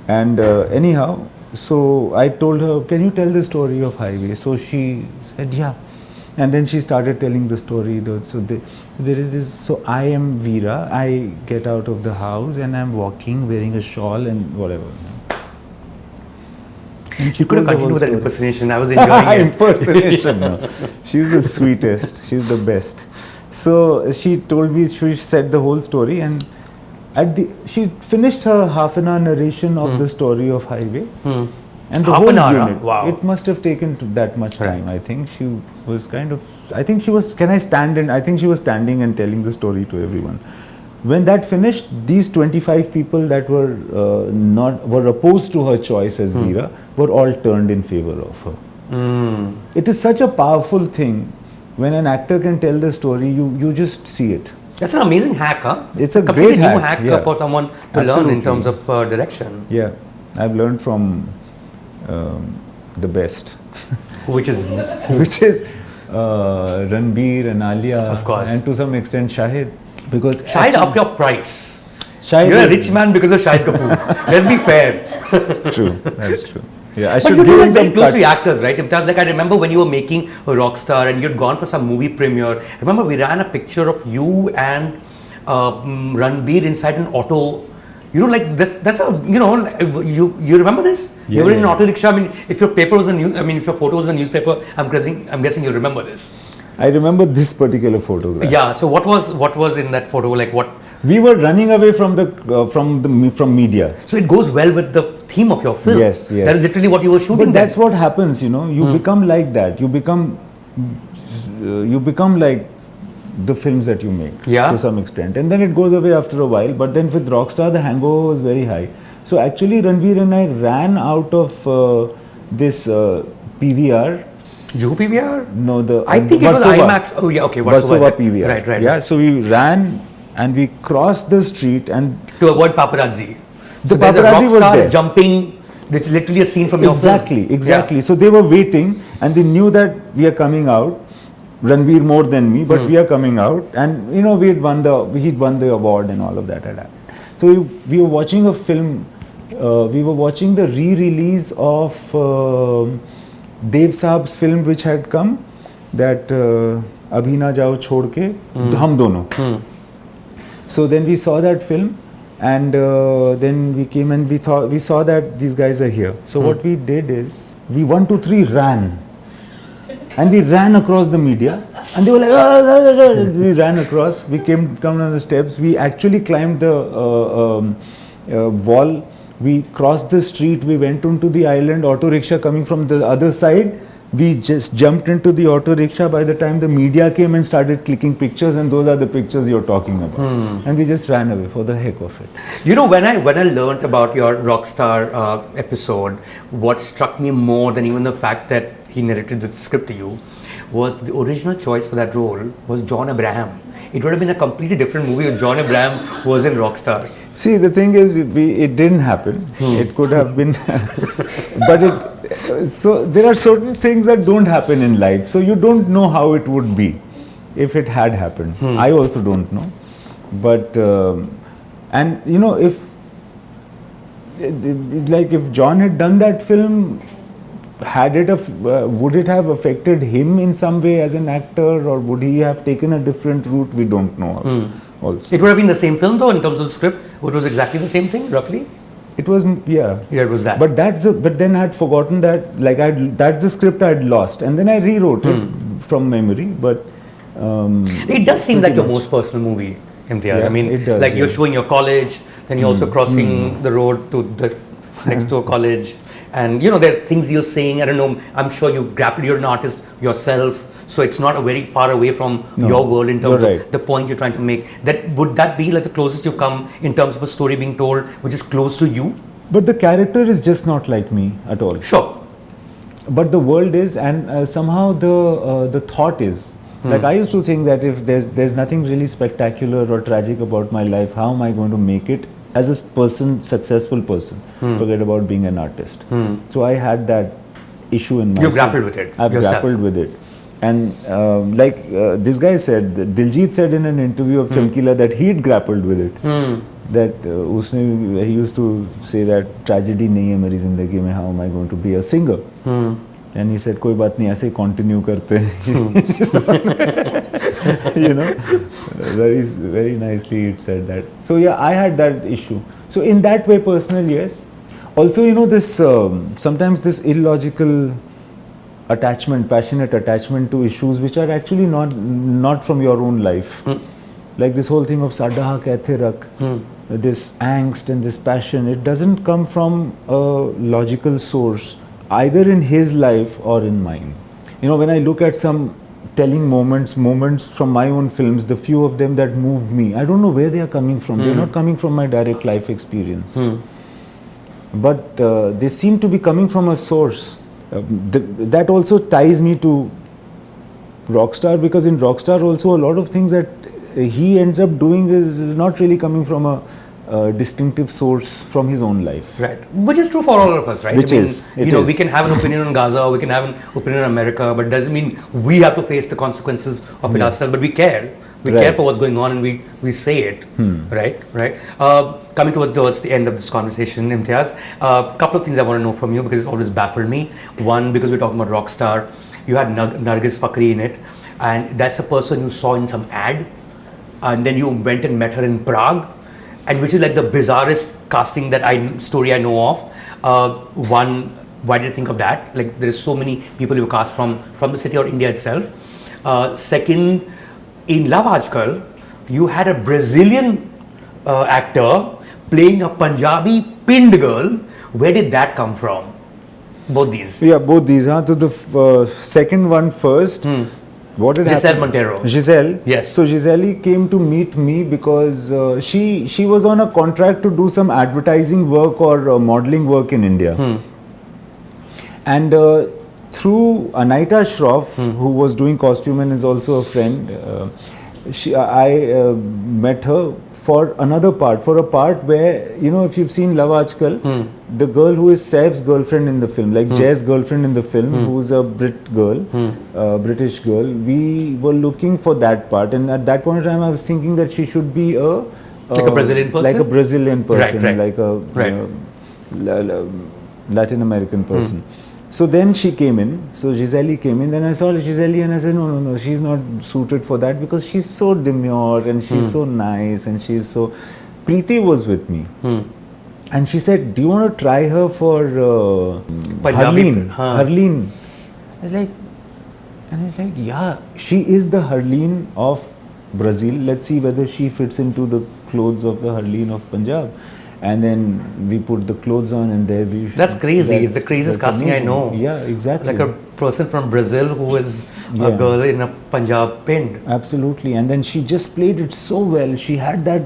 And anyhow, so I told her, can you tell the story of Highway? So she said, yeah. And then she started telling the story. So there is this, so I am Veera, I get out of the house and I'm walking wearing a shawl and whatever. And you could have continued with that impersonation. I was enjoying it. Impersonation, no. She's the sweetest. She's the best. So she told me, she said the whole story and she finished her half an hour narration of the story of Highway. And the half whole an hour, unit, wow. It must have taken that much time. Right. I think she was kind of, I think she was, can I stand and I think she was standing and telling the story to everyone. When that finished, these 25 people that were opposed to her choice as Veera were all turned in favor of her. It is such a powerful thing when an actor can tell the story, you just see it. That's an amazing hack, huh? It's a completely great new hack for someone to learn in terms of direction. Yeah, I've learned from the best. Which is Ranbir and Alia, of course, and to some extent Shahid. Because Shahid up your price. Shahid You're a is- rich man because of Shahid Kapoor. Let's be fair. True, that's true. Yeah, I But should you're give doing him very some close cut. to the actors, right? Imtiaz, like I remember when you were making a Rockstar and you'd gone for some movie premiere. Remember we ran a picture of you and Ranbir inside an auto. You know, like that's a, you know, you remember this? Yeah, You were in an yeah. auto rickshaw. I mean, if your paper was a news, I mean, if your photo was in a newspaper, I'm guessing you remember this. I remember this particular photograph. Yeah. So what was in that photo? Like what? We were running away from media. So it goes well with the theme of your film. Yes, yes. That's literally what you were shooting. But that's what happens, you know. You become like that. You become like the films that you make, Yeah. to some extent, and then it goes away after a while. But then with Rockstar, the hangover was very high. So actually, Ranbir and I ran out of this PVR. Juhu PVR? No, I think it was Versova. IMAX. Oh yeah, okay. Versova PVR. Right. Yeah. So we ran and we crossed the street and To avoid paparazzi. The So there's a paparazzi was rockstar there. jumping. It's literally a scene from your film. Exactly. Yeah. So they were waiting and they knew that we are coming out. Ranbir more than me, but we are coming out, and you know he'd won the award and all of that had happened. So we were watching a film. We were watching the re-release of Dev Saab's film, which had come, that Abhi Na Jao Chhod Ke, Hum Dono. So then we saw that film, and then we came and we saw that these guys are here. So what we did is we 1, 2, 3 ran. And we ran across the media, and they were like, we ran across. We come down the steps. We actually climbed the wall. We crossed the street. We went onto the island. Auto rickshaw coming from the other side. We just jumped into the auto rickshaw. By the time the media came and started clicking pictures, and those are the pictures you're talking about. And we just ran away for the heck of it. You know, when I learned about your Rockstar episode, what struck me more than even the fact that he narrated the script to you was the original choice for that role was John Abraham. It would have been a completely different movie if John Abraham was in Rockstar. See, the thing is, it didn't happen. It could have been, but so there are certain things that don't happen in life. So you don't know how it would be if it had happened. I also don't know. But and you know, if John had done that film, would it have affected him in some way as an actor, or would he have taken a different route? We don't know. Also, It would have been the same film though in terms of the script. It was exactly the same thing, roughly. it was, yeah. Yeah, it was that. But but then I had forgotten that, that's the script I had lost, and then I rewrote it from memory. But it does seem like your much. most personal movie, Imtiaz. Yeah, I mean, it does, like you're yeah. showing your college, then you're also crossing the road to the next door college, and you know there are things you're saying. I don't know. I'm sure you've grappled. You're an artist yourself, so it's not a very far away from your world in terms you're of right. the point you're trying to make. Would that be like the closest you've come in terms of a story being told, which is close to you? but the character is just not like me at all. Sure. But the world is, and somehow the thought is. Like I used to think that if there's nothing really spectacular or tragic about my life, how am I going to make it as a person, successful person? Forget about being an artist. So I had that issue in my. You grappled with it I've yourself. grappled with it, and this guy said, Diljit said in an interview of Chamkila that he'd grappled with it. That he used to say that tragedy nahi hai meri zindagi mein, how am I going to be a singer? And he said, कोई बात नहीं, ऐसे continue करते हैं. You know, very nicely it said that. So yeah, I had that issue. So in that way, personal, yes. Also, you know, this sometimes this illogical attachment, passionate attachment to issues which are actually not from your own life. Like this whole thing of Sada Ha Kaithe Rakh, this angst and this passion, it doesn't come from a logical source, either in his life or in mine. You know, when I look at some telling moments from my own films, the few of them that move me, I don't know where they are coming from. They're not coming from my direct life experience. But they seem to be coming from a source. That also ties me to Rockstar, because in Rockstar also a lot of things that he ends up doing is not really coming from a distinctive source from his own life. Right, which is true for all of us, right? Which is, you know, we can have an opinion on Gaza, or we can have an opinion on America, but doesn't mean we have to face the consequences of it ourselves. But we care. We care for what's going on, and we say it, right. Coming towards the end of this conversation, Imtiaz, a couple of things I want to know from you, because it's always baffled me. One, because we're talking about Rockstar, you had Nargis Fakhri in it, and that's a person you saw in some ad, and then you went and met her in Prague, and which is like the bizarrest casting story I know of. One, why did you think of that? Like, there is so many people you cast from the city or India itself. Second, in Love Aajkal, you had a Brazilian actor playing a Punjabi pinned girl. Where did that come from? Both these. Yeah, both these. So the second one first. What did Giselle happen? Montero. Giselle. Yes. So Giselle came to meet me because she was on a contract to do some advertising work or modeling work in India. And through Anaita Shroff, who was doing costume and is also a friend, I met her for another part, for a part where, you know, if you've seen Love Aajkal, the girl who is Saif's girlfriend in the film, like Jay's girlfriend in the film, who's a British girl, we were looking for that part, and at that point in time I was thinking that she should be like a Brazilian person? Like a Brazilian person, right. like a Latin American person. So then she came in, so Giselle came in, then I saw Giselle and I said, no, she's not suited for that because she's so demure and she's so nice and she's so... Preeti was with me and she said, do you want to try her for Harleen? Harleen. I was like, yeah, she is the Harleen of Brazil. Let's see whether she fits into the clothes of the Harleen of Punjab. And then we put the clothes on and there we... That's crazy. It's the craziest casting amazing. I know. Yeah, exactly. Like a person from Brazil who is a girl in a Punjab pinned. Absolutely. And then she just played it so well. She had that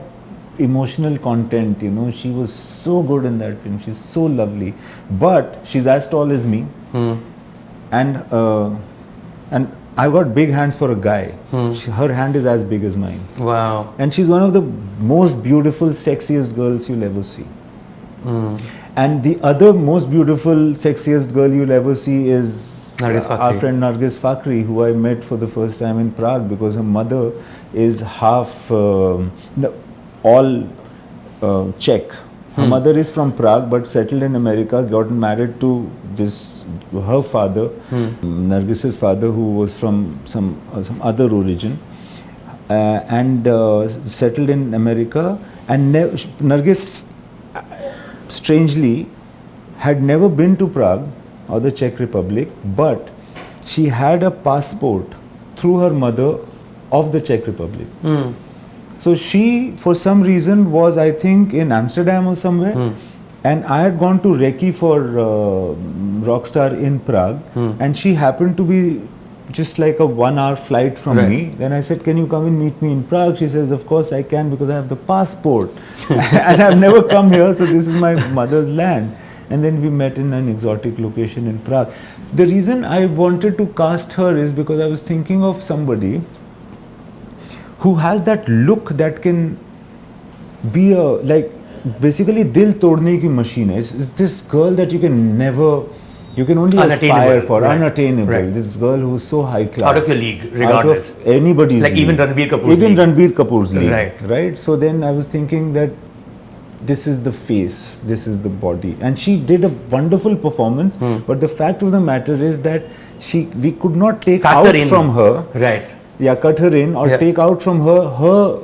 emotional content, you know. She was so good in that film. She's so lovely. But she's as tall as me. And I got big hands for a guy. Her hand is as big as mine. Wow. And she's one of the most beautiful, sexiest girls you'll ever see. And the other most beautiful, sexiest girl you'll ever see is our friend Nargis Fakhri, who I met for the first time in Prague because her mother is half Czech. Her mother is from Prague but settled in America, got married to her father, Nargis's father, who was from some other origin, and settled in America. And Nargis, strangely, had never been to Prague or the Czech Republic, but she had a passport through her mother of the Czech Republic. So she, for some reason, was, I think, in Amsterdam or somewhere. And I had gone to Recce for Rockstar in Prague. And she happened to be just like a 1 hour flight from me. Then I said, can you come and meet me in Prague? She says, of course I can because I have the passport. And I've never come here, so this is my mother's land. And then we met in an exotic location in Prague. The reason I wanted to cast her is because I was thinking of somebody who has that look that can be basically dil todne ki machine. It's this girl that you can only aspire for, unattainable. This girl who's so high class. Out of your league, regardless. Out of anybody's league. Even Ranbir Kapoor's league. Even Ranbir Kapoor's league. Right. So then I was thinking that this is the face, this is the body. And she did a wonderful performance, but the fact of the matter is that we could not take out from her. Right. Yeah, cut her in or take out from her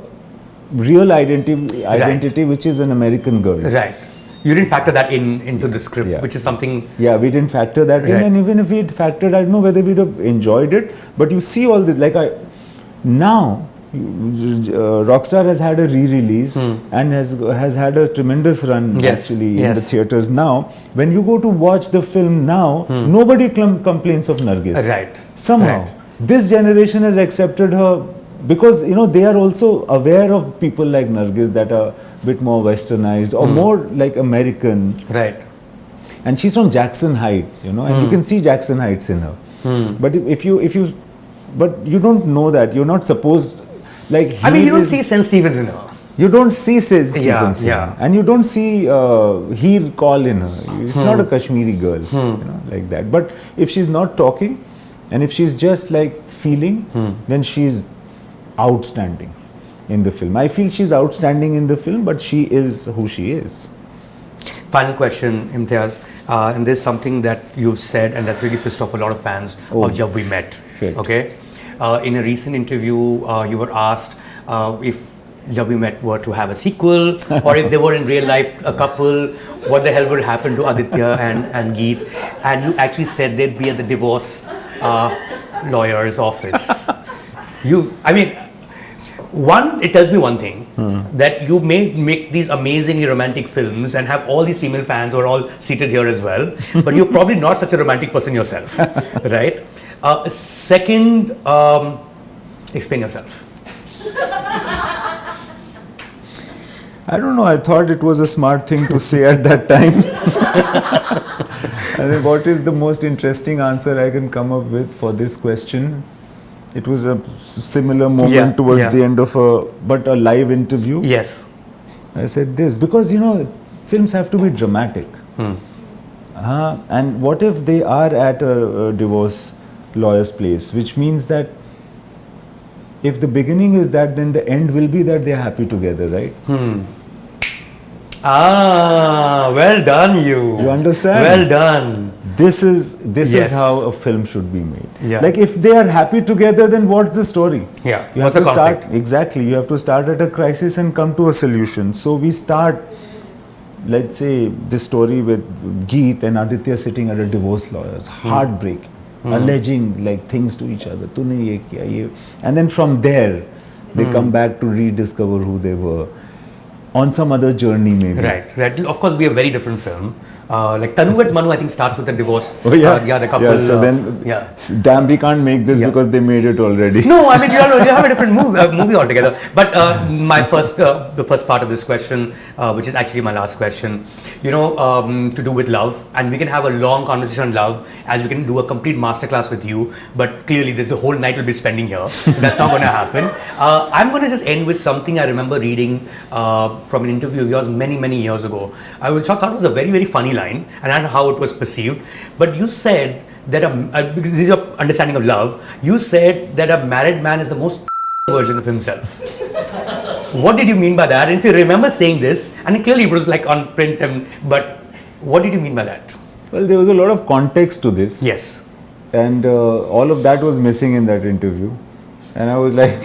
real identity, which is an American girl. Right. You didn't factor that into the script, which is something... Yeah, we didn't factor that in, and even if we had factored, I don't know whether we'd have enjoyed it, but you see all this, now, Rockstar has had a re-release and has had a tremendous run actually in the theatres now. When you go to watch the film now, nobody complains of Nargis. Right. Somehow. Right. This generation has accepted her because, you know, they are also aware of people like Nargis that are a bit more westernized or more like American. Right. And she's from Jackson Heights, you know, and you can see Jackson Heights in her. But but you don't know that. You're not supposed, you don't see St. Stephen's in her. You don't see Stephen Yeah, Singh, yeah. and you don't see he'll call in her. It's not a Kashmiri girl, like that. But if she's not talking, and if she's just like feeling, then she's outstanding in the film. I feel she's outstanding in the film, but she is who she is. Final question, Imtiaz, and there's something that you've said, and that's really pissed off a lot of fans of Jab We Met. Shit. Okay, in a recent interview, you were asked if Jab We Met were to have a sequel, or if they were in real life a couple, what the hell would happen to Aditya and Geet? And you actually said they'd be at the divorce lawyer's office. One, it tells me one thing, that you may make these amazingly romantic films and have all these female fans who are all seated here as well, but you're probably not such a romantic person yourself, right? Second, explain yourself. I don't know, I thought it was a smart thing to say at that time. I think what is the most interesting answer I can come up with for this question? It was a similar moment towards the end of a live interview. Yes. I said this, because films have to be dramatic. And what if they are at a divorce lawyer's place, which means that if the beginning is that, then the end will be that they're happy together, right? Well done, you. You understand? Well done. This is how a film should be made. Yeah. Like if they are happy together, then what's the story? Yeah. You What's have the to conflict? start exactly. You have to start at a crisis and come to a solution. So we start, let's say, this story with Geet and Aditya sitting at a divorce lawyer's, heartbreak, alleging like things to each other. Tune ye kiya, ye. And then from there, they come back to rediscover who they were. On some other journey, maybe. Right. Of course, be a very different film. Like Tanu Veds Manu, I think starts with the divorce. Oh yeah, the couple. So then, damn, we can't make this because they made it already. No, I mean you have a different movie altogether. But the first part of this question, which is actually my last question, to do with love, and we can have a long conversation on love, as we can do a complete masterclass with you. But clearly, there's a whole night we'll be spending here, so that's not going to happen. I'm going to just end with something I remember reading from an interview of yours many years ago. I thought it was a very funny line, and I don't know how it was perceived, but you said that because this is your understanding of love, you said that a married man is the most version of himself. What did you mean by that? And if you remember saying this, and clearly it was like on print, but what did you mean by that? Well, there was a lot of context to this. Yes. And all of that was missing in that interview. And I was like...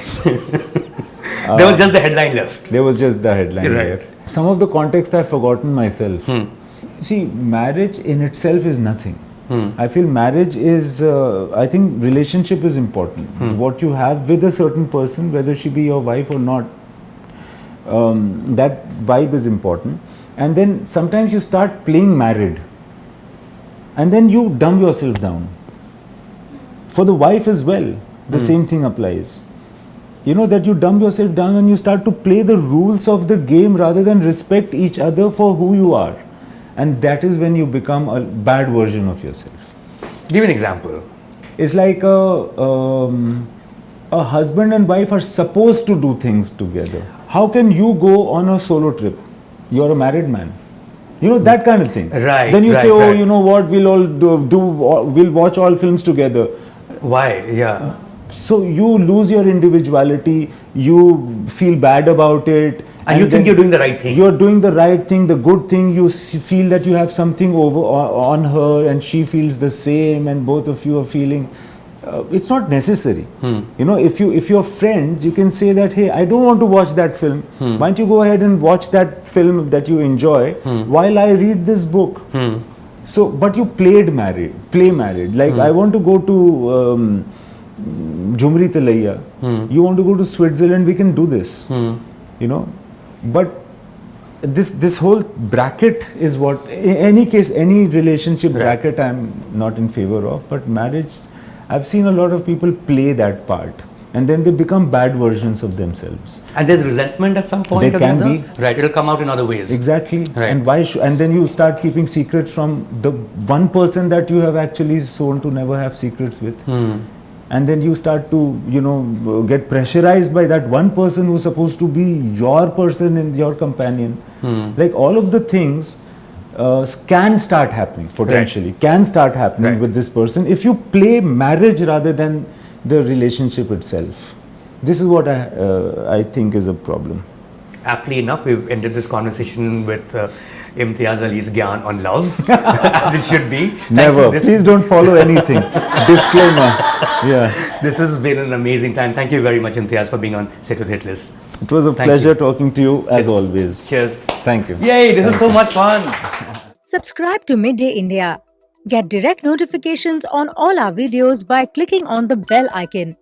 there was just the headline left. There was just the headline Right. left. Some of the context I've forgotten myself. See, marriage in itself is nothing. I feel marriage is, I think relationship is important. What you have with a certain person, whether she be your wife or not, that vibe is important. And then sometimes you start playing married. And then you dumb yourself down. For the wife as well, the same thing applies. That you dumb yourself down and you start to play the rules of the game rather than respect each other for who you are. And that is when you become a bad version of yourself. Give an example. It's like a husband and wife are supposed to do things together. How can you go on a solo trip? You're a married man. That kind of thing. Right. Then you say, oh, right. you know what, we'll all we'll watch all films together. Why? Yeah. So you lose your individuality, you feel bad about it. And you think you're doing the right thing. You're doing the right thing, the good thing. You feel that you have something over on her and she feels the same and both of you are feeling... it's not necessary. If you're friends, you can say that, hey, I don't want to watch that film. Why don't you go ahead and watch that film that you enjoy while I read this book? So, but you play married. Like I want to go to Jumri Talaiya. You want to go to Switzerland, we can do this. But this whole bracket is what, in any case, any relationship bracket I'm not in favor of, but marriage, I've seen a lot of people play that part and then they become bad versions of themselves. And there's resentment at some point. There can be. Right, it'll come out in other ways. Exactly. Right. And and then you start keeping secrets from the one person that you have actually sworn to never have secrets with. and then you start to get pressurized by that one person who's supposed to be your person and your companion. Like all of the things can start happening potentially, can start happening with this person if you play marriage rather than the relationship itself. This is what I think is a problem. Aptly enough, we've ended this conversation with Imtiaz Ali's Gyan on love, as it should be. Never. Please don't follow anything. Disclaimer. Yeah. This has been an amazing time. Thank you very much, Imtiaz, for being on Sit With Hitlist. It was a pleasure talking to you as always. Cheers. Thank you. Yay, this was so much fun. Subscribe to Midday India. Get direct notifications on all our videos by clicking on the bell icon.